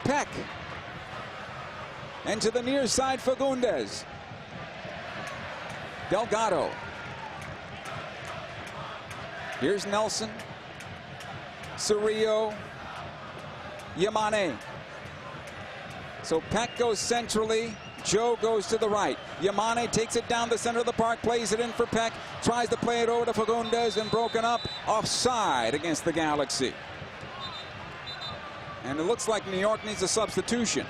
Peck. And to the near side, Fagundes. Delgado. Here's Nelson. Cerrillo. Yamane. So Peck goes centrally. Joe goes to the right. Yamane takes it down the center of the park, plays it in for Peck, tries to play it over to Fagundes and broken up offside against the Galaxy. And it looks like New York needs a substitution.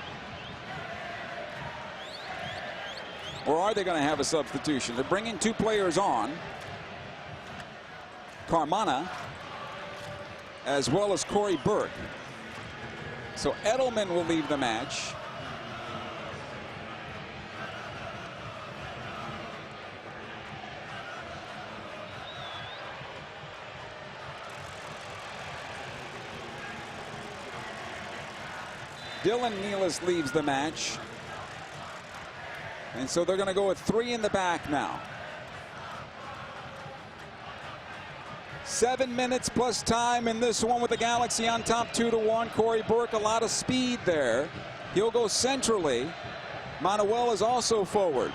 Or are they going to have a substitution? They're bringing two players on. Carmona, as well as Corey Burke. So Edelman will leave the match. Dylan Nealis leaves the match. And so they're going to go with three in the back now. 7 minutes plus time in this one with the Galaxy on top 2-1. Corey Burke, a lot of speed there. He'll go centrally. Manuel is also forward.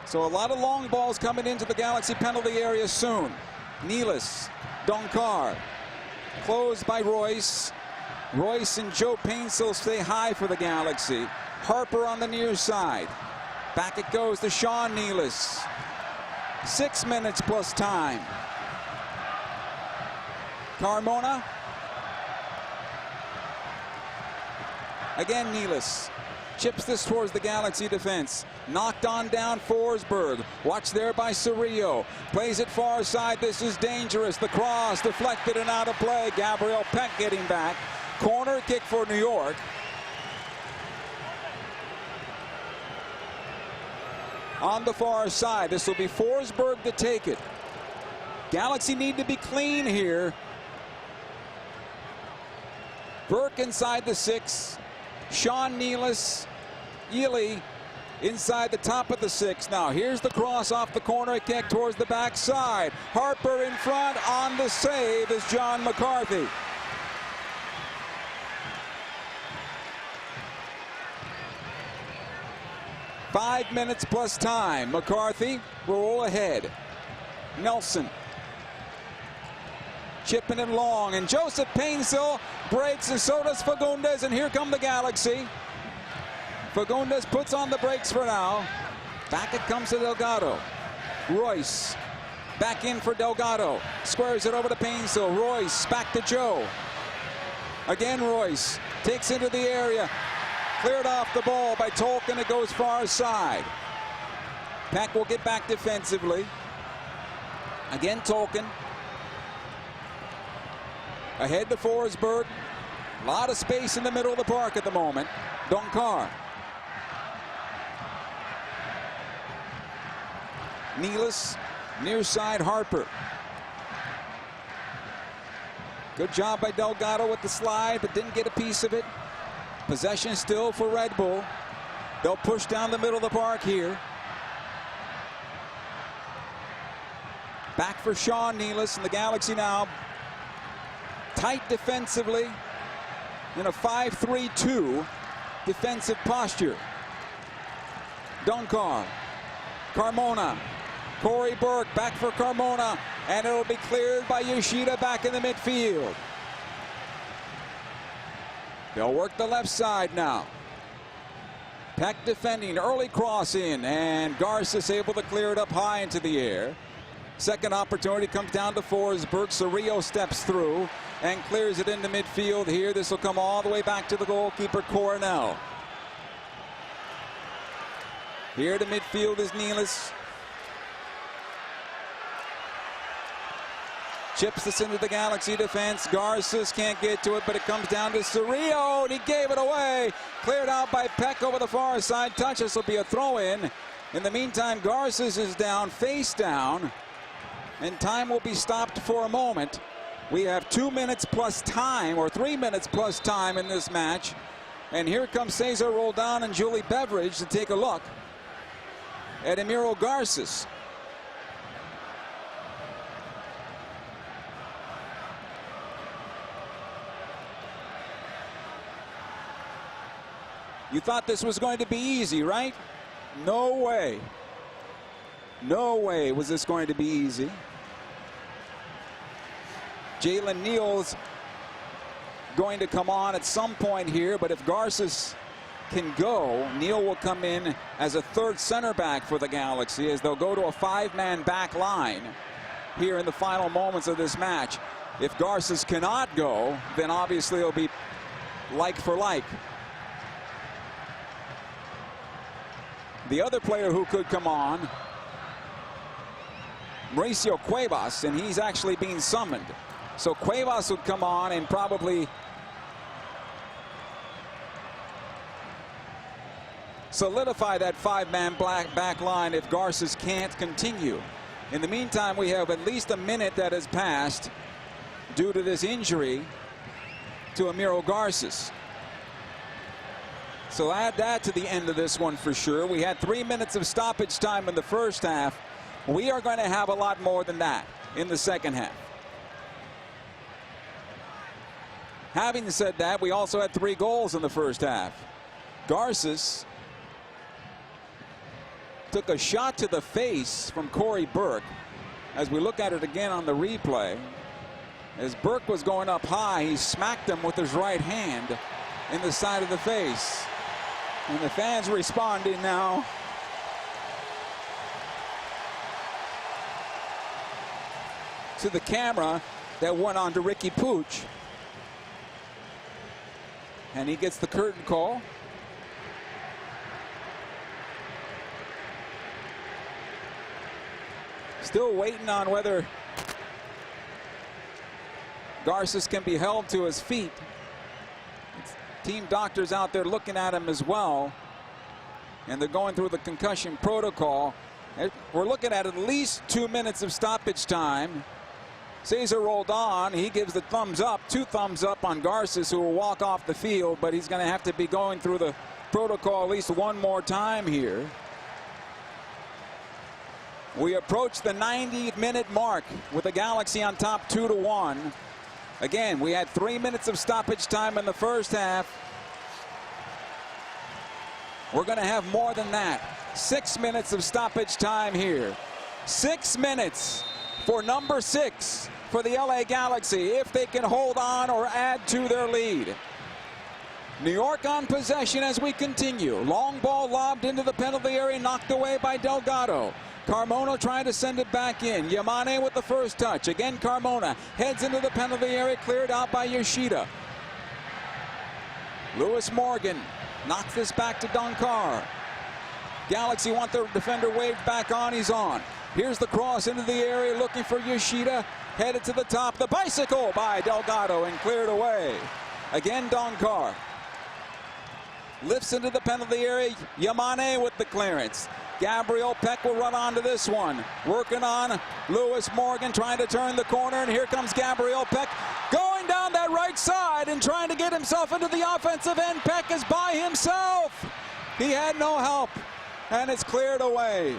So a lot of long balls coming into the Galaxy penalty area soon. Nealis, Donkar, closed by Royce. Royce and Joe Painsville stay high for the Galaxy. Harper on the near side. Back it goes to Sean Nealis. 6 minutes plus time. Carmona. Again Nealis. Chips this towards the Galaxy defense. Knocked on down Forsberg. Watched there by Cerrillo. Plays it far side. This is dangerous. The cross deflected and out of play. Gabriel Peck getting back. Corner kick for New York. On the far side. This will be Forsberg to take it. Galaxy need to be clean here. Burke inside the 6. Sean Nealis. Ely inside the top of the 6. Now here's the cross off the corner kick towards the backside. Harper in front. On the save is John McCarthy. Five minutes plus time. McCarthy will roll ahead. Nelson. Chipping it long, and Joseph Painsil breaks, and so does Fagundes, and here come the Galaxy. Fagundes puts on the brakes for now. Back it comes to Delgado. Royce back in for Delgado. Squares it over to Painsil. Royce back to Joe. Again Royce takes into the area. Cleared off the ball by Tolkien. It goes far side. Peck will get back defensively. Again Tolkien. Ahead to Forsberg. A lot of space in the middle of the park at the moment. Donkar. Nealis, near side Harper. Good job by Delgado with the slide, but didn't get a piece of it. Possession still for Red Bull. They'll push down the middle of the park here. Back for Sean Nealis, and the Galaxy now tight defensively in a 5-3-2 defensive posture. Donkar, Carmona, Corey Burke back for Carmona, and it'll be cleared by Yoshida back in the midfield. They'll work the left side now. Peck defending, early cross in, and Garces able to clear it up high into the air. Second opportunity comes down to Forsberg. Cerrillo steps through and clears it into midfield here. This will come all the way back to the goalkeeper, Coronel. Here to midfield is Nealis. Chips this into the Galaxy defense. Garces can't get to it, but it comes down to Cerrillo, and he gave it away. Cleared out by Peck over the far side touch. This will be a throw-in. In the meantime, Garces is down, face down, and time will be stopped for a moment. We have 2 minutes plus time, or 3 minutes plus time in this match. And here comes Cesar Roldan and Julie Beveridge to take a look at Emiro Garces. You thought this was going to be easy, right? No way. No way was this going to be easy. Jalen Neal's going to come on at some point here, but if Garces can go, Neal will come in as a third center back for the Galaxy as they'll go to a 5-man back line here in the final moments of this match. If Garces cannot go, then obviously it'll be like for like. The other player who could come on, Mauricio Cuevas, and he's actually being summoned. So Cuevas would come on and probably solidify that 5-man back line if Garces can't continue. In the meantime, we have at least a minute that has passed due to this injury to Emiro Garces. So add that to the end of this one for sure. We had 3 minutes of stoppage time in the first half. We are going to have a lot more than that in the second half. Having said that, we also had 3 goals in the first half. Garces took a shot to the face from Corey Burke. As we look at it again on the replay, as Burke was going up high, he smacked him with his right hand in the side of the face. And the fans responding now. To the camera that went on to Ricky Pooch. And he gets the curtain call. Still waiting on whether Garces can be held to his feet. Team doctors out there looking at him as well, and they're going through the concussion protocol. We're looking at least 2 minutes of stoppage time. Cesar Roldan, he gives the thumbs up, 2 thumbs up on Garces, who will walk off the field, but he's going to have to be going through the protocol at least one more time here. We approach the 90-minute mark with the Galaxy on top 2-1. Again, we had 3 minutes of stoppage time in the first half. We're going to have more than that. 6 minutes of stoppage time here. 6 minutes for number 6 for the LA Galaxy if they can hold on or add to their lead. New York on possession as we continue. Long ball lobbed into the penalty area, knocked away by Delgado. Carmona trying to send it back in. Yamane with the first touch. Again, Carmona heads into the penalty area, cleared out by Yoshida. Lewis Morgan knocks this back to Donkar. Galaxy want the defender waved back on. He's on. Here's the cross into the area, looking for Yoshida. Headed to the top. The bicycle by Delgado and cleared away. Again, Donkar. Lifts into the penalty area. Yamane with the clearance. Gabriel Peck will run onto this one. Working on Lewis Morgan, trying to turn the corner, and here comes Gabriel Peck going down that right side and trying to get himself into the offensive end. Peck is by himself. He had no help, and it's cleared away.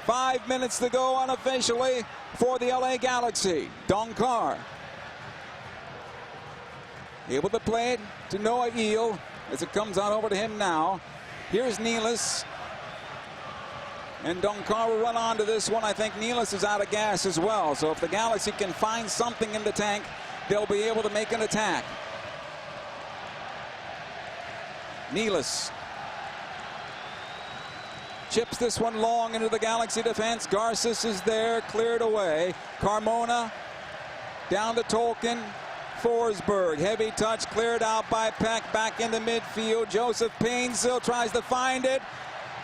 5 minutes to go unofficially for the LA Galaxy. Donkar able to play it to Noah Eel as it comes on over to him now. Here's Nealis. And Donkar will run onto this one. I think Nealis is out of gas as well. So if the Galaxy can find something in the tank, they'll be able to make an attack. Nealis chips this one long into the Galaxy defense. Garces is there, cleared away. Carmona down to Tolkien. Forsberg, heavy touch, cleared out by Peck, back into midfield. Joseph Painsil tries to find it,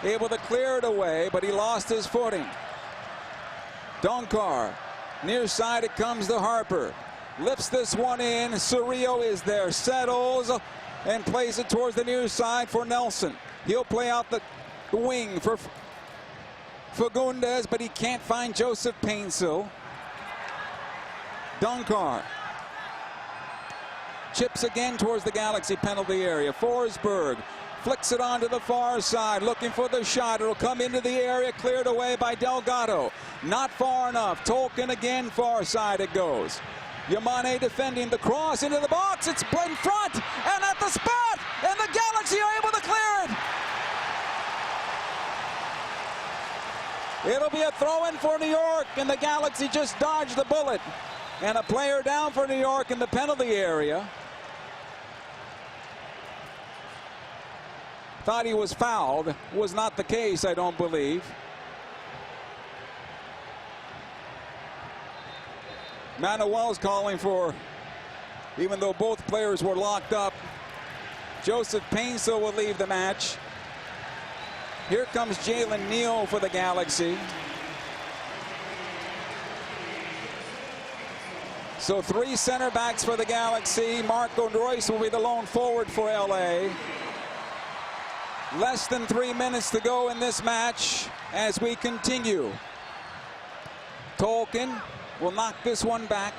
able to clear it away, but he lost his footing. Donkar, near side it comes to Harper. Lifts this one in, Cerrillo is there, settles, and plays it towards the near side for Nelson. He'll play out the wing for Fagundes, but he can't find Joseph Painsil. Donkar chips again towards the Galaxy penalty area. Forsberg flicks it onto the far side, looking for the shot. It'll come into the area, cleared away by Delgado. Not far enough. Tolkien again, far side it goes. Yamane defending the cross into the box. It's in front and at the spot, and the Galaxy are able to clear it. It'll be a throw-in for New York, and the Galaxy just dodged the bullet. And a player down for New York in the penalty area. Thought he was fouled. Was not the case, I don't believe. Manuel's calling for, even though both players were locked up, Joseph Painsil will leave the match. Here comes Jalen Neal for the Galaxy. So 3 center backs for the Galaxy. Marco Royce will be the lone forward for LA. Less than 3 minutes to go in this match as we continue. Tolkien will knock this one back.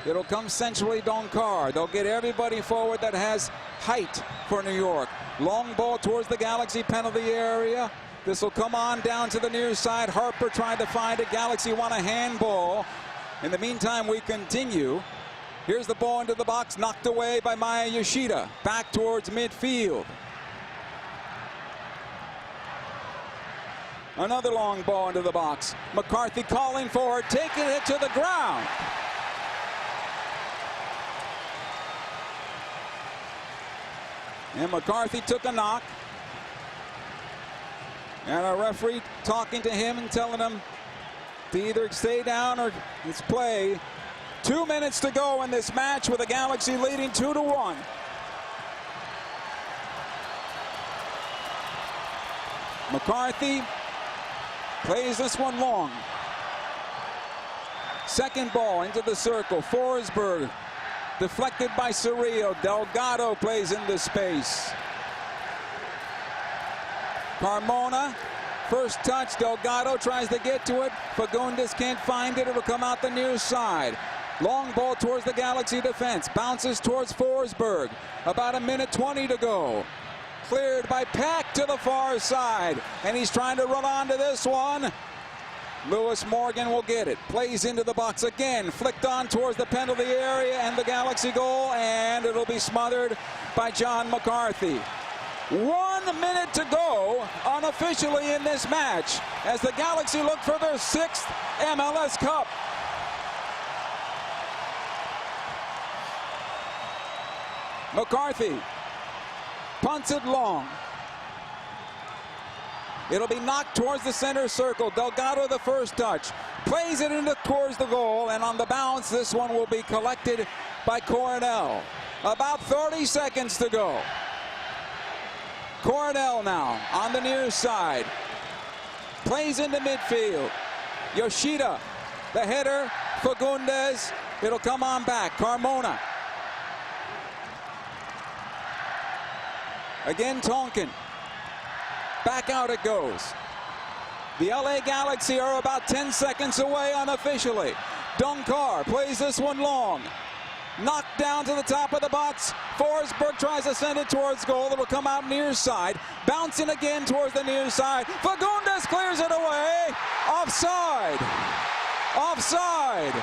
It'll come centrally Donkar. They'll get everybody forward that has height for New York. Long ball towards the Galaxy penalty area. This will come on down to the near side. Harper trying to find it. Galaxy want a handball. In the meantime, we continue. Here's the ball into the box, knocked away by Maya Yoshida. Back towards midfield. Another long ball into the box. McCarthy calling for it, taking it to the ground. And McCarthy took a knock. And our referee talking to him and telling him to either stay down or it's play. 2 minutes to go in this match with the Galaxy leading 2-1. McCarthy plays this one long. Second ball into the circle. Forsberg deflected by Cerrillo. Delgado plays into space. Carmona, first touch. Delgado tries to get to it. Fagundes can't find it. It'll come out the near side. Long ball towards the Galaxy defense. Bounces towards Forsberg. About 1:20 to go. Cleared by Peck to the far side. And he's trying to run onto this one. Lewis Morgan will get it. Plays into the box again. Flicked on towards the penalty area and the Galaxy goal. And it'll be smothered by John McCarthy. 1 minute to go unofficially in this match as the Galaxy look for their 6th MLS Cup. McCarthy punts it long. It'll be knocked towards the center circle. Delgado the first touch. Plays it towards the goal, and on the bounce, this one will be collected by Coronel. About 30 seconds to go. Coronel now on the near side. Plays into midfield. Yoshida, the header. Fagundes. It'll come on back. Carmona. Again, Tonkin. Back out it goes. The LA Galaxy are about 10 seconds away unofficially. Dunkar plays this one long. Knocked down to the top of the box. Forsberg tries to send it towards goal. It'll come out near side. Bouncing again towards the near side. Fagundes clears it away. Offside. Offside.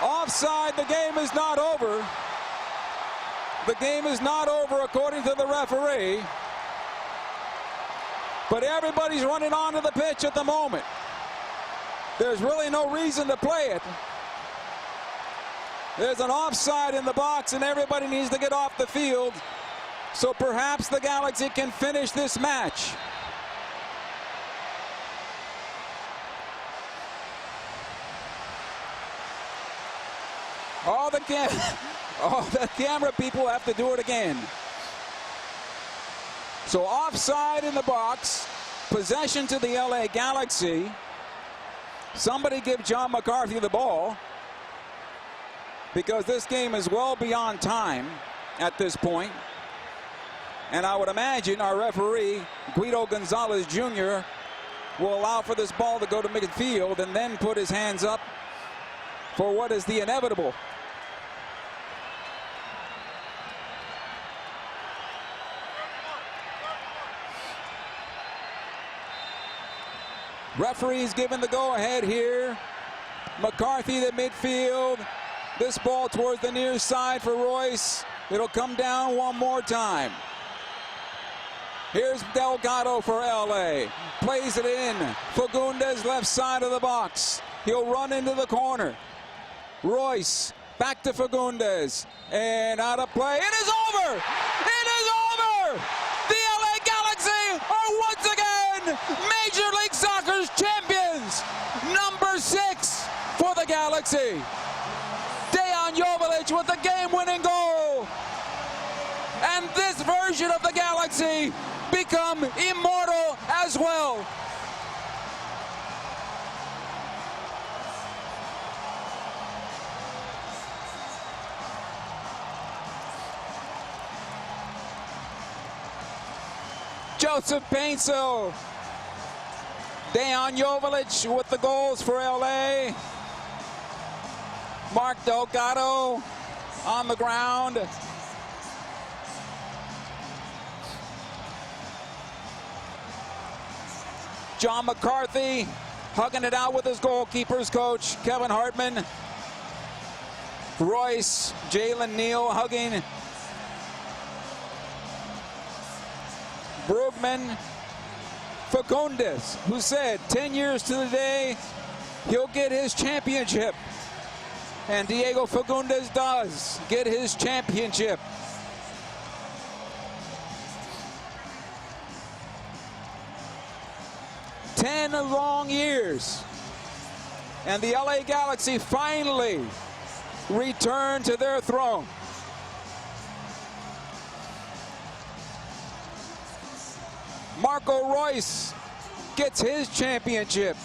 Offside. The game is not over. The game is not over according to the referee. But everybody's running onto the pitch at the moment. There's really no reason to play it. There's an offside in the box, and everybody needs to get off the field. So perhaps the Galaxy can finish this match. All the camera people have to do it again. So offside in the box, possession to the LA Galaxy. Somebody give John McCarthy the ball, because this game is well beyond time at this point. And I would imagine our referee, Guido Gonzalez Jr., will allow for this ball to go to midfield and then put his hands up for what is the inevitable. Referee's given the go-ahead here. McCarthy to midfield. This ball towards the near side for Royce. It'll come down one more time. Here's Delgado for LA. Plays it in. Fagundes left side of the box. He'll run into the corner. Royce back to Fagundes. And out of play. It is over! It is over! The LA Galaxy are once again Major League Soccer's champions. Number 6 for the Galaxy. Dejan Joveljic with the game-winning goal. And this version of the Galaxy become immortal as well. Joseph Painso. Dejan Joveljic with the goals for LA. Mark Delgado on the ground. John McCarthy hugging it out with his goalkeepers coach, Kevin Hartman. Royce, Jalen Neal hugging. Brugman. Fagundes, who said 10 years to the day he'll get his championship. And Diego Fagundes does get his championship. Ten long years. And the LA Galaxy finally return to their throne. Marco Royce gets his championship.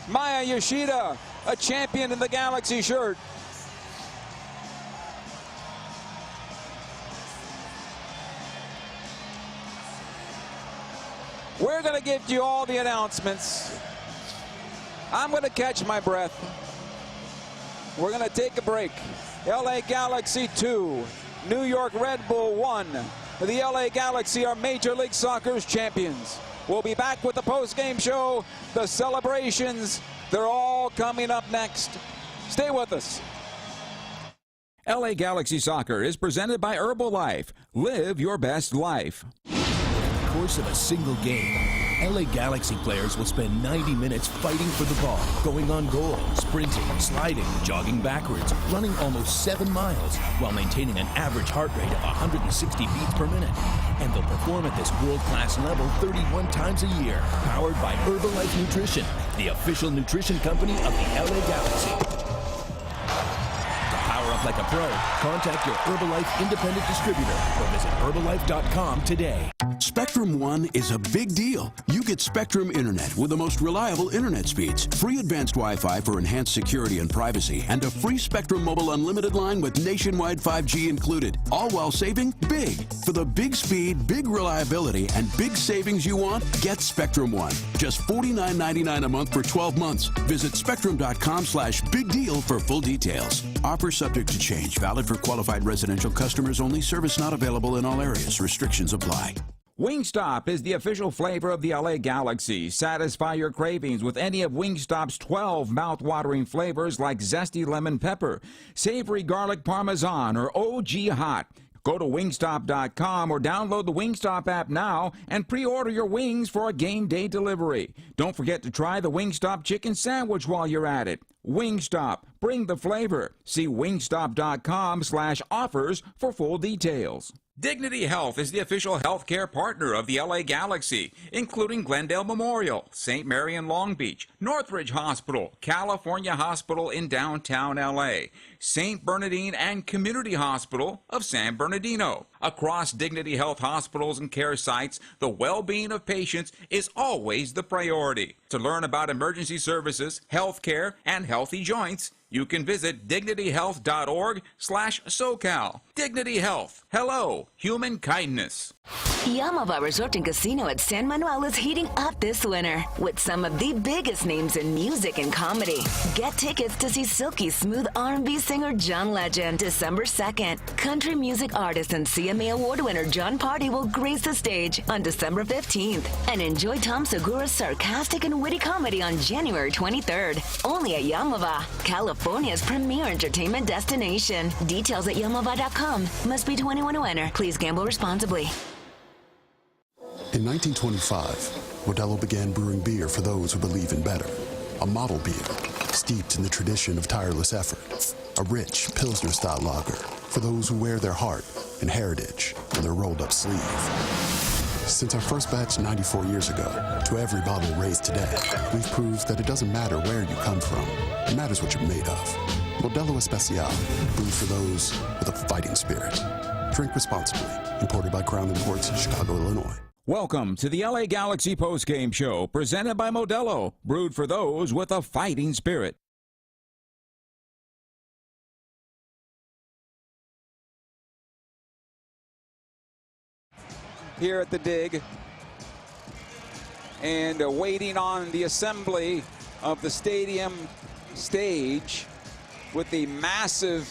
Maya Yoshida, a champion in the Galaxy shirt. We're going to give you all the announcements. I'm going to catch my breath. We're going to take a break. LA Galaxy 2, New York Red Bull 1. The LA Galaxy are Major League Soccer's champions. We'll be back with the post-game show, the celebrations. They're all coming up next. Stay with us. LA Galaxy Soccer is presented by Herbalife. Live your best life. course of a single game, LA Galaxy players will spend 90 minutes fighting for the ball, going on goal, sprinting, sliding, jogging backwards, running almost 7 miles, while maintaining an average heart rate of 160 beats per minute. And they'll perform at this world-class level 31 times a year, powered by Herbalife Nutrition, the official nutrition company of the LA Galaxy. Like a pro, contact your Herbalife independent distributor or visit Herbalife.com today. Spectrum One is a big deal. You get Spectrum Internet with the most reliable internet speeds, free advanced Wi-Fi for enhanced security and privacy, and a free Spectrum Mobile Unlimited line with nationwide 5G included, all while saving big. For the big speed, big reliability, and big savings you want, get Spectrum One. Just $49.99 a month for 12 months. Visit spectrum.com/big deal for full details. Offer subject to change. Valid for qualified residential customers only. Service not available in all areas. Restrictions apply. Wingstop is the official flavor of the LA Galaxy. Satisfy your cravings with any of Wingstop's 12 mouth-watering flavors like zesty lemon pepper, savory garlic parmesan, or OG hot. Go to wingstop.com or download the Wingstop app now and pre-order your wings for a game day delivery. Don't forget to try the Wingstop chicken sandwich while you're at it. Wingstop, bring the flavor. See wingstop.com/offers for full details. Dignity Health is the official healthcare partner of the LA Galaxy, including Glendale Memorial, St. Mary in Long Beach, Northridge Hospital, California Hospital in downtown LA, St. Bernardine and Community Hospital of San Bernardino. Across Dignity Health hospitals and care sites, the well-being of patients is always the priority. To learn about emergency services, health care, and healthy joints, you can visit dignityhealth.org/SoCal. Dignity Health. Hello, human kindness. Yamava Resort and Casino at San Manuel is heating up this winter with some of the biggest names in music and comedy. Get tickets to see silky smooth R&B singer John Legend December 2nd. Country music artist and CMA Award winner John Party will grace the stage on December 15th. And enjoy Tom Segura's sarcastic and witty comedy on January 23rd. Only at Yamava, California's premier entertainment destination. Details at yamava.com. Must be 21 to enter. Please gamble responsibly. In 1925, Modelo began brewing beer for those who believe in better. A model beer, steeped in the tradition of tireless effort. A rich Pilsner-style lager for those who wear their heart and heritage on their rolled-up sleeve. Since our first batch 94 years ago, to every bottle raised today, we've proved that it doesn't matter where you come from. It matters what you're made of. Modelo Especial, brewed for those with a fighting spirit. Drink responsibly. Imported by Crown Imports, Chicago, Illinois. Welcome to the LA Galaxy postgame show, presented by Modelo, brewed for those with a fighting spirit. Here at the dig, and waiting on the assembly of the stadium stage with the massive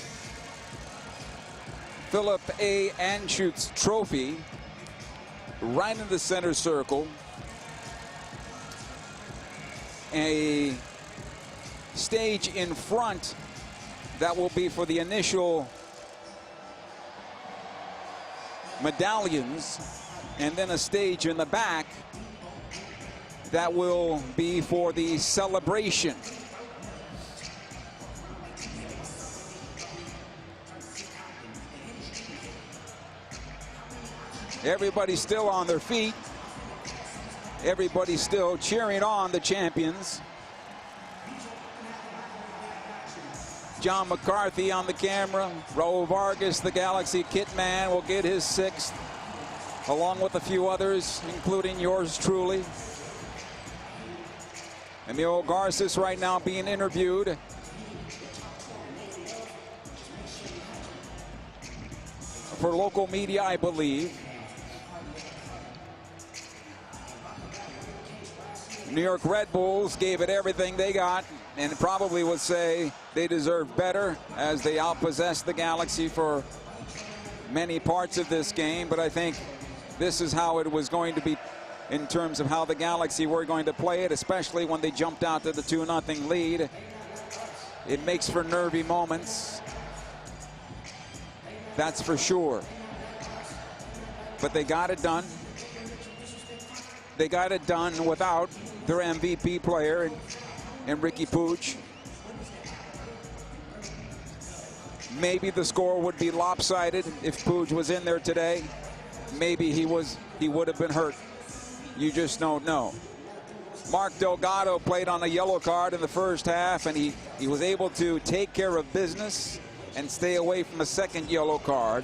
Philip A. Anschutz trophy right in the center circle. A stage in front that will be for the initial medallions, and then a stage in the back that will be for the celebration. Everybody's still on their feet. Everybody's still cheering on the champions. John McCarthy on the camera. Raul Vargas, the Galaxy kit man, will get his 6th, along with a few others, including yours truly. Emil Garces right now being interviewed. For local media, I believe. New York Red Bulls gave it everything they got, and probably would say they deserve better, as they outpossessed the Galaxy for many parts of this game. But I think this is how it was going to be in terms of how the Galaxy were going to play it, especially when they jumped out to the 2-0 lead. It makes for nervy moments, that's for sure. But they got it done. they got it done without their MVP player and Ricky Pooch. Maybe the score would be lopsided if Pooch was in there today. Maybe he would have been hurt. You just don't know. Mark Delgado played on a yellow card in the first half, and he was able to take care of business and stay away from a second yellow card.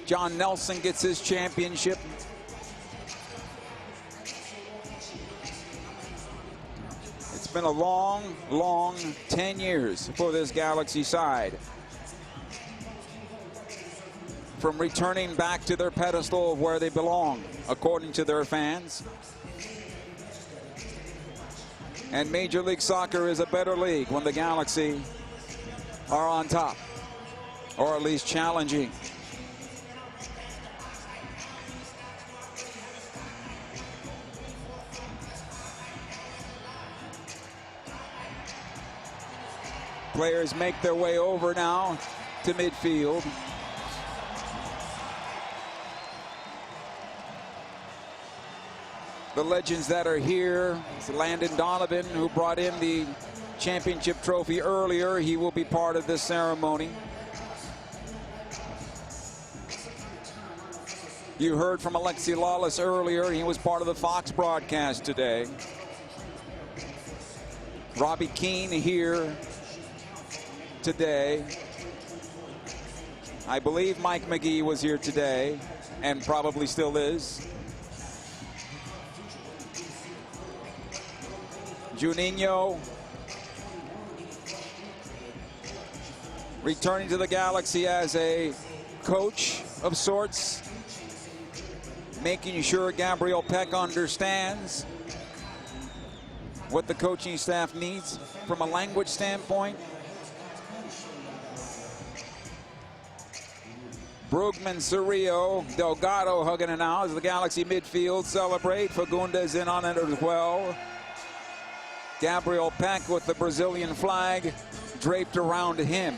John Nelson gets his championship. It's been a long, long 10 years for this Galaxy side. From returning back to their pedestal of where they belong, according to their fans. And Major League Soccer is a better league when the Galaxy are on top, or at least challenging. Players make their way over now to midfield. The legends that are here, it's Landon Donovan, who brought in the championship trophy earlier. He will be part of this ceremony. You heard from Alexi Lawless earlier. He was part of the Fox broadcast today. Robbie Keane here today. I believe Mike McGee was here today and probably still is. Juninho returning to the Galaxy as a coach of sorts, making sure Gabriel Peck understands what the coaching staff needs from a language standpoint. Brugman, Cerrillo, Delgado hugging it now as the Galaxy midfield celebrate. Fagundes in on it as well. Gabriel Peck with the Brazilian flag draped around him.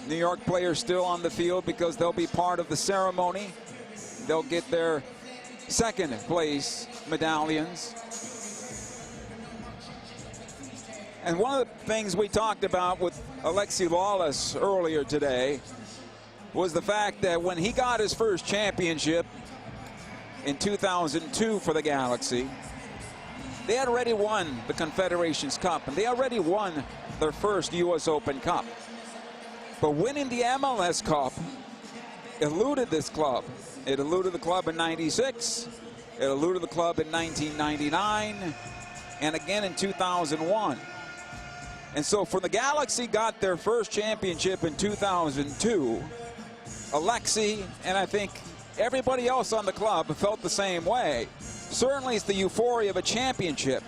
New York players still on the field because they'll be part of the ceremony. They'll get their second place medallions. And one of the things we talked about with Alexi Lawless earlier today was the fact that when he got his first championship in 2002 for the Galaxy, they had already won the Confederations Cup and they already won their first U.S. Open Cup. But winning the MLS Cup eluded this club. It eluded the club in '96, it eluded the club in 1999, and again in 2001. And so for the Galaxy got their first championship in 2002, Alexi and I think everybody else on the club felt the same way. Certainly it's the euphoria of a championship,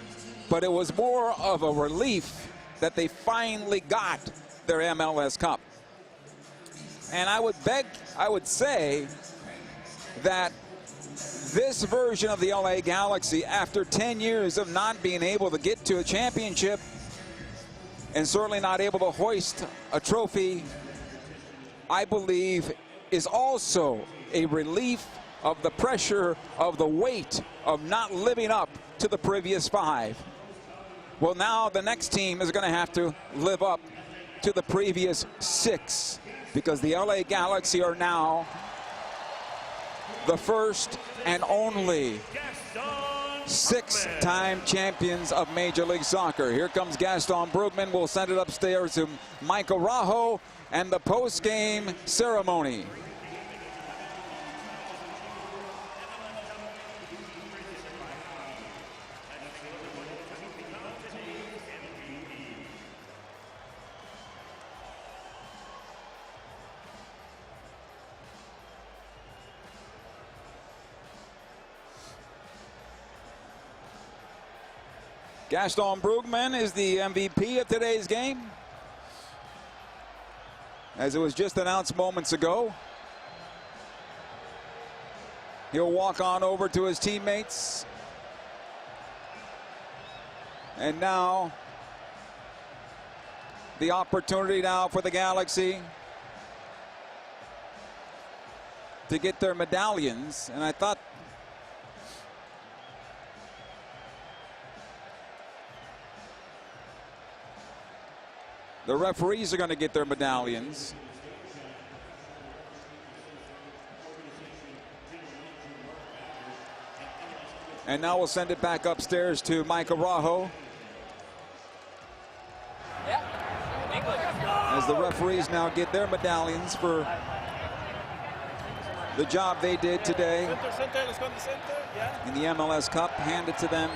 but it was more of a relief that they finally got their MLS Cup. And I would say that this version of the LA Galaxy, after 10 years of not being able to get to a championship and certainly not able to hoist a trophy, I believe is also a relief of the pressure of the weight of not living up to the previous 5. Well, now the next team is going to have to live up to the previous 6 because the LA Galaxy are now the first and only 6-time champions of Major League Soccer. Here comes Gaston Brugman. We'll send it upstairs to Michael Rajo and the post-game ceremony. Gaston Brugman is the MVP of today's game, as it was just announced moments ago. He'll walk on over to his teammates. And now the opportunity now for the Galaxy to get their medallions. And I thought the referees are going to get their medallions. And now we'll send it back upstairs to Mike Araujo. As the referees now get their medallions for the job they did today in the MLS Cup, handed to them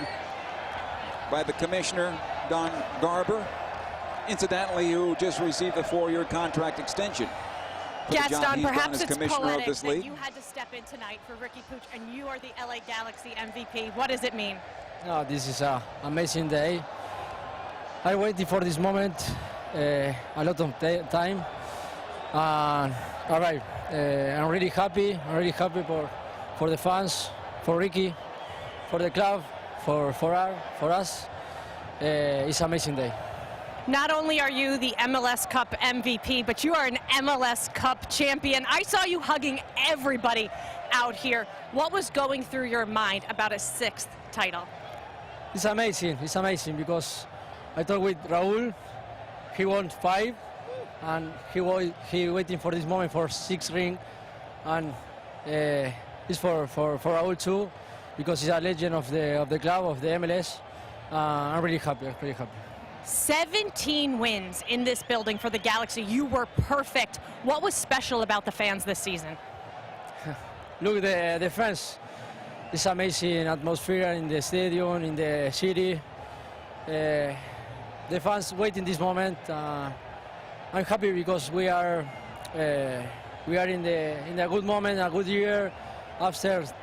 by the commissioner, Don Garber, incidentally, who just received a 4-year contract extension. Yes, Don, perhaps it's poetic that you had to step in tonight for Ricky Puig, and you are the LA Galaxy MVP. What does it mean? No, this is an amazing day. I waited for this moment a lot of time. All right, I'm really happy. I'm really happy for the fans, for Ricky, for the club, for us. It's an amazing day. Not only are you the MLS Cup MVP, but you are an MLS Cup champion. I saw you hugging everybody out here. What was going through your mind about a 6th title? It's amazing. It's amazing because I talked with Raul. He won 5, and he waiting for this moment for 6 ring, and it's for Raul too, because he's a legend of the club, of the MLS. I'm really happy. Really happy. 17 wins in this building for the Galaxy. You were perfect. What was special about the fans this season? Look, the fans. It's amazing atmosphere in the stadium, in the city. The fans waiting this moment. I'm happy because we are in a good moment, a good year. Upstairs.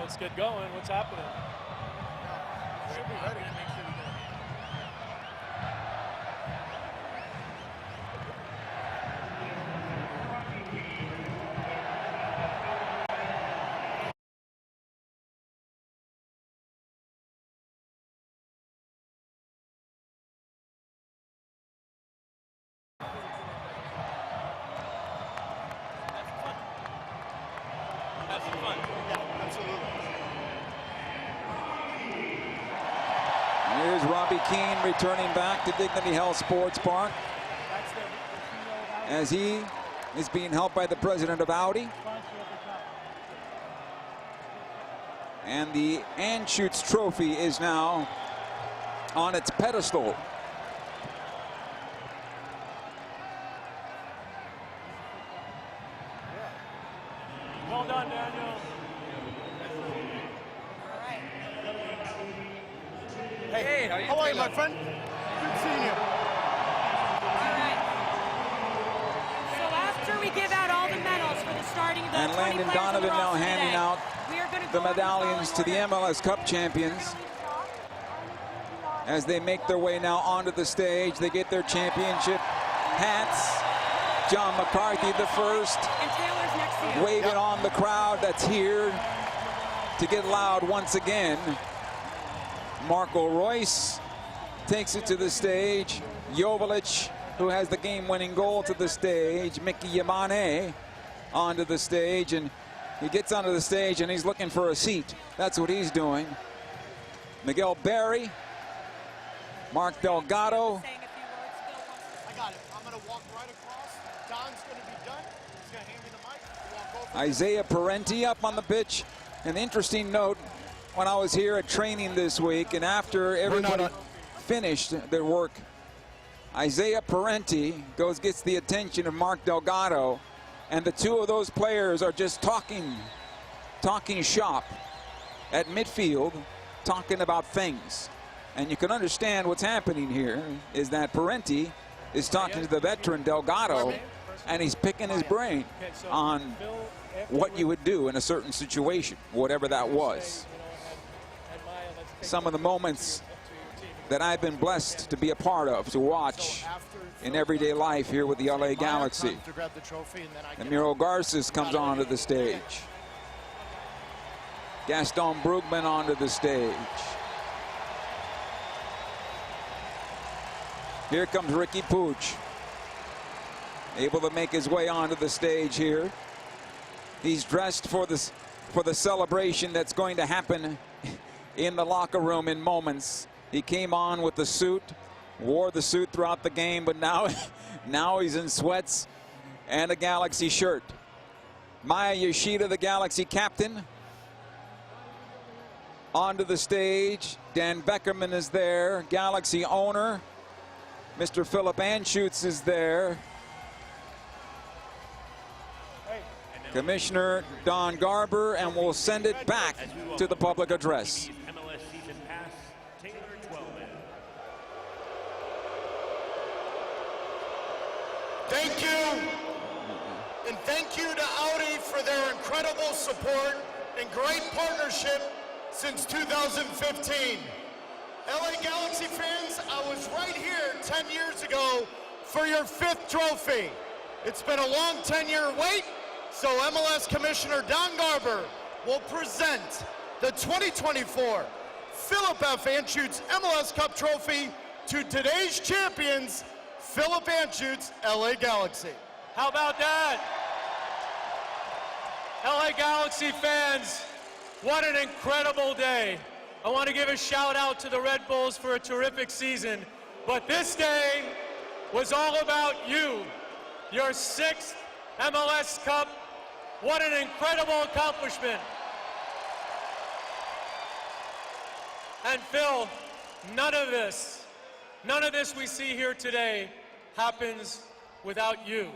Let's get going. What's happening? Should be ready. Have some fun. Yeah, absolutely. Here's Robbie Keane returning back to Dignity Health Sports Park as he is being helped by the president of Audi. And the Anschutz Trophy is now on its pedestal. Well done, Daniel. Hey, how are you, my friend? Good seeing you. All right. So after we give out all the medals for the starting of the And Landon Donovan now handing out the medallions to the MLS Cup champions. As they make their way now onto the stage, they get their championship hats. John McCarthy the first, And Taylor's next to you. waving on the crowd that's here to get loud once again. Marco Royce takes it to the stage. Joveljic, who has the game-winning goal, to the stage. Mickey Yamane onto the stage, and he gets onto the stage and he's looking for a seat. That's what he's doing. Miguel Berry, Mark Delgado. I got it. I'm going to walk right across. Don's going to be done. He's going to hand me the mic. We'll walk over. Isaiah Parenti up on the pitch. An interesting note, when I was here at training this week, and after everybody finished their work, Isaiah Parenti gets the attention of Mark Delgado, and the two of those players are just talking shop at midfield, talking about things. And you can understand what's happening here is that Parenti is talking to the veteran Delgado, and he's picking his brain on what you would do in a certain situation, whatever that was. Some of the moments that I've been blessed to be a part of, to watch in everyday life here with the LA Galaxy. Emilio Garces comes onto the stage. Gaston Brugman onto the stage. Here comes Ricky Puig, able to make his way onto the stage here. He's dressed for the celebration that's going to happen in the locker room in moments. He came on with the suit, wore the suit throughout the game, but now he's in sweats and a Galaxy shirt. Maya Yoshida, the Galaxy captain, onto the stage. Dan Beckerman is there. Galaxy owner Mr. Philip Anschutz is there. Commissioner Don Garber, and we'll send it back to the public address. Thank you, and thank you to Audi for their incredible support and great partnership since 2015. LA Galaxy fans, I was right here 10 years ago for your 5th trophy. It's been a long 10-year wait, so MLS Commissioner Don Garber will present the 2024 Philip F. Anschutz MLS Cup Trophy to today's champions, Philip Anschutz, LA Galaxy. How about that? LA Galaxy fans, what an incredible day. I want to give a shout out to the Red Bulls for a terrific season, but this day was all about you, your 6th MLS Cup. What an incredible accomplishment. And Phil, none of this we see here today happens without you.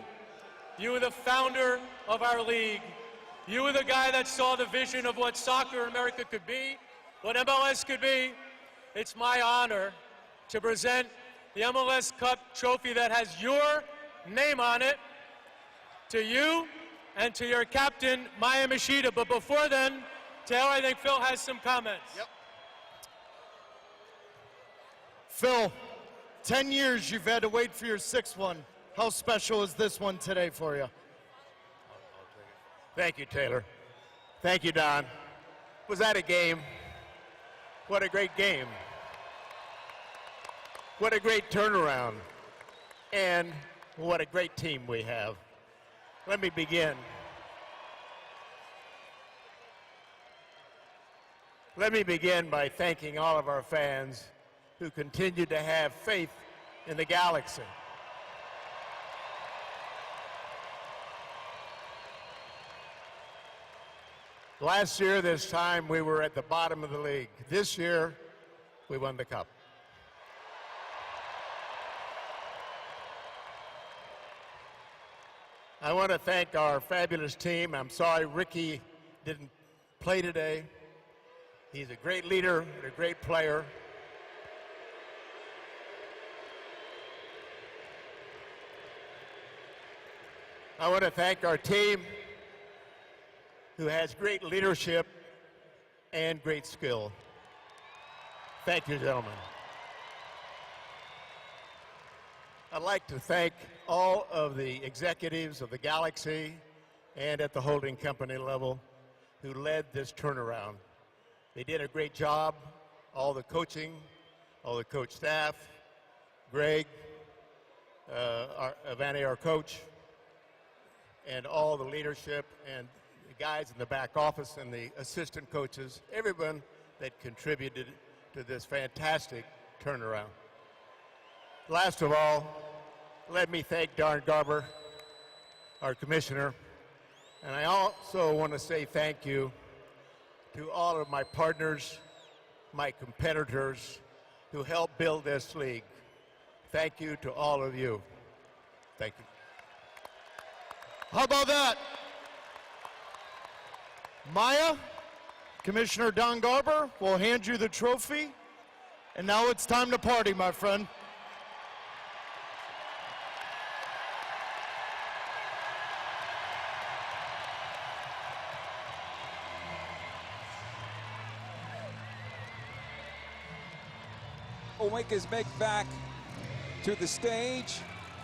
You were the founder of our league. You were the guy that saw the vision of what soccer in America could be, what MLS could be. It's my honor to present the MLS Cup trophy that has your name on it to you and to your captain, Maya Yoshida. But before then, Taylor, I think Phil has some comments. Yep. Phil, 10 years you've had to wait for your 6th one. How special is this one today for you? Thank you, Taylor. Thank you, Don. Was that a game? What a great game. What a great turnaround. And what a great team we have. Let me begin. Let me begin by thanking all of our fans who continue to have faith in the Galaxy. Last year, this time, we were at the bottom of the league. This year, we won the cup. I want to thank our fabulous team. I'm sorry Ricky didn't play today. He's a great leader and a great player. I want to thank our team, who has great leadership and great skill. Thank you, gentlemen. I'd like to thank all of the executives of the Galaxy and at the holding company level who led this turnaround. They did a great job, all the coaching, all the coach staff, Greg, Vanny, our coach, and all the leadership and the guys in the back office and the assistant coaches, everyone that contributed to this fantastic turnaround. Last of all, let me thank Don Garber, our commissioner, and I also want to say thank you to all of my partners, my competitors who helped build this league. Thank you to all of you. Thank you. How about that? Maya, Commissioner Don Garber will hand you the trophy, and now it's time to party, my friend. will make his way back to the stage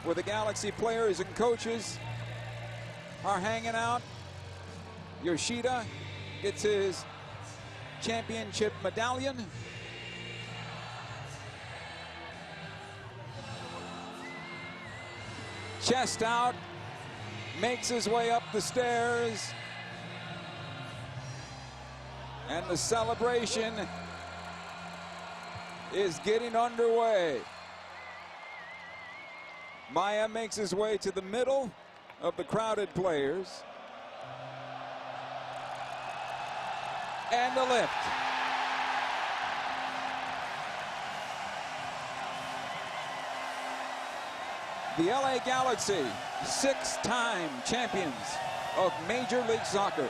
where the Galaxy players and coaches are hanging out. Yoshida gets his championship medallion. Chest out, makes his way up the stairs. And the celebration is getting underway. Maya makes his way to the middle of the crowded players. And the lift. The LA Galaxy, 6-time champions of Major League Soccer.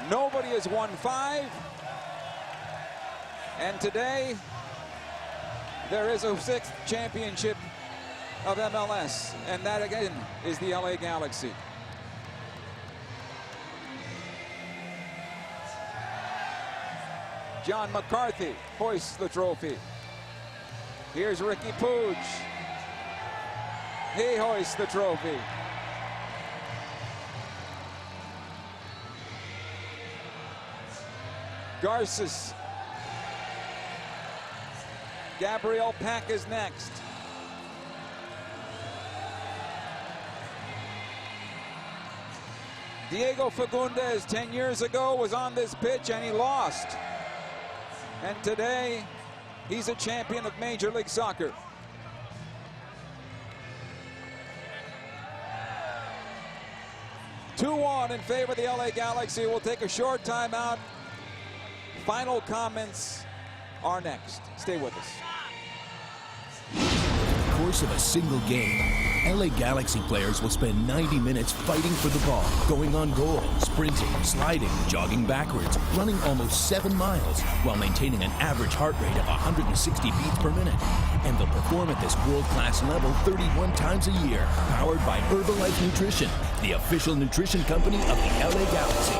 Nobody has won 5. And today, there is a 6th championship of MLS. And that, again, is the LA Galaxy. John McCarthy hoists the trophy. Here's Ricky Pooch. He hoists the trophy. Garces. Gabriel Peck is next. Diego Fagundes 10 years ago was on this pitch and he lost. And today, he's a champion of Major League Soccer. Two-1 in favor of the LA Galaxy. We'll take a short timeout. Final comments are next. Stay with us. In the course of a single game, LA Galaxy players will spend 90 minutes fighting for the ball, going on goal, sprinting, sliding, jogging backwards, running almost 7 miles, while maintaining an average heart rate of 160 beats per minute. And they'll perform at this world-class level 31 times a year, powered by Herbalife Nutrition, the official nutrition company of the LA Galaxy.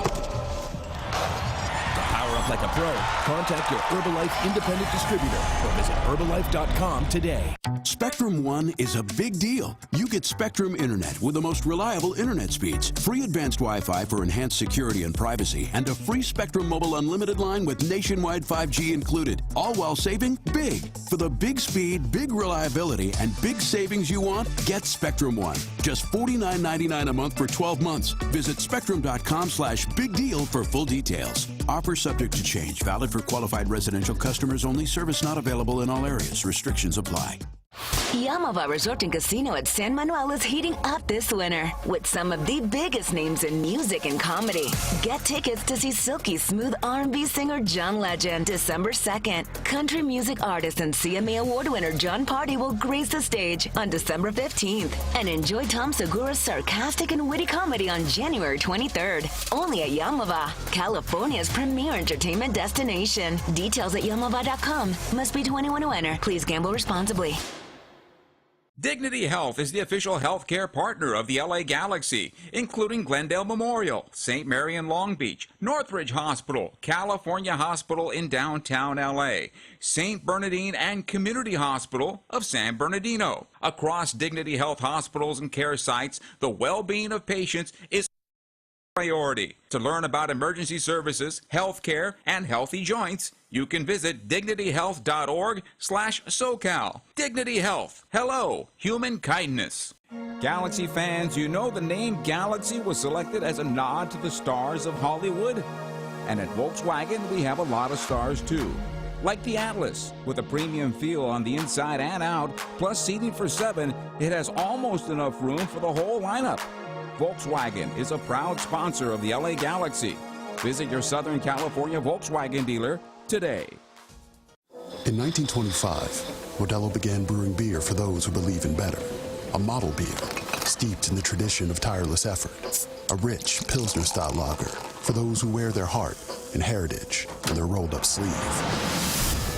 Like a pro, contact your Herbalife independent distributor or visit Herbalife.com today. Spectrum One is a big deal. You get Spectrum Internet with the most reliable internet speeds, free advanced Wi-Fi for enhanced security and privacy, and a free Spectrum Mobile Unlimited line with nationwide 5G included, all while saving big. For the big speed, big reliability, and big savings you want, get Spectrum One. Just $49.99 a month for 12 months. Visit spectrum.com/big deal for full details. Offer subject to change. Valid for qualified residential customers only. Service not available in all areas. Restrictions apply. Yamava Resort and Casino at San Manuel is heating up this winter with some of the biggest names in music and comedy. Get tickets to see silky smooth R&B singer John Legend December 2nd. Country music artist and CMA Award winner John Party will grace the stage on December 15th. And enjoy Tom Segura's sarcastic and witty comedy on January 23rd. Only at Yamava, California's premier entertainment destination. Details at yamava.com. Must be 21 to enter. Please gamble responsibly. Dignity Health is the official healthcare partner of the LA Galaxy, including Glendale Memorial, St. Mary in Long Beach, Northridge Hospital, California Hospital in downtown LA, St. Bernardine and Community Hospital of San Bernardino. Across Dignity Health hospitals and care sites, the well-being of patients is priority. To learn about emergency services, health care, and healthy joints, you can visit dignityhealth.org/SoCal. Dignity Health. Hello, human kindness. Galaxy fans, you know the name Galaxy was selected as a nod to the stars of Hollywood? And at Volkswagen, we have a lot of stars too. Like the Atlas, with a premium feel on the inside and out, plus seating for 7, it has almost enough room for the whole lineup. Volkswagen is a proud sponsor of the LA Galaxy. Visit your Southern California Volkswagen dealer today. In 1925, Modelo began brewing beer for those who believe in better. A model beer, steeped in the tradition of tireless effort. A rich Pilsner-style lager for those who wear their heart and heritage on their rolled-up sleeve.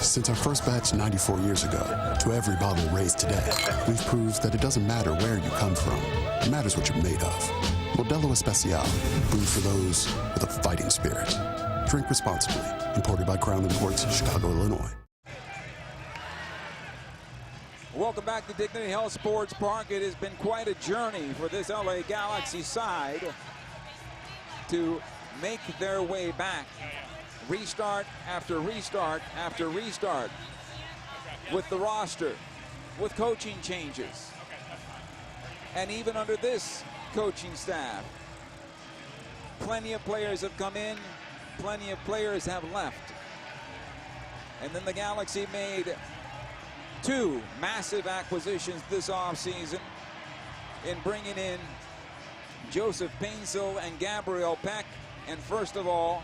Since our first batch 94 years ago, to every bottle raised today, we've proved that it doesn't matter where you come from. It matters what you're made of. Modelo Especial, brewed for those with a fighting spirit. Drink responsibly. Imported by Crown Imports, Chicago, Illinois. Welcome back to Dignity Health Sports Park. It has been quite a journey for this LA Galaxy side to make their way back. Restart after restart after restart with the roster, with coaching changes. And even under this coaching staff, plenty of players have come in, plenty of players have left. And then the Galaxy made 2 massive acquisitions this offseason in bringing in Joseph Painsil and Gabriel Peck. And first of all,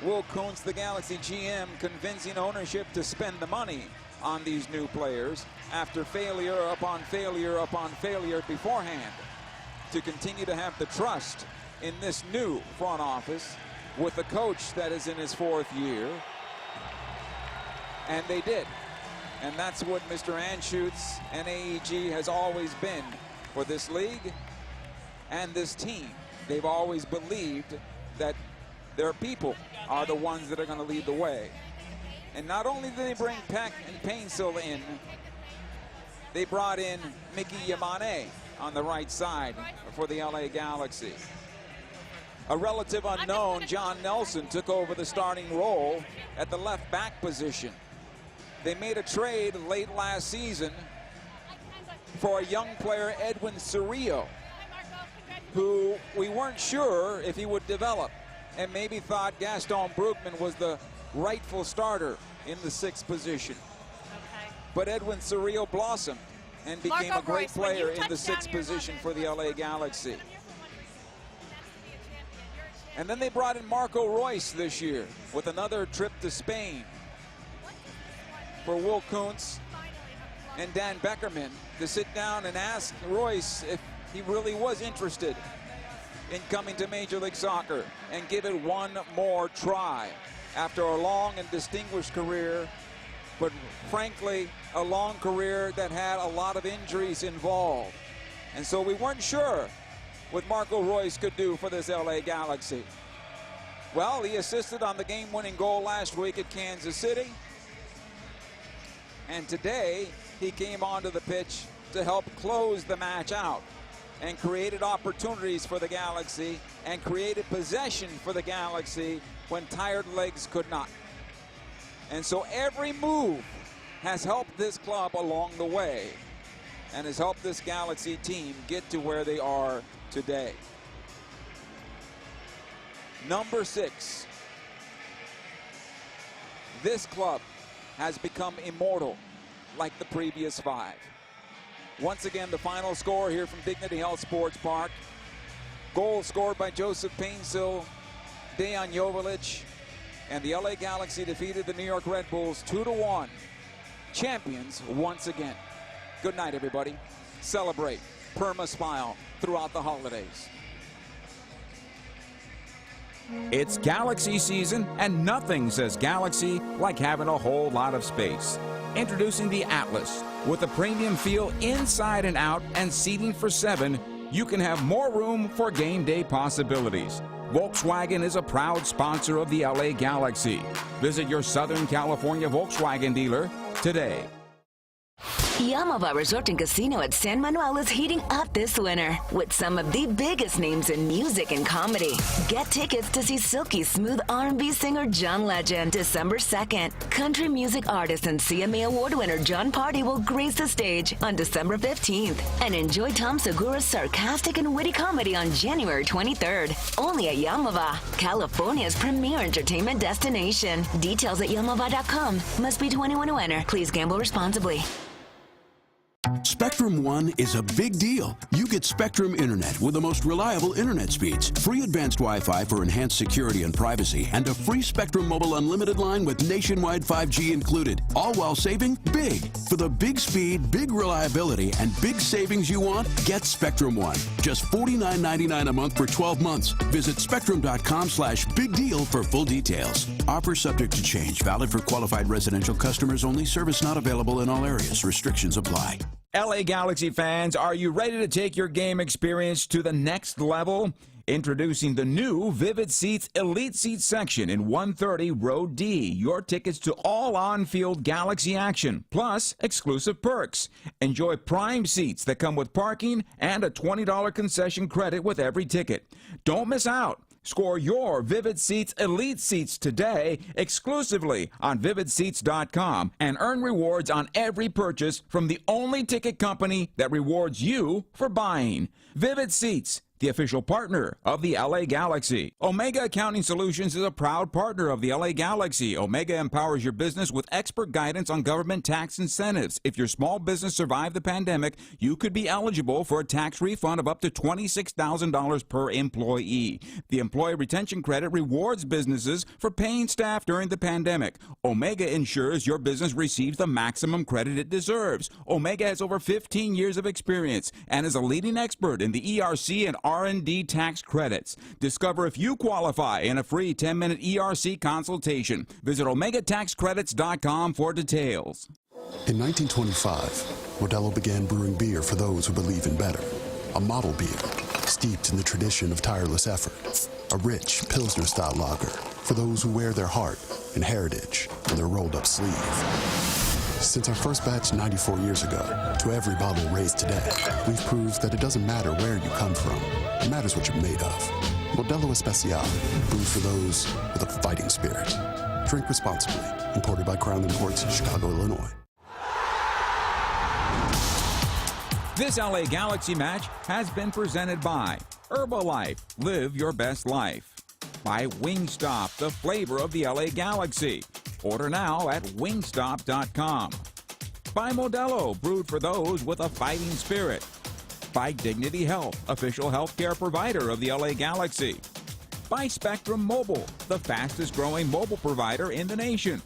Will Kuntz, the Galaxy GM, convincing ownership to spend the money on these new players after failure upon failure upon failure beforehand, to continue to have the trust in this new front office with a coach that is in his 4th year. And they did. And that's what Mr. Anschutz and AEG has always been for this league and this team. They've always believed that their people are the ones that are going to lead the way. And not only did they bring Peck and Painsil in, they brought in Mickey Yamane on the right side for the LA Galaxy. A relative unknown, John Nelson, took over the starting role at the left back position. They made a trade late last season for a young player, Edwin Cerrillo, who we weren't sure if he would develop, and maybe thought Gaston Brugman was the rightful starter in the 6th position. But Edwin Cerrillo blossomed and became a great player in the 6th position for the LA Galaxy. And then they brought in Marco Royce this year with another trip to Spain for Will Kuntz and Dan Beckerman to sit down and ask Royce if he really was interested in coming to Major League Soccer and give it one more try after a long and distinguished career, but frankly, a long career that had a lot of injuries involved. And so we weren't sure what Marco Royce could do for this LA Galaxy. Well, he assisted on the game-winning goal last week at Kansas City. And today, he came onto the pitch to help close the match out and created opportunities for the Galaxy and created possession for the Galaxy when tired legs could not. And so every move has helped this club along the way and has helped this Galaxy team get to where they are today. Number 6. This club has become immortal like the previous 5. Once again, the final score here from Dignity Health Sports Park. Goal scored by Joseph Painsil, Dejan Joveljic, and the LA Galaxy defeated the New York Red Bulls 2-1. Champions once again. Good night, everybody. Celebrate. Perma smile throughout the holidays. It's Galaxy season, and nothing says Galaxy like having a whole lot of space. Introducing the Atlas. With a premium feel inside and out and seating for 7, you can have more room for game day possibilities. Volkswagen is a proud sponsor of the LA Galaxy. Visit your Southern California Volkswagen dealer today. Yamava Resort and Casino at San Manuel is heating up this winter with some of the biggest names in music and comedy. Get tickets to see silky smooth R&B singer John Legend December 2nd. Country music artist and CMA Award winner John Party will grace the stage on December 15th. And enjoy Tom Segura's sarcastic and witty comedy on January 23rd. Only at Yamava, California's premier entertainment destination. Details at yamava.com. Must be 21 to enter. Please gamble responsibly. Spectrum One is a big deal. You get Spectrum Internet with the most reliable internet speeds, free advanced Wi-Fi for enhanced security and privacy, and a free Spectrum Mobile Unlimited line with nationwide 5G included, all while saving big. For the big speed, big reliability, and big savings you want, get Spectrum One. Just $49.99 a month for 12 months. Visit spectrum.com/big deal for full details. Offer subject to change. Valid for qualified residential customers only. Service not available in all areas. Restrictions apply. LA Galaxy fans, are you ready to take your game experience to the next level? Introducing the new Vivid Seats Elite Seat section in 130 Row D. Your tickets to all on-field Galaxy action, plus exclusive perks. Enjoy prime seats that come with parking and a $20 concession credit with every ticket. Don't miss out. Score your Vivid Seats Elite Seats today exclusively on vividseats.com and earn rewards on every purchase from the only ticket company that rewards you for buying. Vivid Seats, the official partner of the LA Galaxy. Omega Accounting Solutions is a proud partner of the LA Galaxy. Omega empowers your business with expert guidance on government tax incentives. If your small business survived the pandemic, you could be eligible for a tax refund of up to $26,000 per employee. The Employee Retention Credit rewards businesses for paying staff during the pandemic. Omega ensures your business receives the maximum credit it deserves. Omega has over 15 years of experience and is a leading expert in the ERC and R&D tax credits. Discover if you qualify in a free 10-minute ERC consultation. Visit OmegaTaxCredits.com for details. In 1925, Modelo began brewing beer for those who believe in better. A model beer, steeped in the tradition of tireless effort. A rich Pilsner-style lager for those who wear their heart and heritage on their rolled-up sleeve. Since our first batch 94 years ago, to every bottle raised today, we've proved that it doesn't matter where you come from. It matters what you're made of. Modelo Especial, brewed for those with a fighting spirit. Drink responsibly. Imported by Crown Imports, Chicago, Illinois. This LA Galaxy match has been presented by Herbalife, live your best life. By Wingstop, the flavor of the LA Galaxy. Order now at wingstop.com. By Modelo, brewed for those with a fighting spirit. By Dignity Health, official healthcare provider of the LA Galaxy. By Spectrum Mobile, the fastest growing mobile provider in the nation.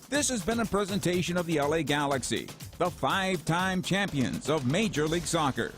This has been a presentation of the LA Galaxy, the 5-time champions of Major League Soccer.